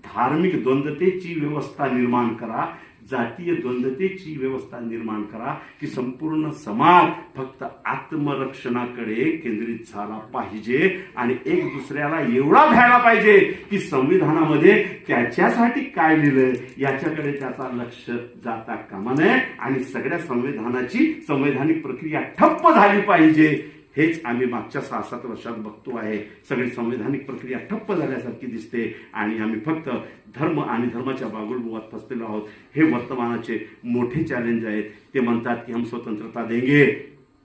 धार्मिक द्वंद्वतेची व्यवस्था निर्माण करा, जातीय द्वंद्वतेची व्यवस्था निर्माण करा की संपूर्ण समाज फक्त आत्मरक्षणाकडे केंद्रित झाला पाहिजे आणि एक दुसऱ्याला एवढा भ्यायला पाहिजे की संविधानामध्ये त्याच्यासाठी काय लिहिलंय याच्याकडे त्याचा लक्ष जाता कामा नये आणि सगळ्या संवैधानिक प्रक्रिया ठप्प झाली पाहिजे. हेच आम्ही मागच्या 6-7 वर्षात बघतो आहे. सगळी संवैधानिक प्रक्रिया ठप्प झाल्यासारखी दिसते आणि आम्ही फक्त धर्म आणि धर्माच्या बागुलबुवात फसलेलो आहोत. हे वर्तमानाचे मोठे चॅलेंज आहेत. ते म्हणतात की हम स्वतंत्रता देंगे.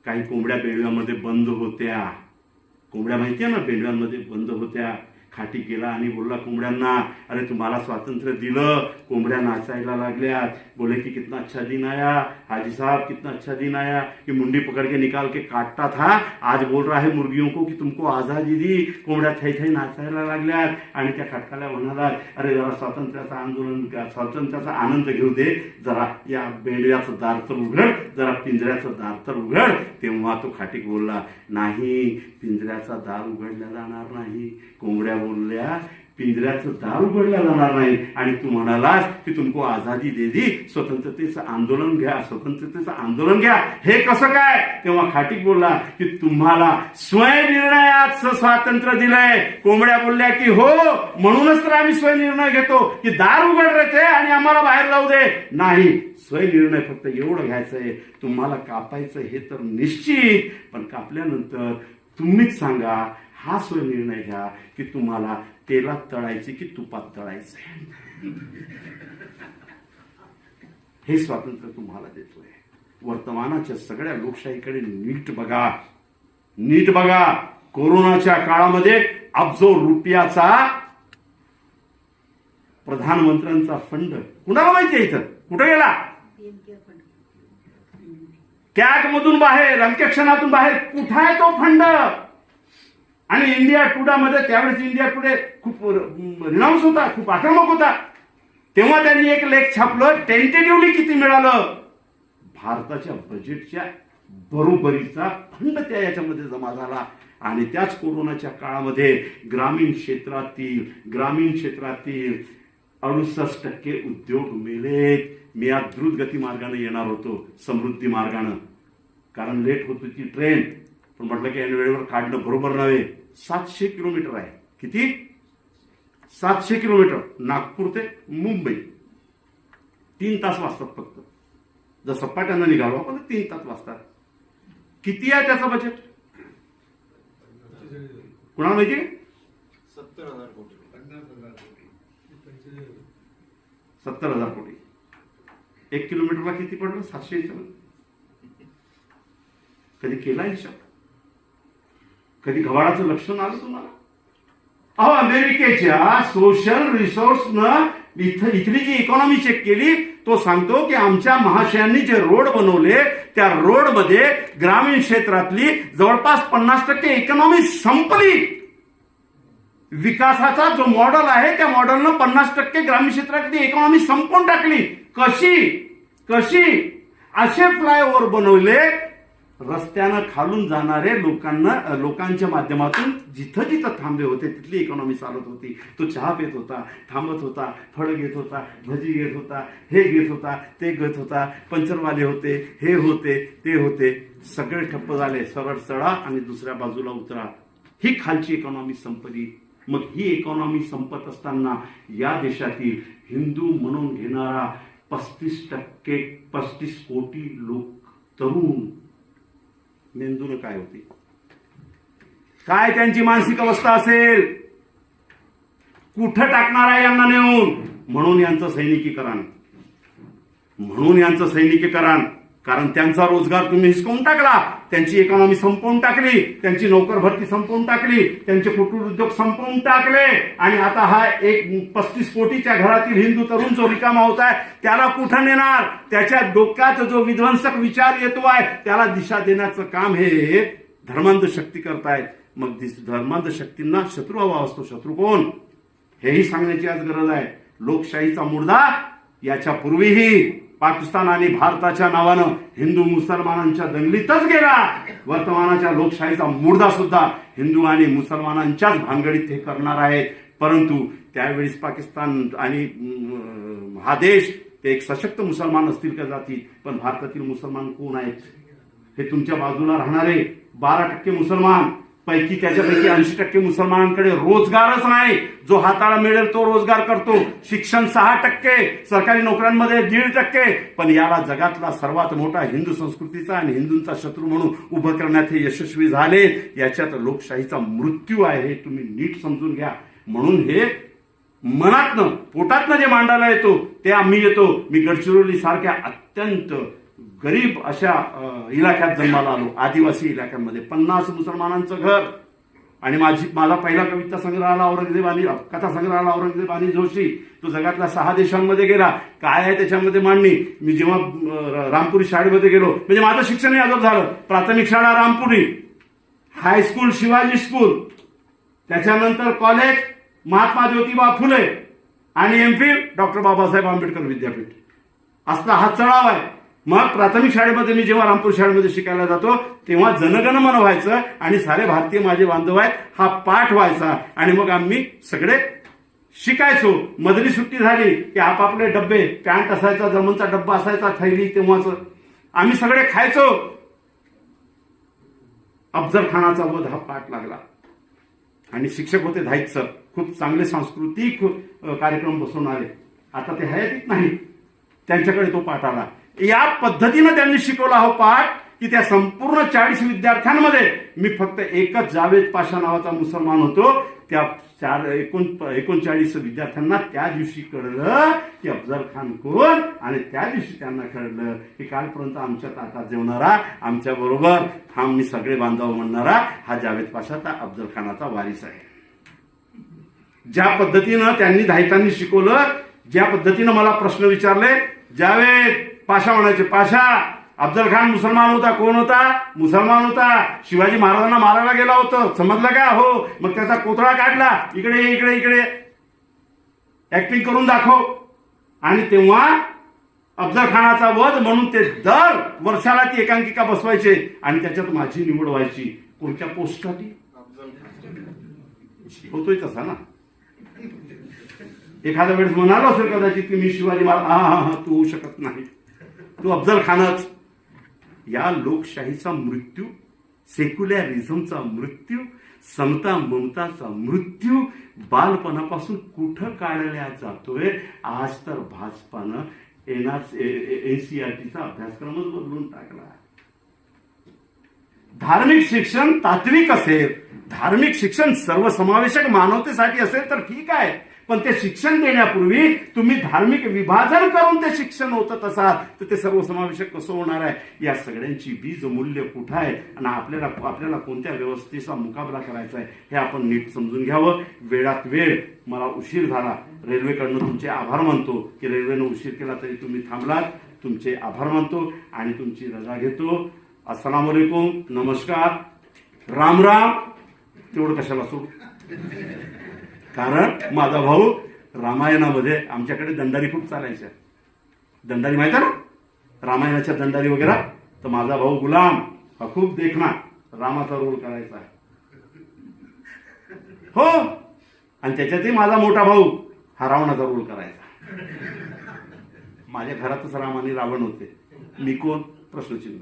काही कोंबड्या बेडव्यामध्ये बंद होत्या. कोंबड्या माहिती आहे ना, बेडव्यांमध्ये बंद होत्या. खाटी गेला आणि बोलला कोंबड्यांना, अरे तुम्हाला स्वातंत्र्य दिलं. कोंबड्या नाचायला लागल्यात. बोले की कितना अच्छा दिन आया हाजी साहब, कितना अच्छा दिन आया कि मुंडी पकड़ के निकाल के काटता था, आज बोल रहा है मुर्गियों को की तुमको आजादी दी. कोंबड्या थै थै नाचायला लागल्यात आणि त्या खटकाल्या म्हणाला, अरे जरा स्वातंत्र्याचं आंदोलन, स्वातंत्र्याचा आनंद घेऊ दे, जरा या बेडव्याचं दार तर उघड, जरा पिंजऱ्याचं दार तर उघड. तेव्हा तो खाटीक बोलला, नाही पिंजऱ्याचा दार उघडला जाणार नाही. कोंबड्या बोलल्या, पिंजऱ्याचं दार उघडलं जाणार नाही. आणि तू म्हणालास की तुमको आझादी दे दी, स्वतंत्रतेचं आंदोलन घ्या, स्वतंत्रतेचं आंदोलन घ्या. हे कसं काय? तेव्हा खाटीक बोलला की तुम्हाला स्वयंनिर्णयाचं स्वातंत्र्य दिलंय. कोंबड्या बोलल्या की हो, म्हणूनच तर आम्ही स्वयंनिर्णय घेतो की दार उघड राहते आणि आम्हाला बाहेर जाऊ दे. नाही, स्वयंनिर्णय फक्त एवढं घ्यायचंय, तुम्हाला कापायचं हे तर निश्चित, पण कापल्यानंतर तुम्हीच सांगा, हा स्वयंनिर्णय घ्या की तुम्हाला तेलात तळायचे की तुपात तळायचे. हे स्वातंत्र्य तुम्हाला देतोय. वर्तमानाच्या सगळ्या लोकशाहीकडे नीट बघा, नीट बघा. कोरोनाच्या काळामध्ये अब्जो रुपयाचा प्रधानमंत्र्यांचा फंड कुणाला माहितीये इथं कुठे गेला? कॅग मधून बाहेर, अंकेक्षणातून बाहेर. कुठे आहे तो फंड? आणि इंडिया टुडेमध्ये त्यावेळेस इंडिया टुडे खूप रिनाऊन्स होता, खूप आक्रमक होता. तेव्हा त्यांनी एक लेख छापलं, टेंटेटिव्हली किती मिळालं. भारताच्या बजेटच्या बरोबरीचा फंड त्या याच्यामध्ये जमा झाला. आणि त्याच कोरोनाच्या काळामध्ये ग्रामीण क्षेत्रातील 68% उद्योग मेलेत. मी आज द्रुत गती मार्गाने येणार होतो, समृद्धी मार्गानं, कारण लेट होत होती ट्रेन. पण म्हटलं की वेळेवर काढणं बरोबर नव्हे. 700 किलोमीटर आहे. किती? 700 किलोमीटर. नागपूर ते मुंबई 3 तास वाजतात फक्त. जर सपाट्यानं निघालो आपण 3 तास वाजतात. किती आहे त्याचं बजेट? कुणाला माहिती? 70,000 कोटी. 70,000 कोटी. 1 किलोमीटरला किती पडलं? 700. कधी केला हिशोब? कधी गव्हाळाचं लक्षण आलं तुम्हाला? अहो, अमेरिकेच्या सोशल रिसोर्सनं इथली जी इकॉनॉमी चेक केली, तो सांगतो की आमच्या महाशयांनी जे रोड बनवले त्या रोडमध्ये ग्रामीण क्षेत्रातली जवळपास 50% इकॉनॉमी संपली. विकासाचा जो मॉडेल आहे त्या मॉडेलनं 50% ग्रामीण क्षेत्रातली इकॉनॉमी संपवून टाकली. कशी असे फ्लायओव्हर बनवले रस्त्यानं खालून जाणारे लोकांच्या माध्यमातून जिथं जिथं थांबे होते तिथली इकॉनॉमी चालत होती. तो चहा पित होता, थांबत होता, फळ घेत होता, भजी घेत होता, हे घेत होता, ते घेत होता, पंचरवाले होते, हे होते, ते होते, सगळे ठप्प झाले. सरळ चढा आणि दुसऱ्या बाजूला उतरा. ही खालची इकॉनॉमी संपली. मग ही इकॉनॉमी संपत असताना या देशातील हिंदू म्हणून घेणारा 35 कोटी लोक तरुण मेंदून काय होते, काय त्यांची मानसिक अवस्था असेल, कुठं टाकणार आहे यांना नेऊन. म्हणून यांचं सैनिकीकरण, कारण त्यांचा रोजगार तुम्ही हिसकावून टाकला, त्यांची इकॉनॉमी संपवून टाकली, त्यांची नोकर भरती संपवून टाकली, त्यांचे कुटीर उद्योग संपवून टाकले. आणि आता हा एक 35 कोटीच्या घरातील हिंदू तरुण जो रिकामा होत आहे त्याला कुठं नेणार. त्याच्या डोक्यात जो विध्वंसक विचार येतो आहे त्याला दिशा देण्याचं काम हे धर्मांध शक्ती करतायत. मग धर्मांध शक्तींना शत्रू हवा असतो. शत्रू कोण हेही सांगण्याची आज गरज आहे. लोकशाहीचा मुर्दा याच्या पूर्वीही पाकिस्तान आणि भारताच्या नावानं हिंदू मुसलमानांच्या दंगलीतच गेला. वर्तमानाच्या लोकशाहीचा मुर्दा सुद्धा हिंदू आणि मुसलमानांच्याच भानगडीत हे करणार आहेत. परंतु त्यावेळेस पाकिस्तान आणि हा देश ते एक सशक्त मुसलमान असतील का जातील, पण भारतातील मुसलमान कोण आहेत हे तुमच्या बाजूला राहणारे 12% मुसलमान पैकी त्याच्यापैकी 80% मुसलमानांकडे रोजगारच नाही. जो हाताला मिळेल तो रोजगार करतो. शिक्षण 6%, सरकारी नोकऱ्यांमध्ये 1.5%. पण याला जगातला सर्वात मोठा हिंदू संस्कृतीचा आणि हिंदूंचा शत्रू म्हणून उभं करण्यात हे यशस्वी झाले. याच्यात लोकशाहीचा मृत्यू आहे हे तुम्ही नीट समजून घ्या. म्हणून हे मनातनं पोटातनं जे मांडायला येतो ते आम्ही येतो. मी गडचिरोली सारख्या अत्यंत गरीब अशा इलाक्यात जन्माला आलो, आदिवासी इलाक्यामध्ये. 50 मुसलमानांचं घर. आणि माझा पहिला कविता संग्रह आला कथा संग्रह आला औरंगजेब आणि जोशी. तो जगातल्या 6 देशांमध्ये गेला. काय आहे त्याच्यामध्ये मांडणी. मी जेव्हा रामपुरी शाळेमध्ये गेलो, म्हणजे माझं शिक्षणही अजून झालं. प्राथमिक शाळा रामपुरी, हायस्कूल शिवाजी स्कूल, त्याच्यानंतर कॉलेज महात्मा ज्योतिबा फुले आणि एमफिल डॉक्टर बाबासाहेब आंबेडकर विद्यापीठ. असला हा चढाव आहे. मग प्राथमिक शाळेमध्ये मी जेव्हा रामपूर शाळेमध्ये शिकायला जातो तेव्हा जनगणमन व्हायचं आणि सारे भारतीय माझे बांधव आहेत हा पाठ व्हायचा. आणि मग आम्ही सगळे शिकायचो. मधली सुट्टी झाली की आपापले डब्बे, पॅन्ट असायचा, जर्मनचा डब्बा असायचा, थैली, तेव्हाच आम्ही सगळे खायचो. अफजल खानाचा वध हा पाठ लागला. आणि शिक्षक होते धाईत सर, खूप चांगले सांस्कृतिक कार्यक्रम बसवणारे. आता ते हयातीत नाही, त्यांच्याकडे तो पाठ आला. या पद्धतीनं त्यांनी शिकवला हा पाठ की त्या संपूर्ण 40 विद्यार्थ्यांमध्ये मी फक्त एकच जावेद पाशा नावाचा मुसलमान होतो. त्या 39 विद्यार्थ्यांना त्या दिवशी कळलं की अफजल खान कोण. आणि त्या दिवशी त्यांना कळलं की कालपर्यंत आमच्या ताटात जेवणारा, आमच्या बरोबर आम्ही सगळे बांधव म्हणणारा हा जावेद पाशा अफजल खानाचा वारिस आहे. ज्या पद्धतीनं त्यांनी धायतांनी शिकवलं, ज्या पद्धतीनं मला प्रश्न विचारले, जावेद पाशा म्हणायचे, पाशा अफजल खान मुसलमान होता, कोण होता, मुसलमान होता, शिवाजी महाराजांना मारायला गेला होता, समजलं का, हो, मग त्याचा कोथळा काढला, इकडे इकडे इकडे ऍक्टिंग करून दाखव. आणि तेव्हा अफजल खानाचा वध म्हणून ते दर वर्षाला ती एकांकिका बसवायचे आणि त्याच्यात माझी निवड व्हायची. कोणत्या पोस्टसाठी होतोय तसा ना. एखाद्या वेळेस म्हणालो असेल कदाचित की मी शिवाजी महाराज, तू होऊ शकत नाही, तू अफजल खानच. या लोकशाहीचा मृत्यू, सेक्युलरिझमचा मृत्यू, समता ममताचा मृत्यू बालपणापासून कुठं काढल्या जातोय. आज तर भाजपानं NCERTचा अभ्यासक्रमच बदलून टाकला. धार्मिक शिक्षण तात्विक असेल, धार्मिक शिक्षण सर्वसमावेशक मानवतेसाठी असेल तर ठीक आहे, पण ते शिक्षण देण्यापूर्वी तुम्ही धार्मिक विभाजन करून ते शिक्षण होत असाल तर ते सर्वसमावेशक कसं होणार आहे. या सगळ्यांची बीज मूल्य कुठं आहे आणि आपल्याला कोणत्या व्यवस्थेचा मुकाबला करायचा आहे हे आपण नीट समजून घ्यावं. वेळात वेळ, मला उशीर झाला, रेल्वेकडनं तुमचे आभार मानतो की रेल्वेनं उशीर केला तरी तुम्ही थांबलात. तुमचे आभार मानतो आणि तुमची रजा घेतो. अस्सलाम वालेकुम, नमस्कार, राम राम. तेवढं कशाला सोड. कारण माझा भाऊ रामायणामध्ये आमच्याकडे दंडारी खूप चालायच्या. दंडारी माहिती आहे ना, रामायणाच्या दंडारी वगैरे. तर माझा भाऊ गुलाम हा खूप देखना रामाचा रोल करायचा. हो, आणि त्याच्यातही माझा मोठा भाऊ हा रावणाचा रोल करायचा. माझ्या घरातच राम आणि रावण होते. मी कोण? प्रश्नचिन्ह.